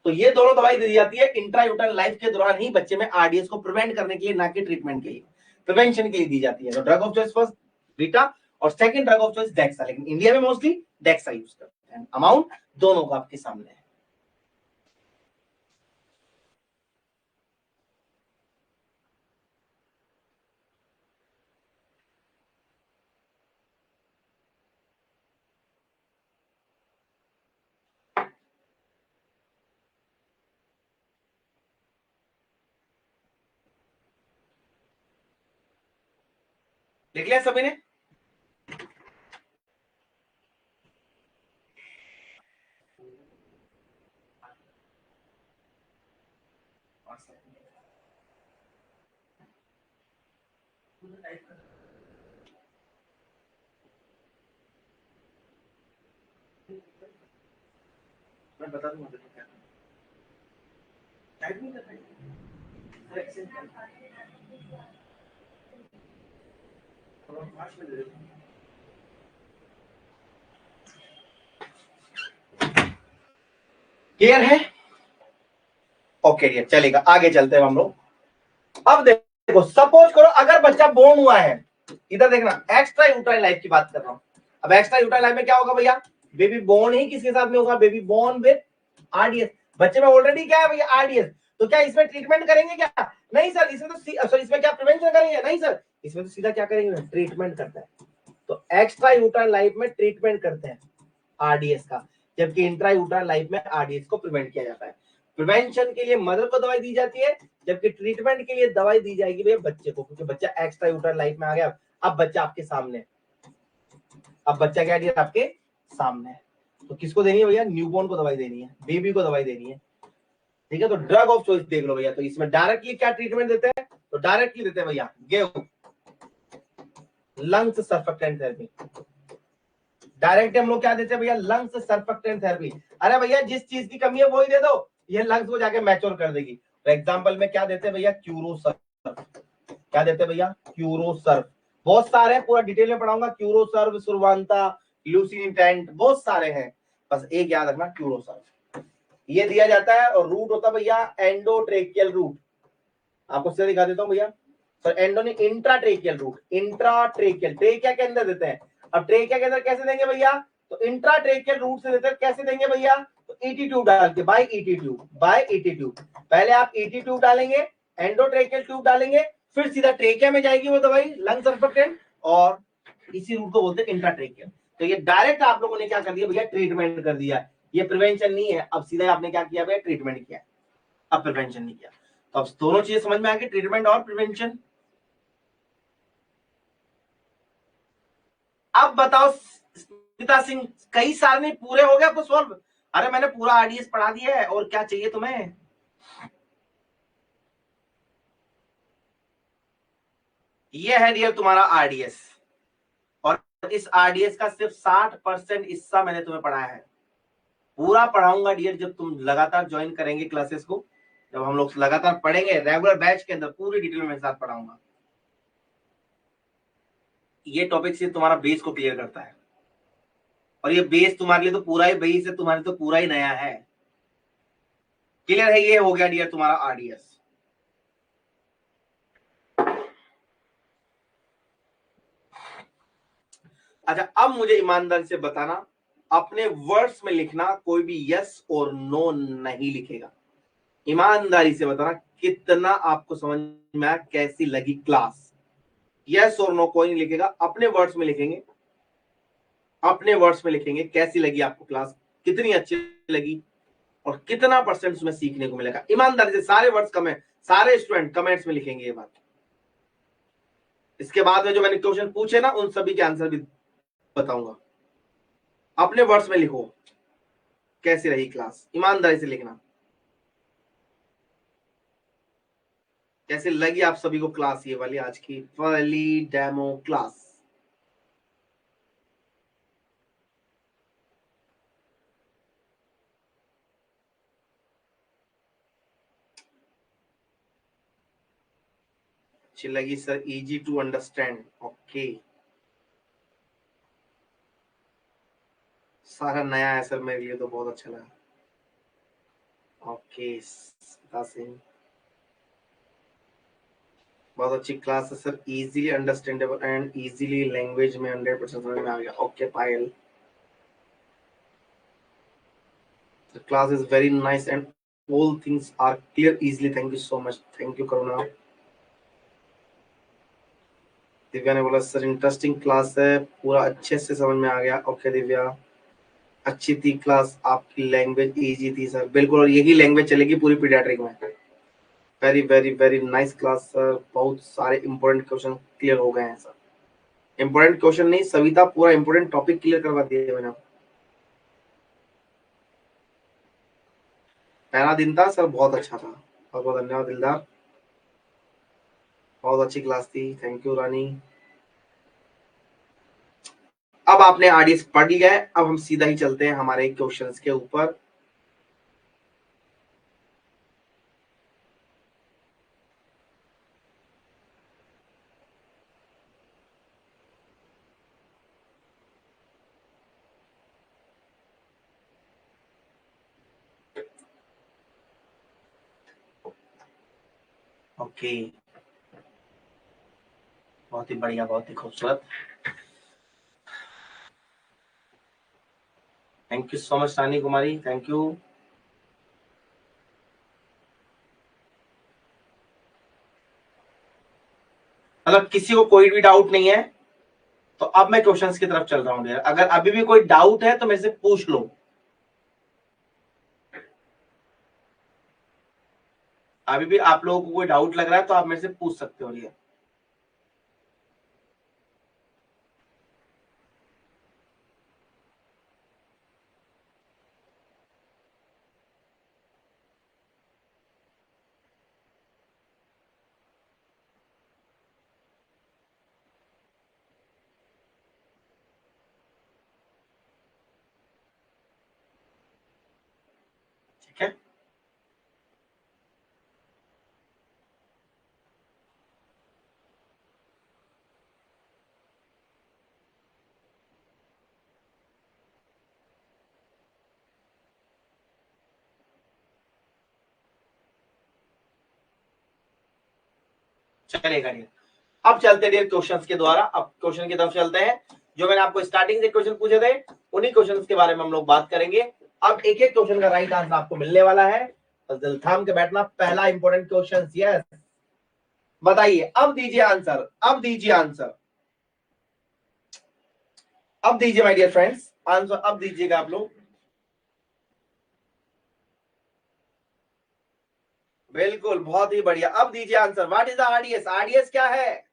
तो ये दोनों दवाई दी जाती है इंट्रायूटरल लाइफ के दौरान ही बच्चे में आरडीएस को प्रिवेंट करने के लिए, ना कि ट्रीटमेंट के लिए, प्रिवेंशन के लिए दी जाती है। तो drug of choice first beta, और second drug of choice dexa, लेकिन इंडिया में मोस्टली डेक्सा यूज करते हैं। अमाउंट दोनों का आपके सामने है। लिख लिया सभी ने? मैं बता दूंगा क्या टाइप नहीं करना है। क्लियर है? ओके डियर, चलेगा, आगे चलते हैं हम लोग। अब देखो, सपोज करो अगर बच्चा बोर्न हुआ है, इधर देखना, एक्स्ट्रा यूट्राइन लाइफ की बात कर रहा हूं। अब एक्स्ट्रा यूट्राइन लाइफ में क्या होगा भैया? बेबी बोर्न ही किसके साथ में होगा? Baby born with RDS. बच्चे में ऑलरेडी क्या है भैया? आरडीएस। तो क्या इसमें ट्रीटमेंट करेंगे क्या? नहीं सर, इसमें तो सॉरी, इसमें क्या प्रिवेंशन करेंगे? नहीं सर, इसमें तो सीधा क्या करेंगे? ट्रीटमेंट करता है। तो एक्स्ट्रा यूट्राइन लाइफ में ट्रीटमेंट करते हैं आरडीएस का, जबकि इंट्रा यूट्राइन लाइफ में आरडीएस को प्रिवेंट किया जाता है। प्रिवेंशन के लिए मदर को दवाई दी जाती है, जबकि ट्रीटमेंट के लिए दवाई दी जाएगी भैया बच्चे को, क्योंकि बच्चा एक्स्ट्रा यूट्राइन लाइफ में आ गया। अब बच्चा आपके सामने, अब बच्चा क्या दिया? आपके सामने है। तो किसको देनी है भैया? न्यूबॉर्न को दवाई देनी है, बेबी को दवाई देनी है। ठीक है, तो ड्रग ऑफ चॉइस देख लो भैया। तो इसमें डायरेक्टली क्या ट्रीटमेंट देते हैं? तो डायरेक्टली देते हैं भैया गेहूं लंग्स सर्फेक्टेंट थेरेपी। डायरेक्ट हम लोग क्या देते हैं भैया? Lungs surfactant therapy. अरे भैया जिस चीज की कमी है वही दे दो, ये लंग्स को जाके मैच्योर कर देगी। तो एग्जांपल में क्या देते हैं भैया? क्यूरोसर्व। क्या देते हैं भैया? क्यूरोसर्व। बहुत सारे हैं, पूरा डिटेल में पढ़ाऊंगा। क्यूरोसर्व, सुरवांता, ल्यूसिनिटेंट, बहुत सारे हैं, बस एक याद रखना, क्यूरोसर्व। ये दिया जाता है और रूट होता है भैया एंडोट्रेकियल रूट। आपको सीधा दिखा देता हूँ भैया। सर एंडो नहीं, इंट्राट्रेकियल रूट। इंट्राट्रेकियल, ट्रेकिया के अंदर देते हैं। अब ट्रेकिया के अंदर कैसे देंगे भैया? तो इंट्राट्रेकियल रूट से देते हैं। कैसे देंगे भैया? तो ईटी ट्यूब डाल के, by ET tube, by ET tube. पहले आप ईटी ट्यूब डालेंगे, एंडोट्रेकियल ट्यूब डालेंगे, फिर सीधा ट्रेकिया में जाएगी वो दवाई, लंग सर्फेक्टेंट, और इसी रूट को बोलते हैं इंट्राट्रेकियल। तो ये डायरेक्ट आप लोगों ने क्या कर दिया भैया? ट्रीटमेंट कर दिया। ये प्रिवेंशन नहीं है, अब सीधा आपने क्या किया भैया? ट्रीटमेंट किया, अब प्रिवेंशन नहीं किया। तो अब दोनों चीजें समझ में आ गई, ट्रीटमेंट और प्रिवेंशन। अब बताओ स्मिता सिंह, कई साल में पूरे हो गए आपको सॉल्व? अरे मैंने पूरा आरडीएस पढ़ा दिया है, और क्या चाहिए तुम्हें? ये है डियर तुम्हारा आरडीएस, और इस आरडीएस का सिर्फ 60% हिस्सा मैंने तुम्हें पढ़ाया है। पूरा पढ़ाऊंगा डियर जब तुम लगातार ज्वाइन करेंगे क्लासेस को, जब हम लोग लगातार पढ़ेंगे रेगुलर बैच के अंदर, पूरी डिटेल में साथ पढ़ाऊंगा। ये टॉपिक से तुम्हारा बेस को क्लियर करता है, और ये बेस तुम्हारे लिए तो पूरा ही बेस है, तुम्हारे तो पूरा ही नया है। क्लियर है? ये हो गया डियर तुम्हारा आरडीएस। अच्छा, अब मुझे ईमानदारी से बताना, अपने वर्ड्स में लिखना, कोई भी यस और नो नहीं लिखेगा। ईमानदारी से बताना कितना आपको समझ में आया, कैसी लगी क्लास। यस और नो कोई नहीं लिखेगा, अपने वर्ड्स में लिखेंगे, अपने वर्ड्स में लिखेंगे कैसी लगी आपको क्लास, कितनी अच्छी लगी, और कितना परसेंट उसमें सीखने को मिलेगा। ईमानदारी से सारे वर्ड्स कमेंट, सारे स्टूडेंट कमेंट्स में लिखेंगे ये बात। इसके बाद में जो मैंने क्वेश्चन पूछे ना, उन सभी के आंसर भी बताऊंगा। अपने वर्ड्स में लिखो कैसी रही क्लास, ईमानदारी से लिखना। कैसे लगी आप सभी को क्लास, ये वाली आज की पहली डेमो क्लास? अच्छी लगी sir, easy to understand. Okay, सारा नया है सर मेरे लिए, तो बहुत अच्छा लगा। ओके सिंह, बहुत अच्छी क्लास है sir, easily understandable and easily language में 100% समझ में आ गया। Okay Payal, the class is very nice and all things are clear easily, thank you so much, thank you करुणा। दिव्या ने बोला सर इंटरेस्टिंग क्लास है, पूरा अच्छे से समझ में आ गया। ओके दिव्या, अच्छी थी क्लास, आपकी लैंग्वेज इजी थी सर। बिल्कुल, और यही लैंग्वेज चलेगी पूरी पीडियाट्रिक में। Very very very nice class sir, बहुत सारे इंपॉर्टेंट क्वेश्चन क्लियर हो गए हैं सर। इंपॉर्टेंट क्वेश्चन नहीं सविता, पूरा इंपॉर्टेंट टॉपिक क्लियर करवा दिया मैंने। पहला दिन था सर, बहुत अच्छा था, बहुत बहुत धन्यवाद दिलदार, बहुत अच्छी क्लास थी, थैंक यू रानी। अब आपने आरडीएस पढ़ लिया है, अब हम सीधा ही चलते हैं हमारे क्वेश्चंस के ऊपर। ओके, बहुत ही बढ़िया, बहुत ही खूबसूरत, thank you so much Rani Kumari, thank you. मतलब किसी को कोई भी डाउट नहीं है तो अब मैं क्वेश्चंस की तरफ चल रहा हूं। अगर अभी भी कोई डाउट है तो मेरे से पूछ लो। अभी भी आप लोगों को कोई डाउट लग रहा है तो आप मेरे से पूछ सकते हो। ये ठीक है, चलेगा। अब चलते हैं क्वेश्चंस के द्वारा, अब क्वेश्चन की तरफ चलते हैं। जो मैंने आपको स्टार्टिंग से क्वेश्चन पूछे थे उन्हीं क्वेश्चंस के बारे में हम लोग बात करेंगे। अब एक एक क्वेश्चन का राइट आंसर आपको मिलने वाला है, तो दिल थाम के बैठना। पहला इंपॉर्टेंट क्वेश्चन, यस बताइए, अब दीजिए आंसर, अब दीजिए आंसर, अब दीजिए माय डियर फ्रेंड्स आंसर, अब दीजिएगा आप लोग। बिल्कुल, बहुत ही बढ़िया, अब दीजिए answer. What is the RDS? RDS क्या है?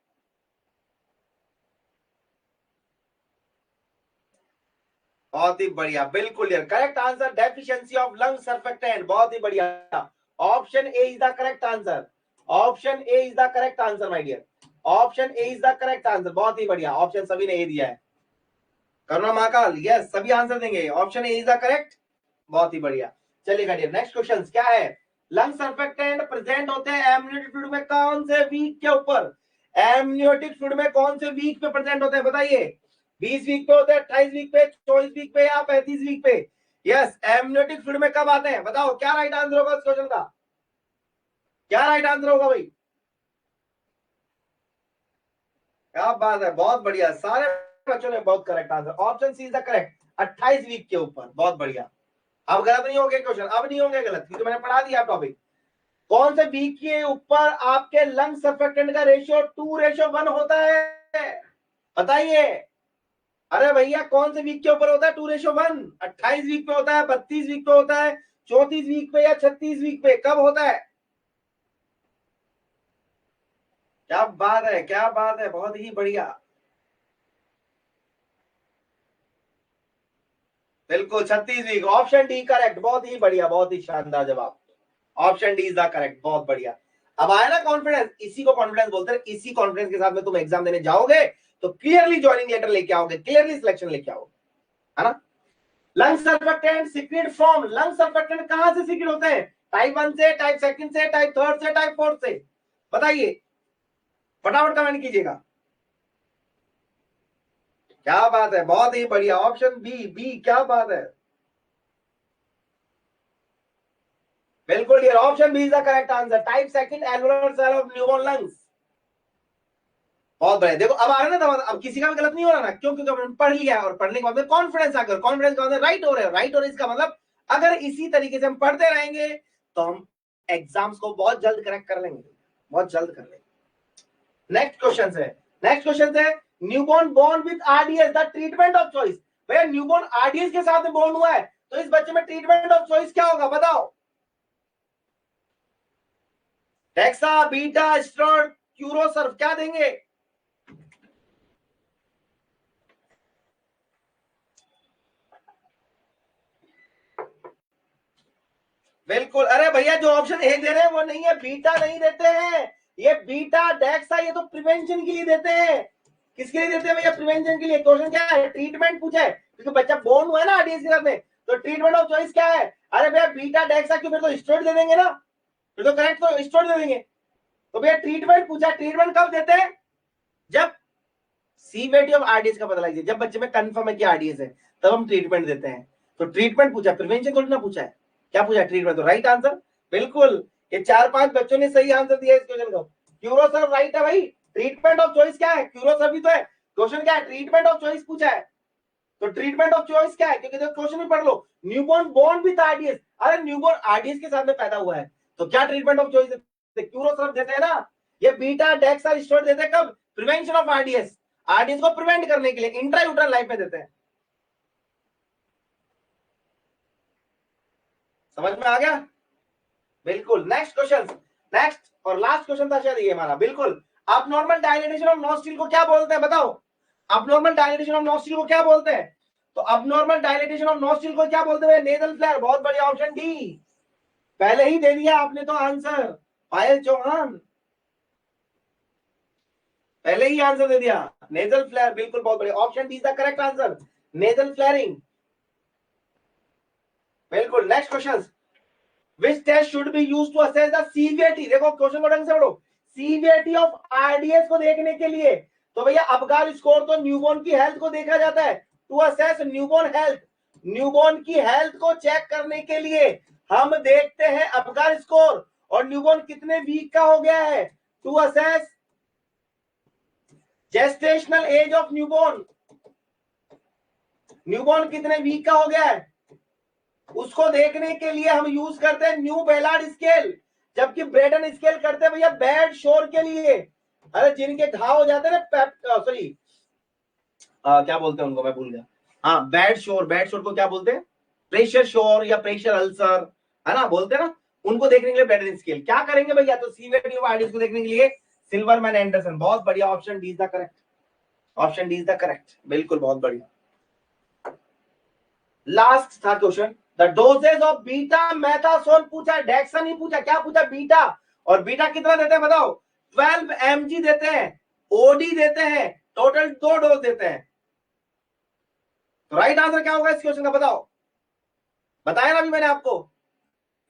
बहुत ही बढ़िया, बिल्कुल यार, correct answer deficiency of lung surfactant. बहुत ही बढ़िया, option A is the correct answer, option A is the correct answer my dear, option A is the correct answer. बहुत ही बढ़िया, ऑप्शन सभी ने ए दिया है। करुणा महाकाल, यस सभी आंसर देंगे, option A is the correct. बहुत ही बढ़िया, चलिएगा डियर, नेक्स्ट क्वेश्चन क्या है? लंग सर्फेक्टेंट प्रेजेंट होते हैं एमनियोटिक फ्लूइड में कौन से वीक के ऊपर? एमनियोटिक फ्लूइड में कौन से वीक पे प्रेजेंट होते हैं बताइए? 20 वीक पे होते हैं, 28 वीक पे, 24 वीक पे या 35 वीक पे? यस, एमनियोटिक फ्लूइड में कब आते हैं बताओ, क्या राइट आंसर होगा इस क्वेश्चन का? क्या राइट आंसर होगा भाई? क्या बात है, बहुत बढ़िया, सारे बच्चों ने बहुत correct answer, option C is the correct, 28 week के ऊपर। बहुत बढ़िया, अब गलत नहीं होंगे क्वेश्चन, अब नहीं होंगे गलत, क्योंकि मैंने पढ़ा दिया टॉपिक। कौन से वीक के ऊपर आपके लंग सर्फेक्टेंट का रेशियो 2:1 होता है बताइए? अरे भैया, कौन से वीक के ऊपर होता है 2:1? 28 वीक पे होता है, 32 वीक पे होता है, 34 वीक पे या 36 वीक पे, कब होता है? क्या बात है, क्या बात है, बहुत ही बढ़िया, बिल्कुल 36 वीक, ऑप्शन डी करेक्ट। बहुत ही बढ़िया, बहुत ही शानदार जवाब, option D is the correct. बहुत बढ़िया, अब आया ना कॉन्फिडेंस, इसी को कॉन्फिडेंस बोलते हैं। इसी कॉन्फिडेंस के साथ में तुम एग्जाम देने जाओगे तो क्लियरली ज्वाइनिंग लेटर लेके आओगे, क्लियरली सिलेक्शन लेके आओगे, है ना? Lung surfactant secret from, lung surfactant कहां से सीक्रेट होते हैं? टाइप 1 से, टाइप 2 से, टाइप 3 से, टाइप 4 से? बताइए, फटाफट कमेंट कीजिएगा। क्या बात है, बहुत ही बढ़िया, ऑप्शन बी, बी, क्या बात है, बिल्कुल, ये option B is the correct answer, type 2 alveolar cell of newborn lungs. बहुत बढ़िया। देखो अब आ रहा है ना, अब किसी का भी गलत नहीं हो रहा ना, क्यों? क्योंकि हमने पढ़ लिया और पढ़ने के बाद में कॉन्फिडेंस आ गया, कॉन्फिडेंस के बाद में राइट हो रहे हैं, राइट हो रहे इसका मतलब अगर इसी तरीके से हम पढ़ते रहेंगे तो हम एग्जाम्स को बहुत जल्द करेक्ट कर लेंगे, बहुत जल्द कर लेंगे। नेक्स्ट क्वेश्चन है, नेक्स्ट क्वेश्चन है newborn born with RDS the treatment of choice. भैया न्यूबॉर्न आरडीएस के साथ में बोर्न हुआ है तो इस बच्चे में ट्रीटमेंट ऑफ चॉइस क्या होगा बताओ? डेक्सा, बीटा, स्टेरॉइड, क्यूरोसर्व, क्या देंगे? बिल्कुल। अरे भैया जो ऑप्शन ए दे रहे हैं वो नहीं है, बीटा नहीं देते हैं, ये बीटा डेक्सा ये तो प्रिवेंशन के लिए देते हैं। किसके लिए देते हैं भैया? प्रिवेंशन के लिए। क्वेश्चन क्या है? ट्रीटमेंट पूछा है क्योंकि बच्चा बोर्न हुआ है ना आरडीएस के साथ में, तो ट्रीटमेंट ऑफ चॉइस क्या है? अरे भैया बीटा डेक्सा क्यों? फिर तो स्टेरॉइड दे देंगे ना, फिर तो करेक्ट, तो स्टेरॉइड दे देंगे। तो भैया ट्रीटमेंट पूछा, ट्रीटमेंट कब देते हैं? जब सीवियरिटी ऑफ आरडीएस का पता लग जाए, जब बच्चे में कंफर्म है कि आरडीएस है तब हम ट्रीटमेंट देते हैं। तो ट्रीटमेंट पूछा, प्रिवेंशन थोड़ी ना पूछा है। क्या पूछा? ट्रीटमेंट। तो राइट आंसर बिल्कुल, ये 4-5 बच्चों ने सही आंसर दिया इस क्वेश्चन को। क्यूरोसर्व राइट है भाई। ट्रीटमेंट ऑफ चॉइस क्या है? क्यूरोसर्व भी तो है। क्वेश्चन क्या है? ट्रीटमेंट ऑफ चॉइस पूछा है, तो ट्रीटमेंट ऑफ चॉइस क्या है? क्योंकि क्वेश्चन भी पढ़ लो, न्यूबॉर्न बोर्न विद आरडीएस। अरे न्यूबॉर्न आरडीएस के साथ में पैदा हुआ है तो क्या ट्रीटमेंट ऑफ चॉइस देते? क्यूरोसर्व देते हैं ना। ये बीटा डेक्सा स्टेरॉइड देते हैं कब? प्रिवेंशन ऑफ आरडीएस, आरडीएस को प्रिवेंट करने के लिए इंट्रायूटरल लाइफ में देते हैं। समझ में आ गया? बिल्कुल। नेक्स्ट क्वेश्चन, नेक्स्ट और लास्ट क्वेश्चन था शायद ये हमारा। बिल्कुल। अबनॉर्मल डायलेटेशन ऑफ नॉस्ट्रिल को क्या बोलते हैं बताओ? अबनॉर्मल डायलेटेशन ऑफ नॉस्ट्रिल को क्या बोलते हैं? तो अबनॉर्मल डायलेटेशन ऑफ नॉस्ट्रिल को क्या बोलते हैं? Nasal flare. बहुत बढ़िया, ऑप्शन डी। पहले ही दे दिया आपने तो आंसर, पायल चौहान पहले ही आंसर दे दिया, नेजल फ्लेयर। बिल्कुल, बहुत बढ़िया, option D is the correct answer, nasal flaring. बिल्कुल। Next question, which test should be used to assess the severity? देखो क्वेश्चन को ढंग से पढ़ो, सीवियरिटी ऑफ आरडीएस को देखने के लिए तो भैया अबगार स्कोर तो न्यूबॉर्न की हेल्थ को देखा जाता है, to assess newborn health. Newborn की हेल्थ को चेक करने के लिए हम देखते हैं अबगार स्कोर और न्यूबॉर्न कितने वीक का हो गया है, to assess gestational age of newborn. Newborn कितने वीक का हो गया है उसको देखने के लिए हम यूज करते हैं न्यू बेलार्ड स्केल, जबकि ब्रेडन स्केल करते हैं भैया बेड शोर के लिए। अरे जिनके घाव हो जाते हैं ना, सॉरी क्या बोलते हैं उनको, मैं भूल गया। हाँ, बेड शोर, बेड शोर को क्या बोलते हैं? प्रेशर शोर या प्रेशर अल्सर, है ना, बोलते हैं ना, उनको देखने के लिए ब्रेडन स्केल। क्या करेंगे भैया? तो सीवियरिटी ऑफ आरडीएस को देखने के लिए सिल्वरमैन एंडरसन। बहुत बढ़िया, option D is the correct, option D is the correct. बिल्कुल, बहुत बढ़िया। लास्ट था question, the dosages of betamethasone पूछा, डेक्सा नहीं पूछा। क्या पूछा? बीटा। और बीटा कितना देते हैं बताओ? 12 mg देते हैं, ओडी देते हैं, टोटल 2 डोज देते हैं। तो राइट आंसर क्या होगा इस क्वेश्चन का बताओ? बताया ना अभी मैंने आपको,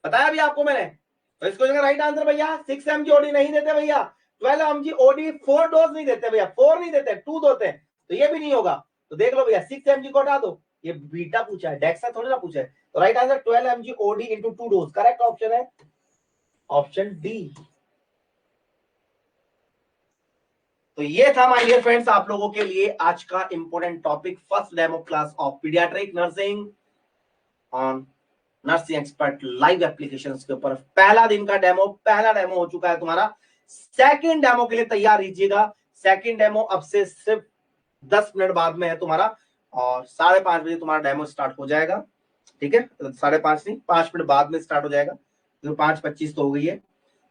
बताया अभी आपको मैंने। तो इस क्वेश्चन का राइट आंसर भैया 6 mg ओडी नहीं देते भैया, 12 mg ओडी 4 डोज नहीं देते भैया, 4 नहीं देते, 2 देते हैं, तो ये भी नहीं होगा। तो देख लो भैया, 6 mg को हटा दो, ये बीटा पूछा है, डेक्सा थोड़ी ना पूछा है। तो right answer 12 mg OD into 2 dose, correct option है ऑप्शन डी। तो ये था माय डियर फ्रेंड्स आप लोगों के लिए आज का important topic, first demo class of paediatric nursing on nursing expert live applications के ऊपर। पहला दिन का डेमो, पहला डेमो हो चुका है तुम्हारा। सेकंड डेमो के लिए तैयार रहिएगा। सेकंड डेमो अब से सिर्फ 10 मिनट बाद में है तुम्हारा, और 5:30 बजे तुम्हारा डेमो स्टार्ट हो जाएगा। ठीक है, 5:30 नहीं, 5 मिनट बाद में स्टार्ट हो जाएगा, तो 5:25 तो हो गई है,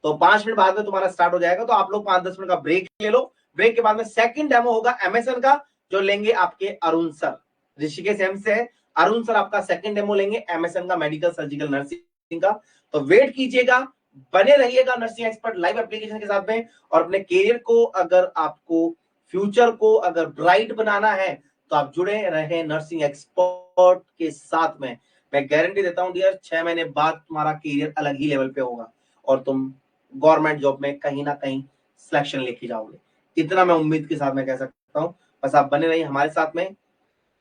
तो 5 मिनट बाद में तुम्हारा स्टार्ट हो जाएगा। तो आप लोग 5-10 मिनट का ब्रेक ले लो। ब्रेक के बाद में सेकंड डेमो होगा एमएसएन का, जो लेंगे आपके अरुण सर, ऋषिकेश एम से है, अरुण सर आपका सेकंड डेमो लेंगे एमएसएन का, मेडिकल सर्जिकल नर्सिंग का। तो वेट कीजिएगा, बने रहिएगा नर्सिंग एक्सपर्ट लाइव एप्लीकेशन के साथ में। और अपने करियर को, अगर आपको फ्यूचर को अगर ब्राइट बनाना है तो आप जुड़े रहे नर्सिंग एक्सपर्ट के साथ में। मैं गारंटी देता हूं डियर, 6 महीने बाद तुम्हारा करियर अलग ही लेवल पे होगा और तुम गवर्नमेंट जॉब में कहीं ना कहीं सिलेक्शन लेके जाओगे। इतना मैं उम्मीद के साथ में कह सकता हूं। बस आप बने रहिए हमारे साथ में।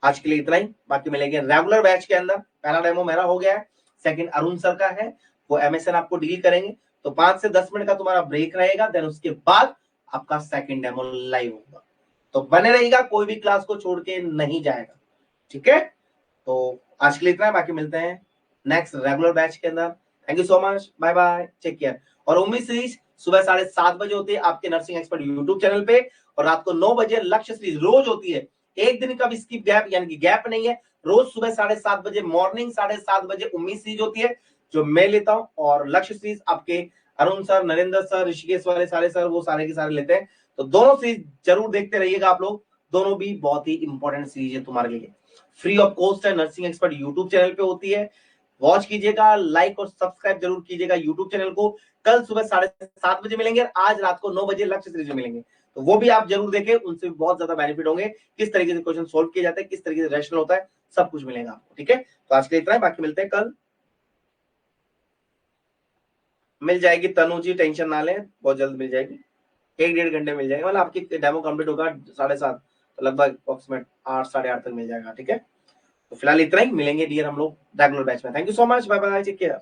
आज के लिए इतना ही, बाकी मिलेंगे रेगुलर बैच के अंदर। पहला डेमो मेरा हो गया है, सेकंड अरुण सर का है, वो एमएसएन आपको डील करेंगे। तो 5 से 10 मिनट का तुम्हारा ब्रेक रहेगा, देन उसके बाद आपका सेकंड डेमो लाइव होगा। तो बने रहिएगा, कोई भी क्लास को छोड़ के नहीं जाएगा, ठीक है। तो आज के लिए इतना है, बाकी मिलते हैं नेक्स्ट रेगुलर बैच के अंदर। Thank you so much, bye bye, take care. और उम्मीद सीरीज सुबह 7:30 बजे होती है आपके नर्सिंग एक्सपर्ट यूट्यूब चैनल पे, और रात को 9 बजे लक्ष्य सीरीज रोज होती है। एक दिन का भी स्किप गैप यानी कि गैप नहीं है, रोज सुबह 7:30 बजे, मॉर्निंग 7:30 बजे उम्मीद सीरीज होती है जो मैं लेता हूं, और लक्ष्य सीरीज आपके अरुण सर, नरेंद्र सर, ऋषिकेश वाले सारे सर, वो सारे के सारे लेते हैं। तो दोनों सीरीज जरूर देखते रहिएगा आप लोग, दोनों भी बहुत ही इंपॉर्टेंट सीरीज है तुम्हारे लिए। फ्री ऑफ कॉस्ट है, नर्सिंग एक्सपर्ट यूट्यूब चैनल पे होती है। वॉच कीजिएगा, लाइक और सब्सक्राइब जरूर कीजिएगा यूट्यूब चैनल को। कल सुबह 7:30 बजे मिलेंगे, आज रात को 9 बजे लक्ष्य सीरीज में मिलेंगे, तो वो भी आप जरूर देखें, उनसे भी बहुत ज्यादा बेनिफिट होंगे। किस तरीके से क्वेश्चन सोल्व किए जाते हैं, किस तरीके से रैशनल होता है, सब कुछ मिलेगा आपको, ठीक है। तो आज के लिए इतना है, बाकी मिलते हैं कल। मिल जाएगी तनु जी, टेंशन ना लें, बहुत जल्द मिल जाएगी, 1-1.5 घंटे मिल जाएगा, मतलब आपकी डेमो कंप्लीट होगा 7:30, तो लगभग अप्रोक्सीमेट 8, 8:30 तक मिल जाएगा, ठीक है। तो फिलहाल इतना ही, मिलेंगे डियर हम लोग रेगुलर बैच में। Thank you so much, bye bye, take care.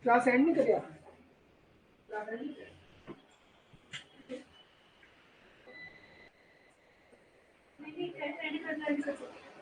Class end नहीं करिया नहीं